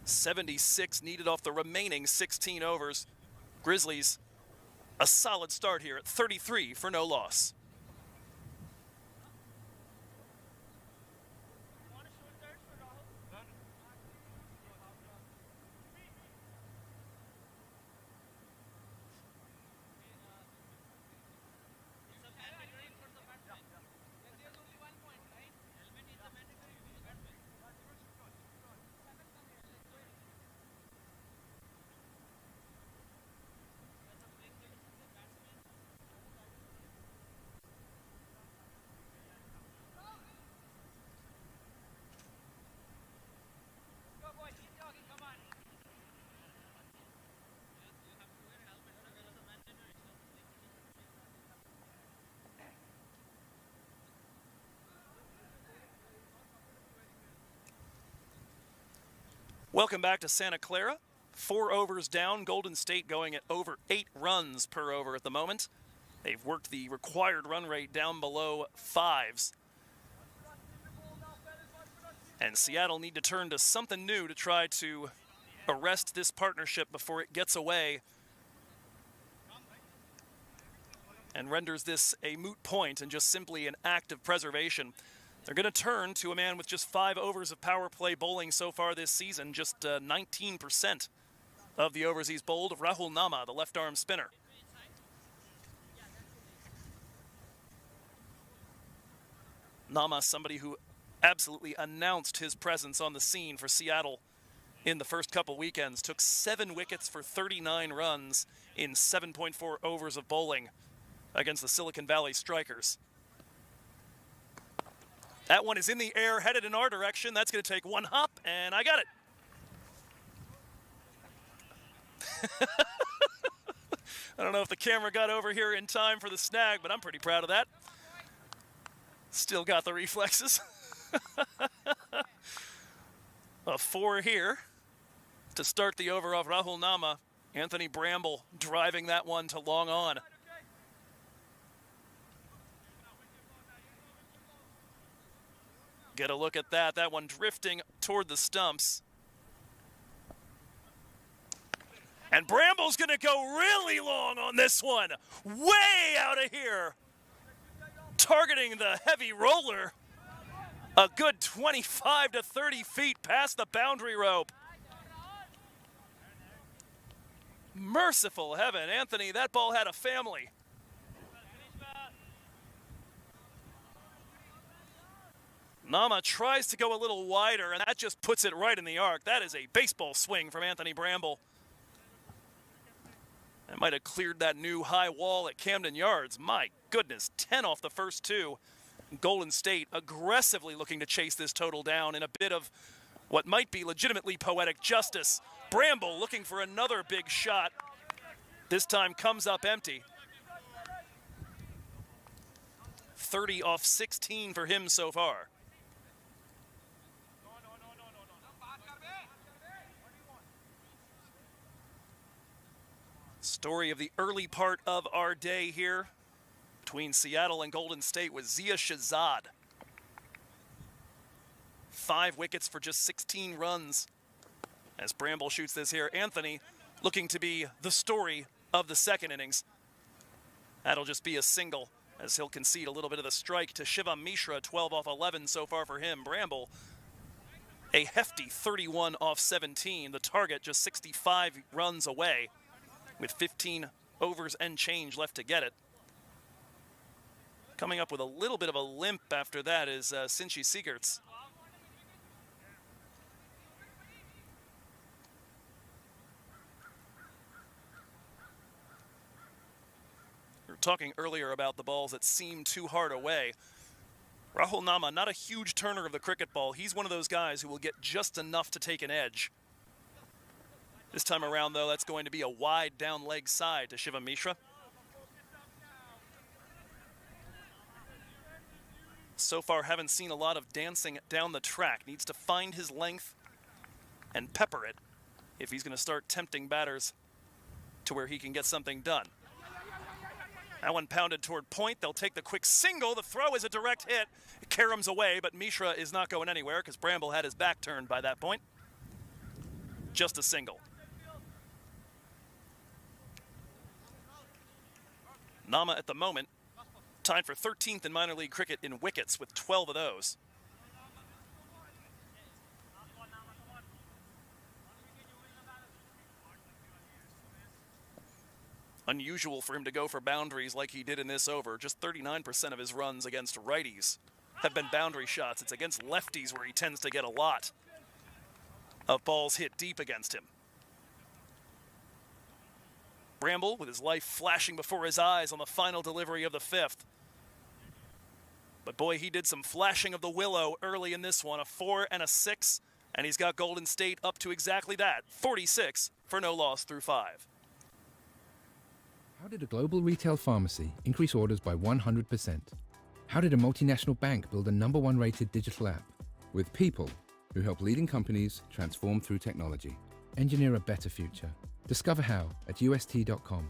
76 needed off the remaining 16 overs. Grizzlies, a solid start here at 33 for no loss. Welcome back to Santa Clara. 4 overs down. Golden State going at over 8 runs per over at the moment. They've worked the required run rate down below 5s. And Seattle need to turn to something new to try to arrest this partnership before it gets away and renders this a moot point and just simply an act of preservation. They're going to turn to a man with just 5 overs of power play bowling so far this season, just 19% of the overs he's bowled. Rahul Nama, the left-arm spinner. Nama, somebody who absolutely announced his presence on the scene for Seattle in the first couple weekends. Took 7 wickets for 39 runs in 7.4 overs of bowling against the Silicon Valley Strikers. That one is in the air, headed in our direction. That's going to take 1 hop, and I got it. I don't know if the camera got over here in time for the snag, but I'm pretty proud of that. Still got the reflexes. A 4 here to start the over of Rahul Nama. Anthony Bramble driving that one to long on. Get a look at that. That one drifting toward the stumps. And Bramble's going to go really long on this one. Way out of here. Targeting the heavy roller. A good 25 to 30 feet past the boundary rope. Merciful heaven, Anthony, that ball had a family. Nama tries to go a little wider, and that just puts it right in the arc. That is a baseball swing from Anthony Bramble. That might have cleared that new high wall at Camden Yards. My goodness, 10 off the first 2. Golden State aggressively looking to chase this total down in a bit of what might be legitimately poetic justice. Bramble looking for another big shot. This time comes up empty. 30 off 16 for him so far. Story of the early part of our day here between Seattle and Golden State was Zia Shahzad. 5 wickets for just 16 runs as Bramble shoots this here. Anthony looking to be the story of the second innings. That'll just be a single as he'll concede a little bit of the strike to Shivam Mishra. 12 off 11 so far for him. Bramble a hefty 31 off 17. The target just 65 runs away with 15 overs and change left to get it. Coming up with a little bit of a limp after that is Sinchi Siegerts. We were talking earlier about the balls that seem too hard away. Rahul Nama, not a huge turner of the cricket ball. He's one of those guys who will get just enough to take an edge. This time around, though, that's going to be a wide down leg side to Shivam Mishra. So far, haven't seen a lot of dancing down the track. Needs to find his length and pepper it if he's going to start tempting batters to where he can get something done. That one pounded toward point. They'll take the quick single. The throw is a direct hit. It caroms away, but Mishra is not going anywhere because Bramble had his back turned by that point. Just a single. Nama at the moment tied for 13th in minor league cricket in wickets with 12 of those. Unusual for him to go for boundaries like he did in this over. Just 39% of his runs against righties have been boundary shots. It's against lefties where he tends to get a lot of balls hit deep against him. Bramble with his life flashing before his eyes on the final delivery of the 5th. But boy, he did some flashing of the willow early in this one. A 4 and a 6, and he's got Golden State up to exactly that. 46 for no loss through 5. How did a global retail pharmacy increase orders by 100%? How did a multinational bank build a #1 rated digital app with people who who help leading companies transform through technology. Engineer a better future. Discover how at ust.com.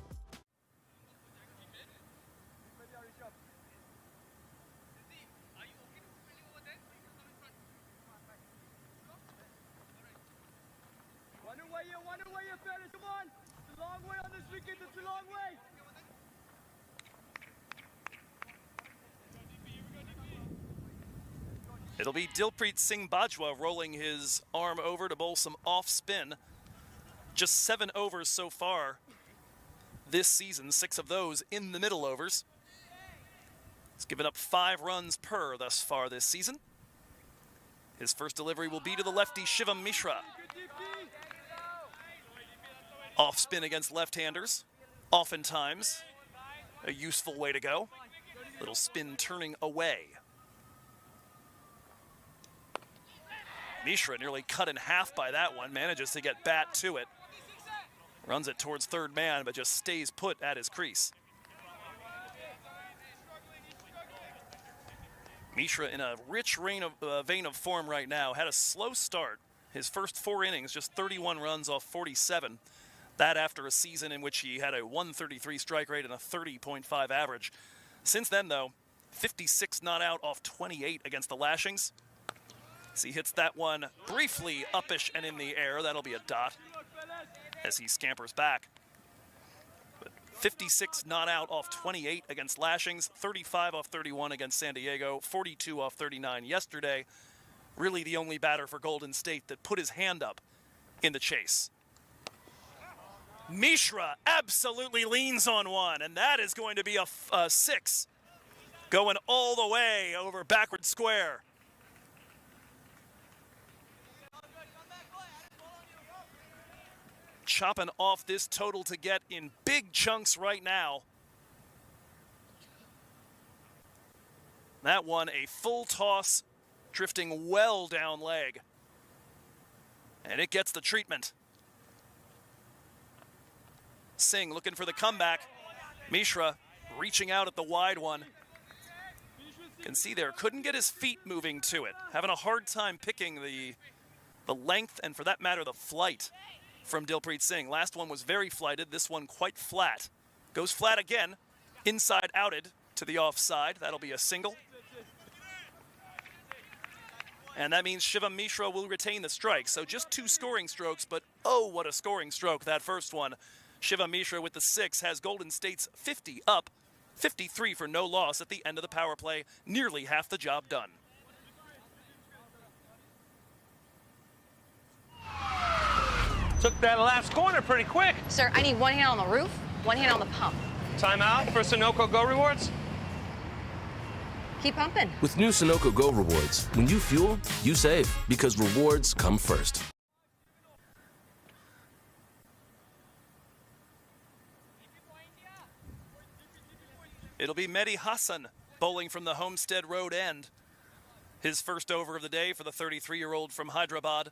It'll be Dilpreet Singh Bajwa rolling his arm over to bowl some off spin. Just 7 overs so far this season, 6 of those in the middle overs. He's given up 5 runs per thus far this season. His first delivery will be to the lefty Shivam Mishra. Off spin against left-handers, oftentimes a useful way to go. Little spin turning away. Mishra nearly cut in half by that one, manages to get bat to it. Runs it towards third man, but just stays put at his crease. Mishra in a rich vein of form right now. Had a slow start. His first 4 innings, just 31 runs off 47. That after a season in which he had a 133 strike rate and a 30.5 average. Since then, though, 56 not out off 28 against the Lashings. As he hits that one briefly uppish and in the air, that'll be a dot as he scampers back. But 56 not out off 28 against Lashings, 35 off 31 against San Diego, 42 off 39 yesterday. Really the only batter for Golden State that put his hand up in the chase. Mishra absolutely leans on one, and that is going to be a 6. Going all the way over backward square. Chopping off this total to get in big chunks right now. That one a full toss, drifting well down leg. And it gets the treatment. Singh looking for the comeback. Mishra reaching out at the wide one. Can see there, couldn't get his feet moving to it. Having a hard time picking the length and, for that matter, the flight from Dilpreet Singh. Last one was very flighted, this one quite flat. Goes flat again, inside outed to the offside. That'll be a single. And that means Shivam Mishra will retain the strike. So just 2 scoring strokes, but oh, what a scoring stroke, that first one. Shivam Mishra with the 6 has Golden State's 50 up, 53 for no loss at the end of the power play. Nearly half the job done. Took that last corner pretty quick. Sir, I need one hand on the roof, one hand on the pump. Timeout for Sunoco Go Rewards. Keep pumping. With new Sunoco Go Rewards, when you fuel, you save, because rewards come first. It'll be Mehdi Hassan bowling from the Homestead Road end. His first over of the day for the 33-year-old from Hyderabad.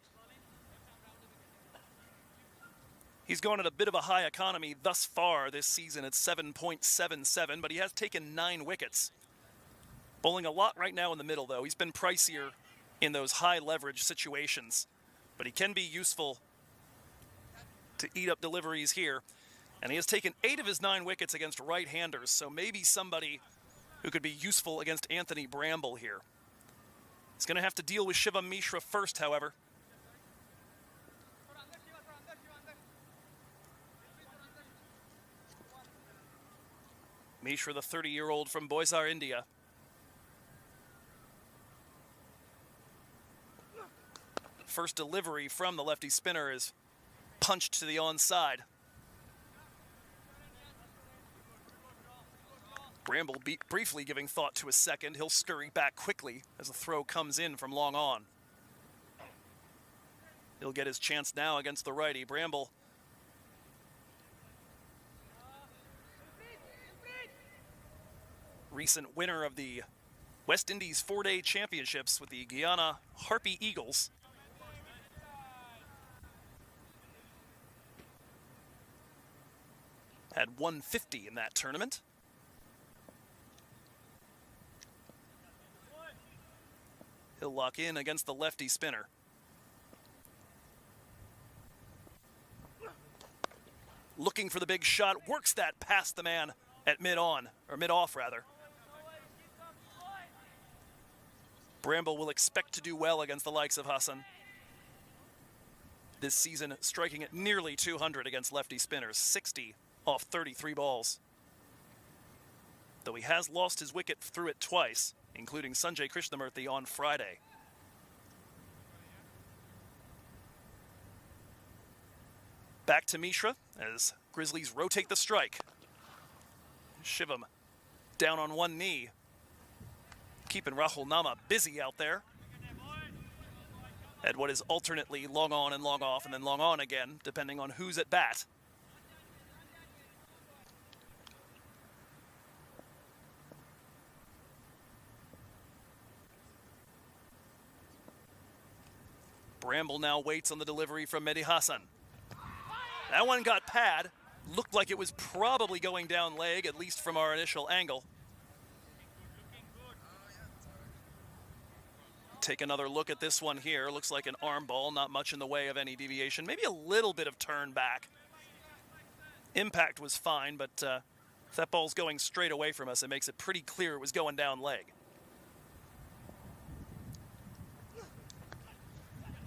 He's gone at a bit of a high economy thus far this season at 7.77, but he has taken 9 wickets. Bowling a lot right now in the middle, though. He's been pricier in those high leverage situations, but he can be useful to eat up deliveries here. And he has taken 8 of his 9 wickets against right-handers, so maybe somebody who could be useful against Anthony Bramble here. He's going to have to deal with Shivam Mishra first, however. Mishra, the 30-year-old from Boisar, India. First delivery from the lefty spinner is punched to the onside. Bramble briefly giving thought to a second. He'll scurry back quickly as the throw comes in from long on. He'll get his chance now against the righty. Bramble recent winner of the West Indies 4-day championships with the Guyana Harpy Eagles. Had 150 in that tournament. He'll lock in against the lefty spinner. looking for the big shot, works that past the man at mid-on, or mid-off rather. Bramble will expect to do well against the likes of Hassan. This season striking at nearly 200 against lefty spinners, 60 off 33 balls. Though he has lost his wicket through it twice, including Sanjay Krishnamurthy on Friday. Back to Mishra as Grizzlies rotate the strike. Shivam down on one knee, keeping Rahul Nama busy out there at what is alternately long on and long off and then long on again, depending on who's at bat. Bramble now waits on the delivery from Mehdi Hassan. That one got pad. Looked like it was probably going down leg, at least from our initial angle. Take another look at this one here. Looks like an arm ball, not much in the way of any deviation. Maybe a little bit of turn back. Impact was fine, but if that ball's going straight away from us, it makes it pretty clear it was going down leg.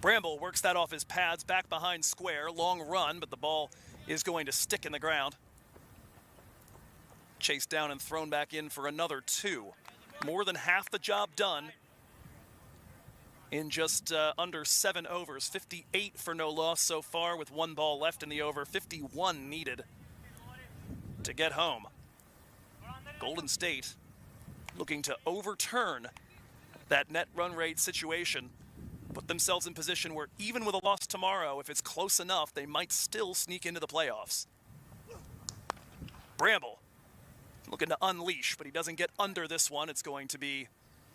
Bramble works that off his pads, back behind square, long run, but the ball is going to stick in the ground. Chased down and thrown back in for another 2. More than half the job done in just under 7 overs. 58 for no loss so far with 1 ball left in the over. 51 needed to get home. Golden State looking to overturn that net run rate situation. Put themselves in position where even with a loss tomorrow, if it's close enough, they might still sneak into the playoffs. Bramble looking to unleash, but he doesn't get under this one. It's going to be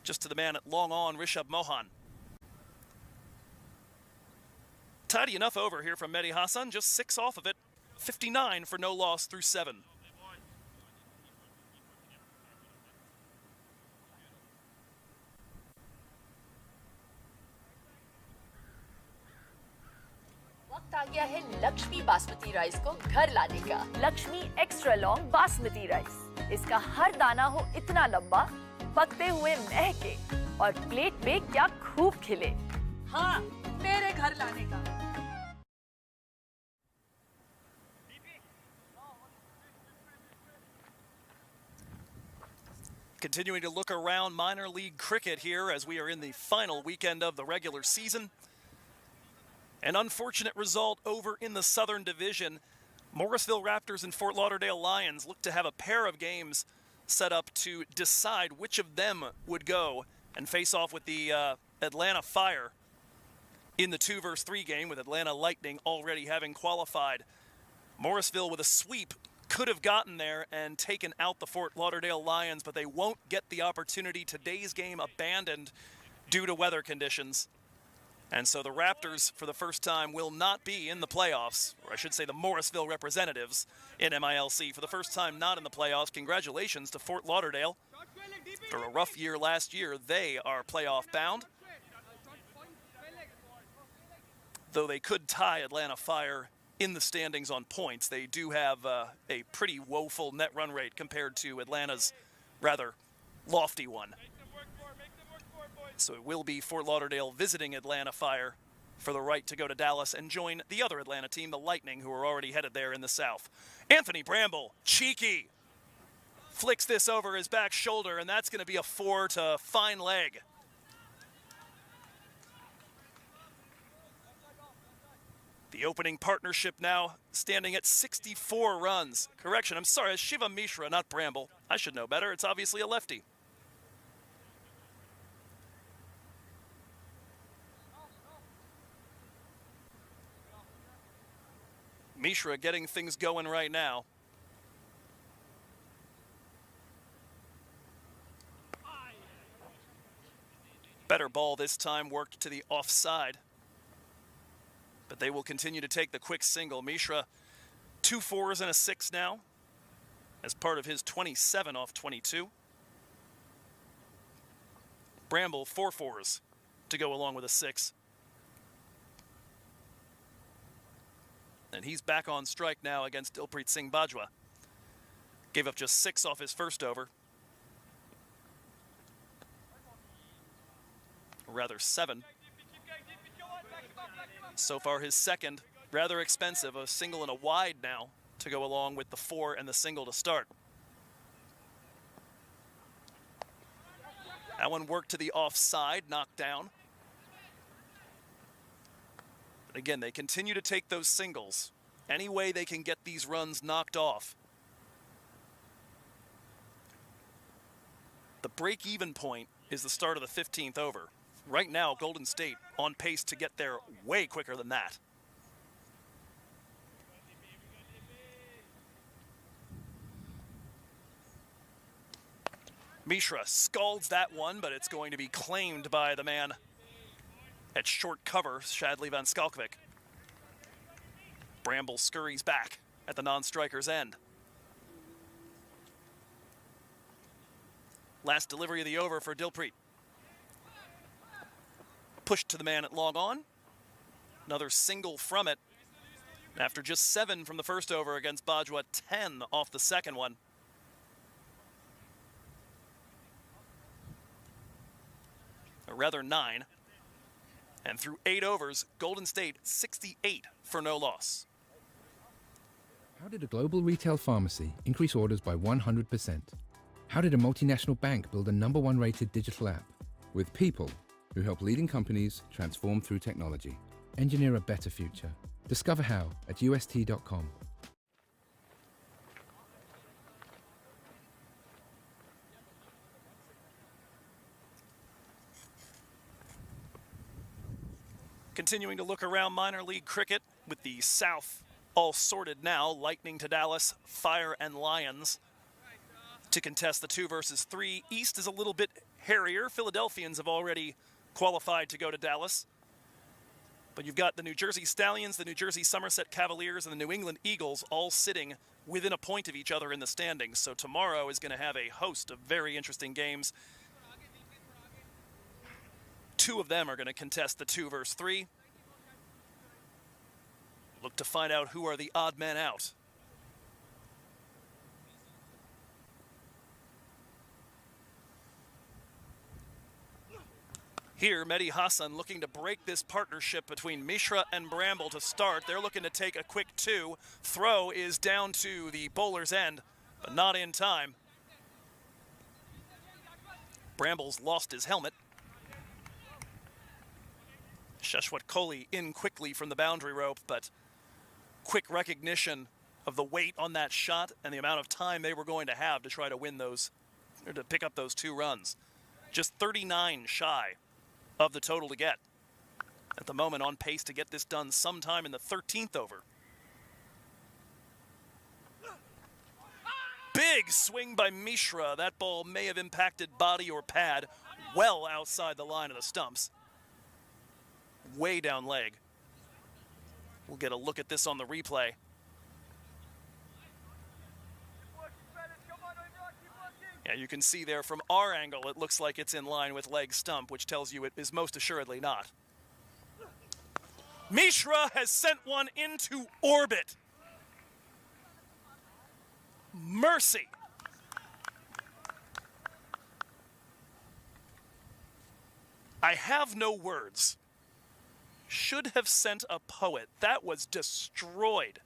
just to the man at long on, Rishabh Mohan. Tidy enough over here from Mehdi Hassan, just 6 off of it. 59 for no loss through 7. वक्त आ गया है Lakshmi basmati rice को घर लाने का। Lakshmi extra long basmati rice. इसका हर दाना हो इतना लंबा, पकते हुए महके और प्लेट पे क्या खूब खिले। हाँ, मेरे घर लाने का। Continuing to look around minor league cricket here as we are in the final weekend of the regular season. An unfortunate result over in the Southern Division. Morrisville Raptors and Fort Lauderdale Lions look to have a pair of games set up to decide which of them would go and face off with the Atlanta Fire in the 2-versus-3 game, with Atlanta Lightning already having qualified. Morrisville with a sweep could have gotten there and taken out the Fort Lauderdale Lions, but they won't get the opportunity. Today's game abandoned due to weather conditions. And so the Raptors, for the first time, will not be in the playoffs, or I should say the Morrisville representatives in MILC. For the first time not in the playoffs, congratulations to Fort Lauderdale. For a rough year last year, they are playoff bound. Though they could tie Atlanta Fire in the standings on points, they do have a pretty woeful net run rate compared to Atlanta's rather lofty one. So it will be Fort Lauderdale visiting Atlanta Fire for the right to go to Dallas and join the other Atlanta team, the Lightning, who are already headed there in the south. Anthony Bramble, cheeky, flicks this over his back shoulder, and that's going to be a 4 to fine leg. The opening partnership now standing at 64 runs. Correction, I'm sorry, it's Shiva Mishra, not Bramble. I should know better. It's obviously a lefty. Mishra getting things going right now. Better ball this time, worked to the offside. But they will continue to take the quick single. Mishra, 2 4s and a 6 now, as part of his 27 off 22. Bramble, 4 4s to go along with a 6. And he's back on strike now against Dilpreet Singh Bajwa. Gave up just 6 off his first over. Or rather 7. So far his second, rather expensive, a single and a wide now to go along with the 4 and the single to start. That one worked to the offside, knocked down. But again, they continue to take those singles. Any way they can get these runs knocked off. The break-even point is the start of the 15th over. Right now, Golden State on pace to get there way quicker than that. Mishra scalds that one, but it's going to be claimed by the man at short cover, Shadley Van Skalkovic. Bramble scurries back at the non-striker's end. Last delivery of the over for Dilpreet. Pushed to the man at long on. Another single from it. After just 7 from the first over against Bajwa, 10 off the second one. Or rather 9. And through 8 overs, Golden State 68 for no loss. How did a global retail pharmacy increase orders by 100%? How did a multinational bank build a #1 rated digital app? With people who help leading companies transform through technology. Engineer a better future. Discover how at ust.com. Continuing to look around minor league cricket with the South all sorted now. Lightning to Dallas, Fire and Lions to contest the 2 versus 3. East is a little bit hairier. Philadelphians have already qualified to go to Dallas. But you've got the New Jersey Stallions, the New Jersey Somerset Cavaliers, and the New England Eagles all sitting within a point of each other in the standings. So tomorrow is going to have a host of very interesting games. 2 of them are going to contest the 2 versus 3. Look to find out who are the odd men out. Here, Mehdi Hassan looking to break this partnership between Mishra and Bramble to start. They're looking to take a quick 2. Throw is down to the bowler's end, but not in time. Bramble's lost his helmet. Shashwat Kohli in quickly from the boundary rope, but quick recognition of the weight on that shot and the amount of time they were going to have to try to win those, or to pick up those 2 runs. Just 39 shy of the total to get. At the moment on pace to get this done sometime in the 13th over. Big swing by Mishra. That ball may have impacted body or pad well outside the line of the stumps. Way down leg. We'll get a look at this on the replay. Yeah, you can see there from our angle, it looks like it's in line with leg stump, which tells you it is most assuredly not. Mishra has sent one into orbit. Mercy. I have no words. Should have sent a poet. That was destroyed.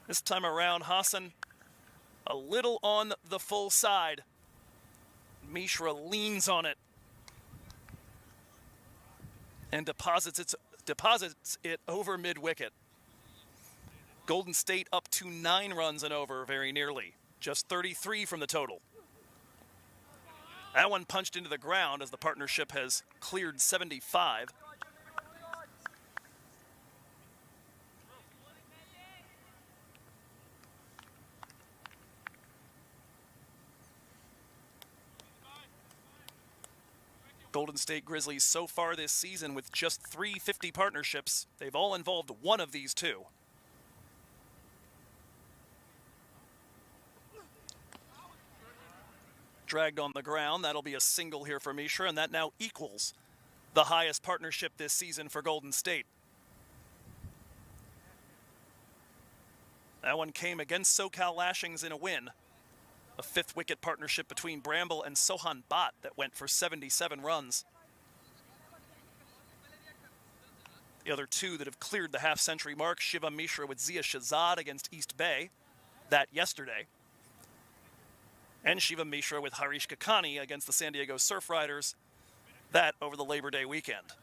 This time around, Hassan a little on the full side. Mishra leans on it and deposits it over mid-wicket. Golden State up to 9 runs and over very nearly. Just 33 from the total. That one punched into the ground as the partnership has cleared 75. Golden State Grizzlies so far this season with just 3 50 partnerships. They've all involved one of these 2. Dragged on the ground. That'll be a single here for Mishra, and that now equals the highest partnership this season for Golden State. That one came against SoCal Lashings in a win. A fifth wicket partnership between Bramble and Sohan Bhatt that went for 77 runs. The other two that have cleared the half-century mark, Shivam Mishra with Zia Shahzad against East Bay, that yesterday. And Shivam Mishra with Harish Kakani against the San Diego Surf Riders, that over the Labor Day weekend.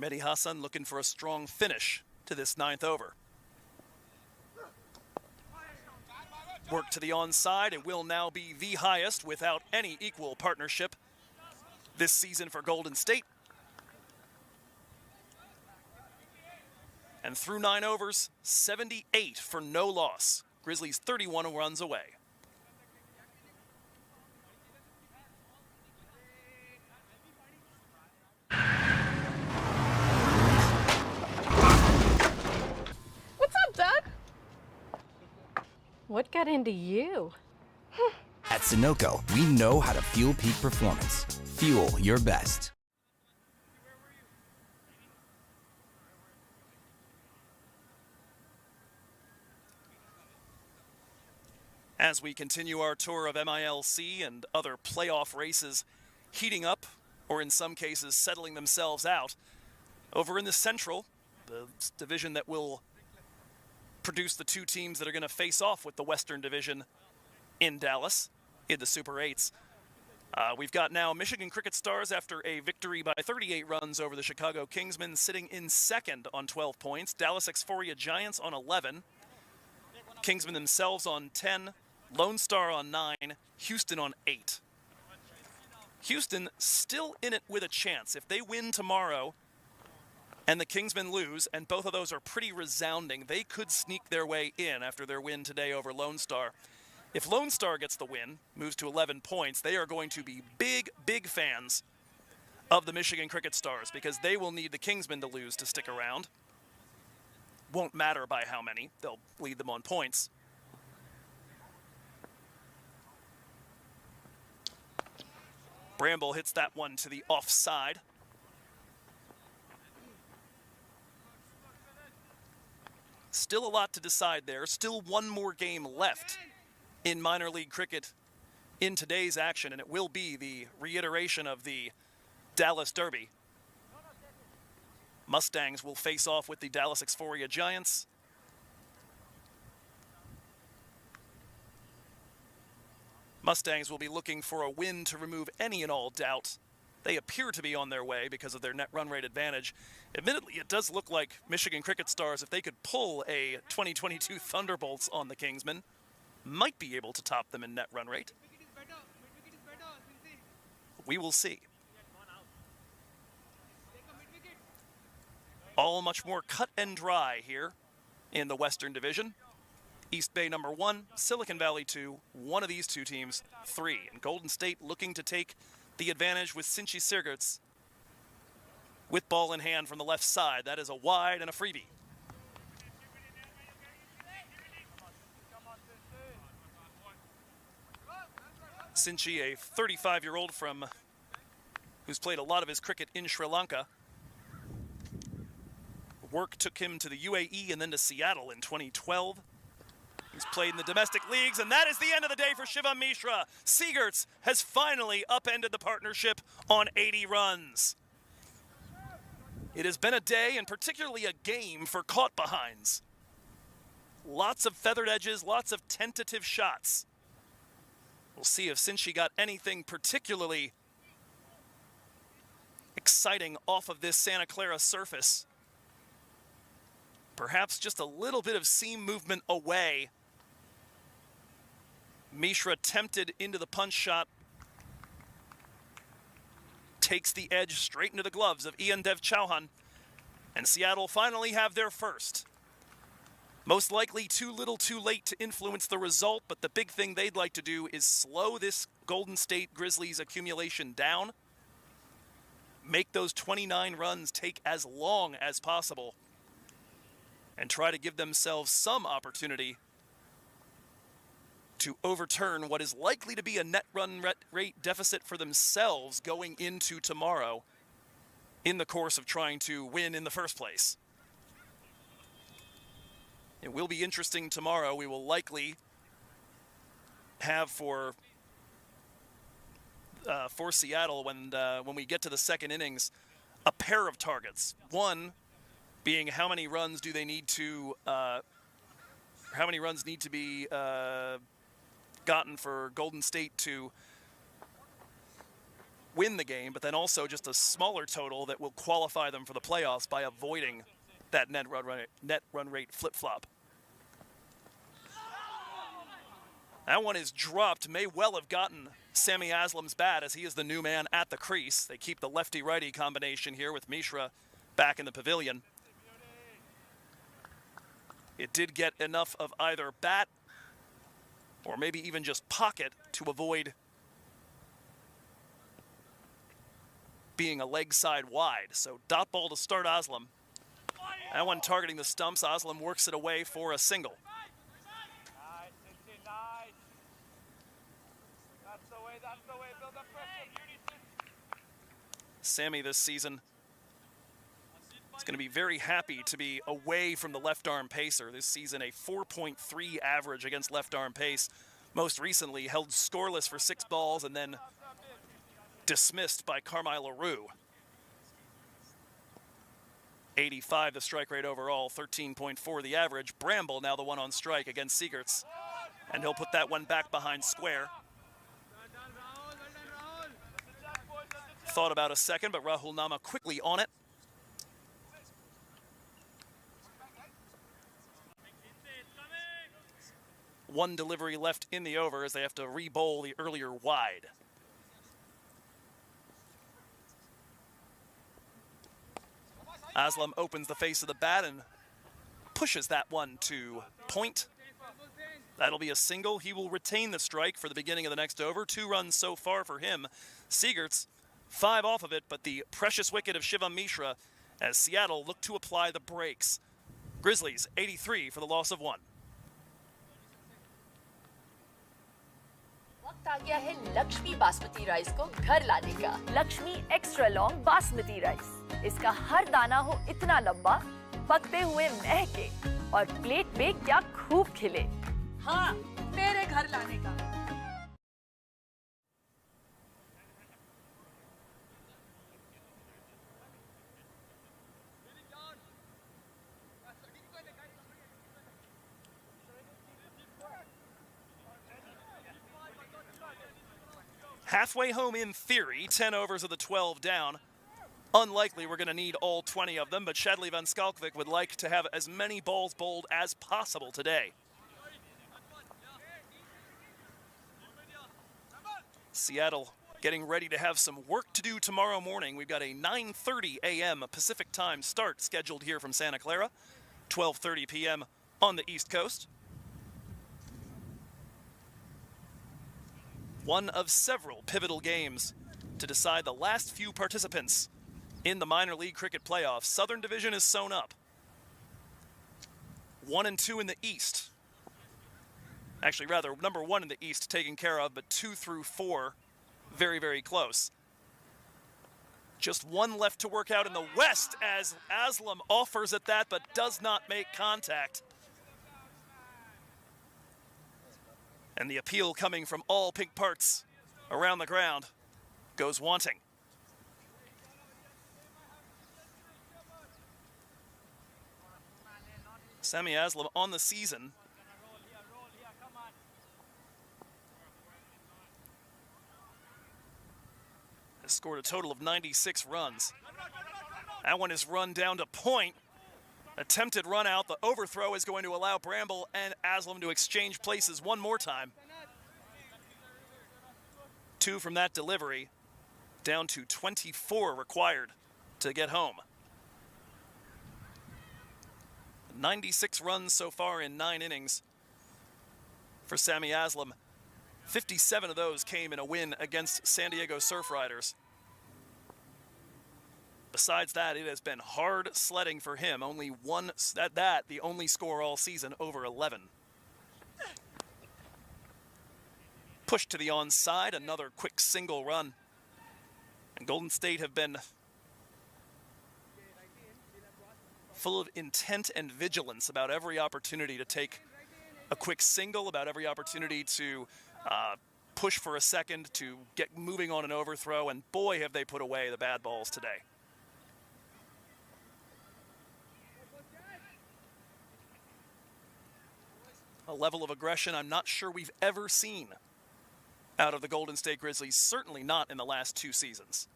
Mehdi Hassan looking for a strong finish to this ninth over. Work to the onside. It will now be the highest without any equal partnership this season for Golden State. And through 9 overs, 78 for no loss. Grizzlies 31 runs away. What's up, Doug? What got into you? At Sunoco, we know how to fuel peak performance. Fuel your best. As we continue our tour of MILC and other playoff races heating up, or in some cases settling themselves out, over in the Central, the division that will produce the two teams that are going to face off with the Western Division in Dallas, in the Super 8s. We've got now Michigan Cricket Stars after a victory by 38 runs over the Chicago Kingsmen, sitting in second on 12 points. Dallas Exforia Giants on 11. Kingsmen themselves on 10. Lone Star on 9. Houston on 8. Houston still in it with a chance. If they win tomorrow and the Kingsmen lose, and both of those are pretty resounding, they could sneak their way in after their win today over Lone Star. If Lone Star gets the win, moves to 11 points, they are going to be big, big fans of the Michigan Cricket Stars because they will need the Kingsmen to lose to stick around. Won't matter by how many. They'll lead them on points. Bramble hits that one to the offside. Still a lot to decide there. Still one more game left in minor league cricket in today's action, and it will be the reiteration of the Dallas Derby. Mustangs will face off with the Dallas Exforia Giants. Mustangs will be looking for a win to remove any and all doubt. They appear to be on their way because of their net run rate advantage. Admittedly, it does look like Michigan Cricket Stars, if they could pull a 2022 Thunderbolts on the Kingsmen, might be able to top them in net run rate. We will see. All much more cut and dry here in the Western Division. East Bay number 1, Silicon Valley 2, one of these two teams 3. And Golden State looking to take the advantage with Sinchi Sigurds with ball in hand from the left side. That is a wide and a freebie. Sinchi, a 35-year-old who's played a lot of his cricket in Sri Lanka. Work took him to the UAE and then to Seattle in 2012. He's played in the domestic leagues, and that is the end of the day for Shivam Mishra. Sigurds has finally upended the partnership on 80 runs. It has been a day, and particularly a game, for caught behinds. Lots of feathered edges, lots of tentative shots. We'll see if Sinchi got anything particularly exciting off of this Santa Clara surface. Perhaps just a little bit of seam movement away. Mishra tempted into the punch shot. Takes the edge straight into the gloves of Ian Dev Chauhan. And Seattle finally have their first. Most likely too little too late to influence the result, but the big thing they'd like to do is slow this Golden State Grizzlies accumulation down. make those 29 runs take as long as possible and try to give themselves some opportunity to overturn what is likely to be a net run rate deficit for themselves going into tomorrow in the course of trying to win in the first place. It will be interesting tomorrow. We will likely have for Seattle when we get to the second innings a pair of targets. One being how many runs do they need to be gotten for Golden State to win the game, but then also just a smaller total that will qualify them for the playoffs by avoiding that net run rate flip-flop. That one is dropped. May well have gotten Sammy Aslam's bat as he is the new man at the crease. They keep the lefty-righty combination here with Mishra back in the pavilion. It did get enough of either bat or maybe even just pocket to avoid being a leg side wide. So dot ball to start Aslam. That one targeting the stumps. Aslam works it away for a single. Sammy this season is going to be very happy to be away from the left arm pacer. This season, a 4.3 average against left arm pace. Most recently held scoreless for 6 balls and then dismissed by Carmine LaRue. 85 the strike rate overall, 13.4 the average. Bramble now the one on strike against Siegerts. And he'll put that one back behind square. Thought about a second, but Rahul Nama quickly on it. One delivery left in the over as they have to re-bowl the earlier wide. Aslam opens the face of the bat and pushes that one to point. That'll be a single. He will retain the strike for the beginning of the next over. 2 runs so far for him. Siegerts, 5 off of it, but the precious wicket of Shivam Mishra as Seattle look to apply the brakes. Grizzlies, 83 for the loss of 1. वक्त आ गया है Lakshmi basmati rice को घर लाने का। Lakshmi extra long basmati rice. इसका हर दाना हो इतना लंबा, पकते हुए महके और प्लेट पे क्या खूब खिले। हाँ, मेरे घर लाने का। Halfway home in theory, 10 overs of the 12 down. Unlikely we're going to need all 20 of them, but Shadley Van Skalkvik would like to have as many balls bowled as possible today. Seattle getting ready to have some work to do tomorrow morning. We've got a 9:30 a.m. Pacific time start scheduled here from Santa Clara, 12:30 p.m. on the East Coast. One of several pivotal games to decide the last few participants in the minor league cricket playoffs. Southern Division is sewn up. 1 and 2 in the East. Actually, rather, number 1 in the East taken care of, but 2 through 4 very, very close. Just 1 left to work out in the West as Aslam offers at that, but does not make contact. And the appeal coming from all pink parts around the ground goes wanting. Sammy Aslam on the season has scored a total of 96 runs. That one is run down to point. Attempted run out. The overthrow is going to allow Bramble and Aslam to exchange places one more time. 2 from that delivery, down to 24 required to get home. 96 runs so far in 9 innings for Sammy Aslam. 57 of those came in a win against San Diego Surf Riders. besides that, it has been hard sledding for him. Only one, the only score all season, over 11. Push to the onside, another quick single run. And Golden State have been full of intent and vigilance about every opportunity to take a quick single, about every opportunity to push for a second, to get moving on an overthrow, and boy, have they put away the bad balls today. A level of aggression I'm not sure we've ever seen out of the Golden State Grizzlies, certainly not in the last 2 seasons.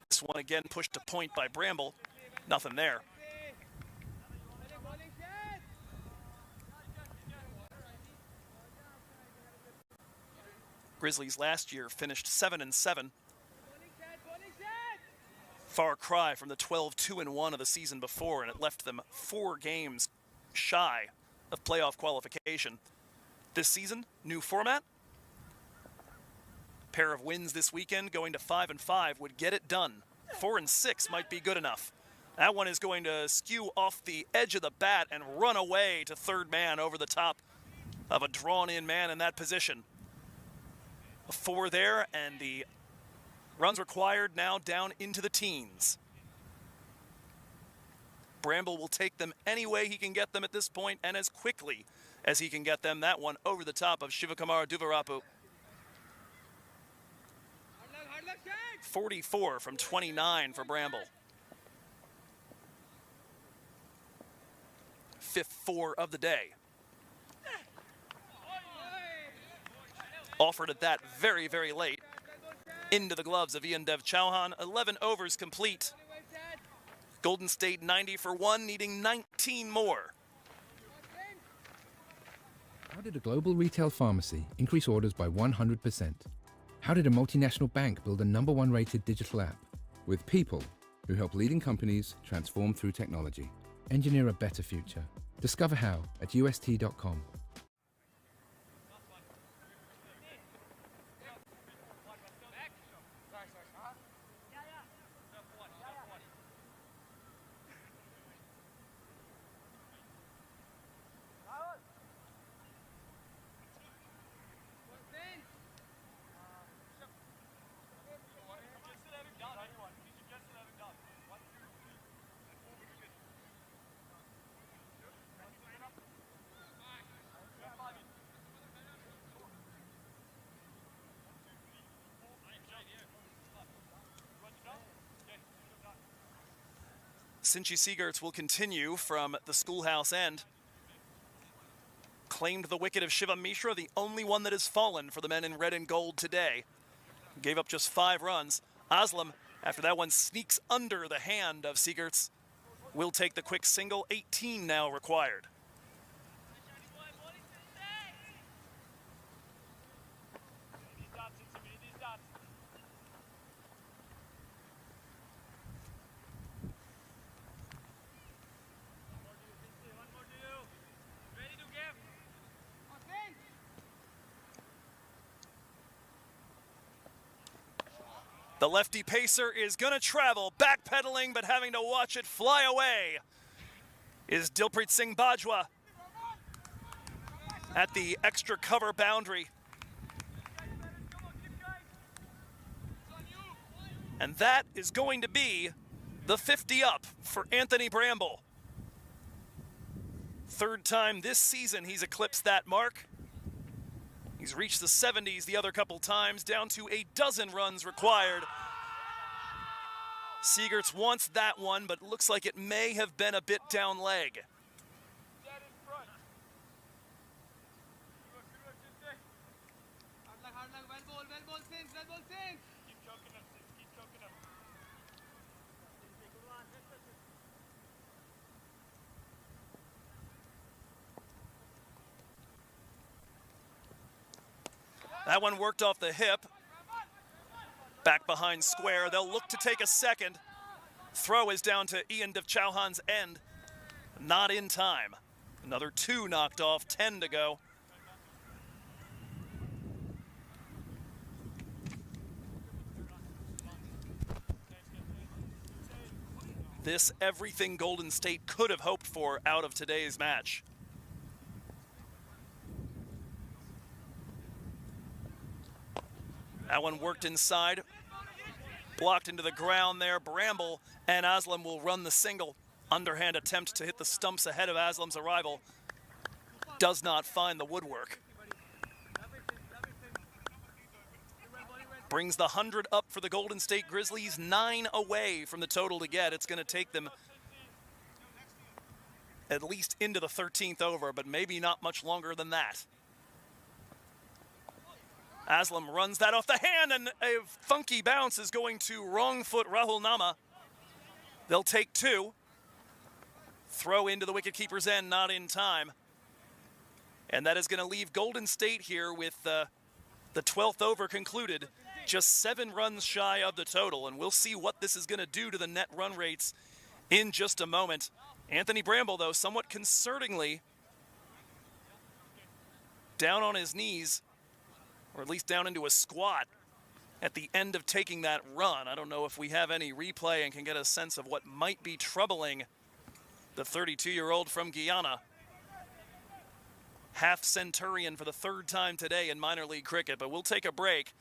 This one again pushed to point by Bramble. Nothing there. Grizzlies last year finished 7-7. Far cry from the 12-2-1 of the season before, and it left them 4 games shy of playoff qualification. This season, new format. Pair of wins this weekend, going to 5-5 would get it done. 4-6 might be good enough. That one is going to skew off the edge of the bat and run away to third man over the top of a drawn-in man in that position. A 4 there, and the runs required now down into the teens. Bramble will take them any way he can get them at this point, and as quickly as he can get them. That one over the top of Shivakumar Duvarapu. 44 from 29 for Bramble. 5th 4 of the day. Offered at that very, very late. Into the gloves of Ian Dev Chauhan. 11 overs complete. Golden State 90 for 1, needing 19 more. How did a global retail pharmacy increase orders by 100%? How did a multinational bank build a #1 rated digital app? With people who help leading companies transform through technology. Engineer a better future. Discover how at ust.com. Sinchi Siegerts will continue from the schoolhouse end. Claimed the wicket of Shivam Mishra, the only one that has fallen for the men in red and gold today. Gave up just 5 runs. Aslam, after that one, sneaks under the hand of Siegerts. Will take the quick single, 18 now required. The lefty pacer is going to travel, backpedaling, but having to watch it fly away is Dilpreet Singh Bajwa at the extra cover boundary. And that is going to be the 50 up for Anthony Bramble. 3rd time this season he's eclipsed that mark. He's reached the 70s the other couple times, down to a dozen runs required. Siegerts wants that one, but looks like it may have been a bit down leg. That one worked off the hip. Back behind square. They'll look to take a second. Throw is down to Ian Dev Chauhan's end. Not in time. Another 2 knocked off, 10 to go. This everything Golden State could have hoped for out of today's match. That one worked inside, blocked into the ground there. Bramble and Aslam will run the single. Underhand attempt to hit the stumps ahead of Aslam's arrival. Does not find the woodwork. Brings the 100 up for the Golden State Grizzlies, 9 away from the total to get. It's going to take them at least into the 13th over, but maybe not much longer than that. Aslam runs that off the hand, and a funky bounce is going to wrong foot Rahul Nama. They'll take 2. Throw into the wicketkeeper's end, not in time. And that is going to leave Golden State here with the 12th over concluded, just 7 runs shy of the total. And we'll see what this is going to do to the net run rates in just a moment. Anthony Bramble, though, somewhat concerningly down on his knees, or at least down into a squat at the end of taking that run. I don't know if we have any replay and can get a sense of what might be troubling the 32-year-old from Guyana. Half centurion for the 3rd time today in minor league cricket, but we'll take a break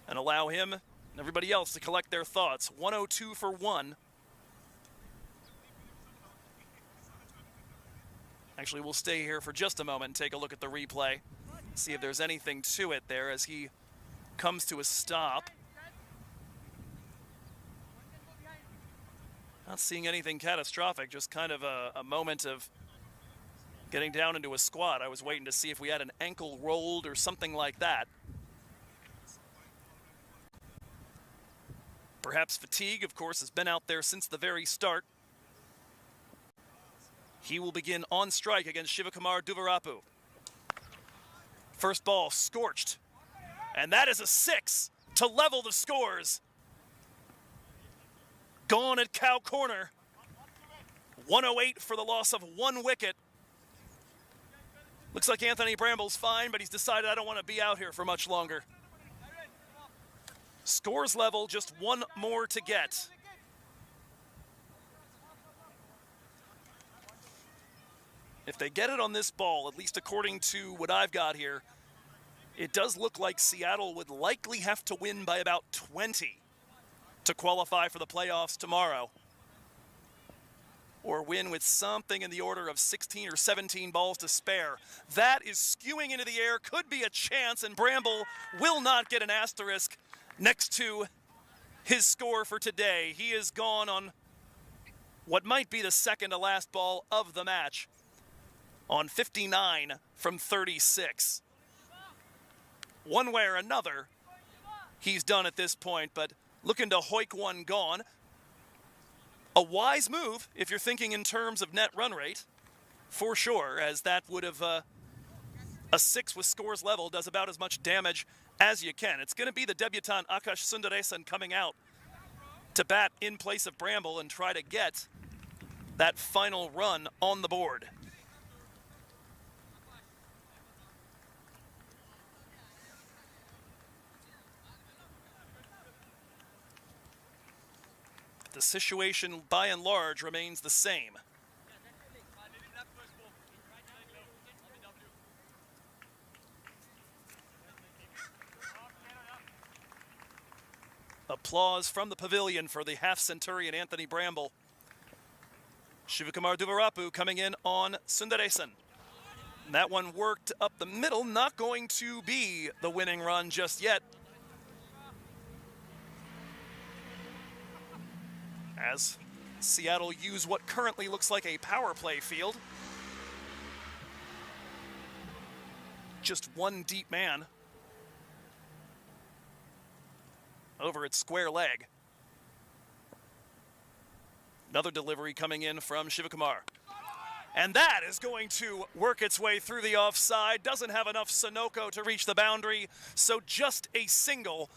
and allow him and everybody else to collect their thoughts. 102 for 1. Actually, we'll stay here for just a moment and take a look at the replay. See if there's anything to it there as he comes to a stop. Not seeing anything catastrophic, just kind of a moment of getting down into a squat. I was waiting to see if we had an ankle rolled or something like that. Perhaps fatigue, of course, has been out there since the very start. He will begin on strike against Shivakumar Duvarapu. First ball scorched, and that is a 6 to level the scores. Gone at Cow Corner. 108 for the loss of 1 wicket. Looks like Anthony Bramble's fine, but he's decided I don't want to be out here for much longer. Scores level, just 1 more to get. If they get it on this ball, at least according to what I've got here, it does look like Seattle would likely have to win by about 20 to qualify for the playoffs tomorrow. Or win with something in the order of 16 or 17 balls to spare. That is skewing into the air, could be a chance, and Bramble will not get an asterisk next to his score for today. He is gone on what might be the second to last ball of the match, on 59 from 36. One way or another, he's done at this point, but looking to hoik one gone. A wise move, if you're thinking in terms of net run rate, for sure, as that would have, a 6 with scores level does about as much damage as you can. It's going to be the debutant Akash Sundaresan coming out to bat in place of Bramble and try to get that final run on the board. The situation, by and large, remains the same. Applause from the pavilion for the half-centurion Anthony Bramble. Shivakumar Duvarapu coming in on Sundaresan. That one worked up the middle, not going to be the winning run just yet. As Seattle use what currently looks like a power play field. Just one deep man over its square leg. Another delivery coming in from Shivakumar. And that is going to work its way through the offside. Doesn't have enough Sunoco to reach the boundary, so just a single,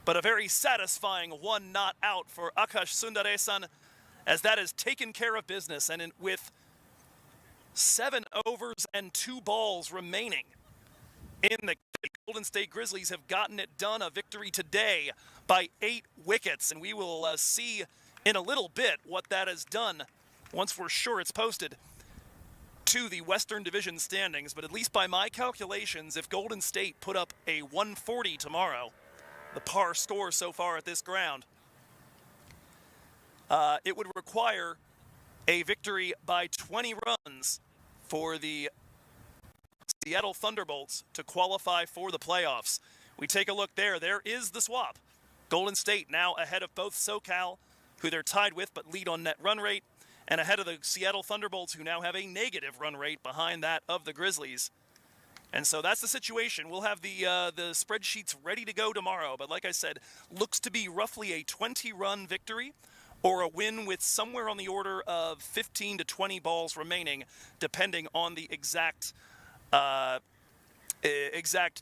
but a very satisfying one not out for Akash Sundaresan, as that has taken care of business. And with 7 overs and 2 balls remaining in the Golden State Grizzlies have gotten it done. A victory today by 8 wickets, and we will see in a little bit what that has done once we're sure it's posted to the Western Division standings. But at least by my calculations, if Golden State put up a 140 tomorrow, the par score so far at this ground, it would require a victory by 20 runs for the Seattle Thunderbolts to qualify for the playoffs. We take a look there. There is the swap. Golden State now ahead of both SoCal, who they're tied with but lead on net run rate, and ahead of the Seattle Thunderbolts, who now have a negative run rate behind that of the Grizzlies. And so that's the situation. We'll have the spreadsheets ready to go tomorrow. But like I said, looks to be roughly a 20-run victory or a win with somewhere on the order of 15 to 20 balls remaining, depending on the exact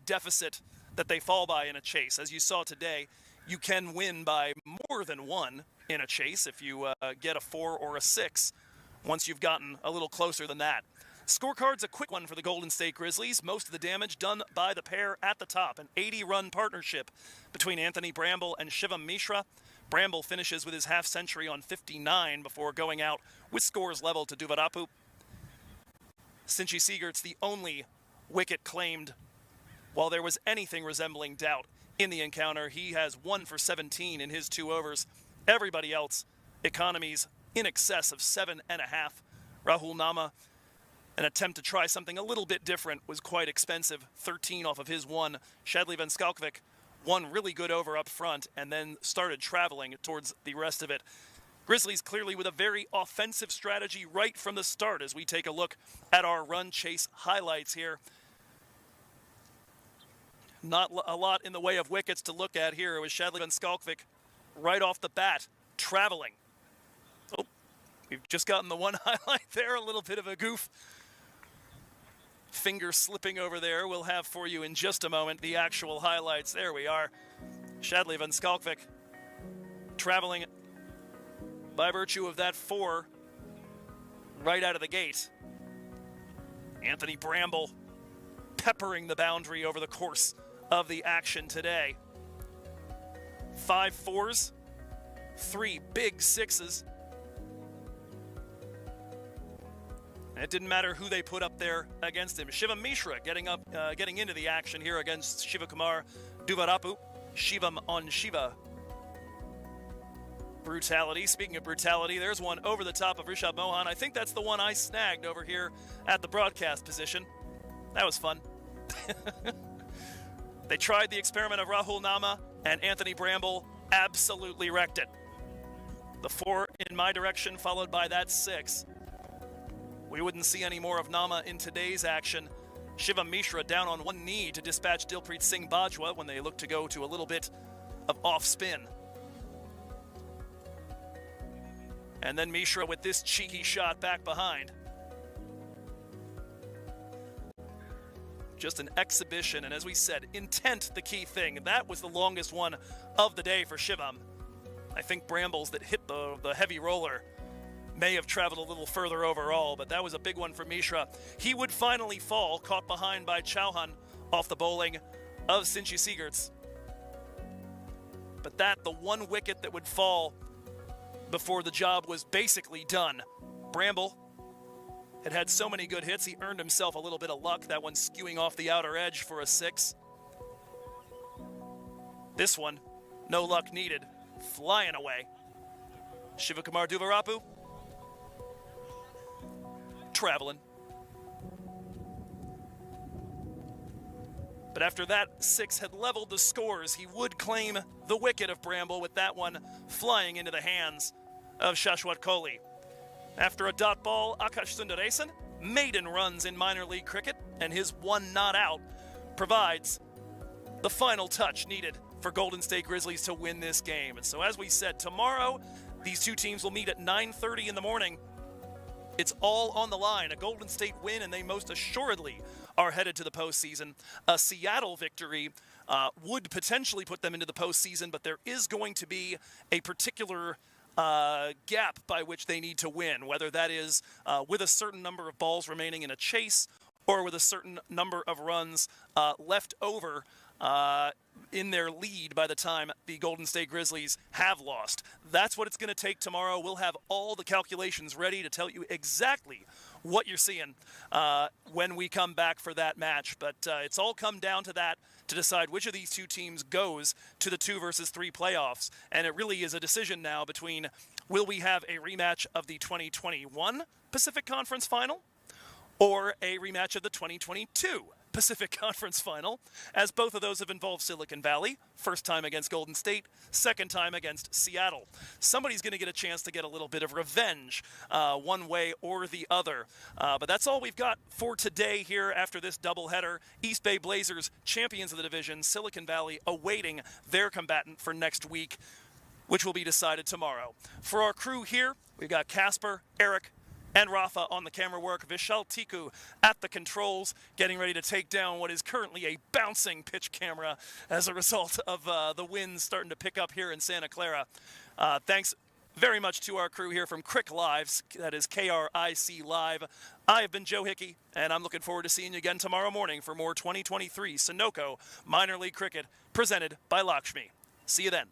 deficit that they fall by in a chase. As you saw today, you can win by more than one in a chase if you get a 4 or a 6 once you've gotten a little closer than that. Scorecard's a quick one for the Golden State Grizzlies. Most of the damage done by the pair at the top. An 80-run partnership between Anthony Bramble and Shivam Mishra. Bramble finishes with his half-century on 59 before going out with scores level to Duvarapu. Sinchi Siegert's the only wicket claimed while there was anything resembling doubt in the encounter. He has 1 for 17 in his 2 overs. Everybody else, economies in excess of 7.5. Rahul Nama, an attempt to try something a little bit different, was quite expensive. 13 off of his 1. Shadley Van Skalkvik, 1 really good over up front, and then started traveling towards the rest of it. Grizzlies clearly with a very offensive strategy right from the start as we take a look at our run chase highlights here. Not a lot in the way of wickets to look at here. It was Shadley Van Skalkvik right off the bat, traveling. Oh, we've just gotten the one highlight there, a little bit of a goof. Finger slipping over there. We'll have for you in just a moment the actual highlights. There we are. Shadley Van Skalkvik traveling by virtue of that 4 right out of the gate. Anthony Bramble peppering the boundary over the course of the action today. 5 4s, 3 big 6s. And it didn't matter who they put up there against him. Shivam Mishra getting into the action here against Shivakumar Duvarapu. Shivam on Shiva. Brutality. Speaking of brutality, there's one over the top of Rishabh Mohan. I think that's the one I snagged over here at the broadcast position. That was fun. They tried the experiment of Rahul Nama, and Anthony Bramble absolutely wrecked it. The 4 in my direction, followed by that 6. We wouldn't see any more of Nama in today's action. Shivam Mishra down on one knee to dispatch Dilpreet Singh Bajwa when they look to go to a little bit of off spin. And then Mishra with this cheeky shot back behind. Just an exhibition, and as we said, intent the key thing. That was the longest one of the day for Shivam. I think Brambles that hit the heavy roller may have traveled a little further overall, but that was a big one for Mishra. He would finally fall, caught behind by Chauhan off the bowling of Sinchi Siegerts. But that, the one wicket that would fall before the job was basically done. Bramble had so many good hits, he earned himself a little bit of luck. That one skewing off the outer edge for a 6. This one, no luck needed, flying away. Shivakumar Duvarapu, traveling. But after that 6 had leveled the scores, he would claim the wicket of Bramble with that one flying into the hands of Shashwat Kohli. After a dot ball, Akash Sundaresan, maiden runs in minor league cricket, and his 1 not out provides the final touch needed for Golden State Grizzlies to win this game. And so as we said, tomorrow these two teams will meet at 9:30 in the morning. It's all on the line. A Golden State win, and they most assuredly are headed to the postseason. A Seattle victory would potentially put them into the postseason, but there is going to be a particular gap by which they need to win, whether that is with a certain number of balls remaining in a chase or with a certain number of runs left over in their lead by the time the Golden State Grizzlies have lost. That's what it's going to take tomorrow. We'll have all the calculations ready to tell you exactly what you're seeing when we come back for that match. But it's all come down to that to decide which of these two teams goes to the 2 versus 3 playoffs. And it really is a decision now between will we have a rematch of the 2021 Pacific Conference Final or a rematch of the 2022 Pacific Conference Final, as both of those have involved Silicon Valley. First time against Golden State, second time against Seattle. Somebody's going to get a chance to get a little bit of revenge one way or the other. But that's all we've got for today here after this doubleheader. East Bay Blazers, champions of the division, Silicon Valley awaiting their combatant for next week, which will be decided tomorrow. For our crew here, we've got Casper, Eric, and Rafa on the camera work, Vishal Tiku at the controls, getting ready to take down what is currently a bouncing pitch camera as a result of the winds starting to pick up here in Santa Clara. Thanks very much to our crew here from Crick Lives, that is KRIC Live. I have been Joe Hickey, and I'm looking forward to seeing you again tomorrow morning for more 2023 Sunoco Minor League Cricket presented by Lakshmi. See you then.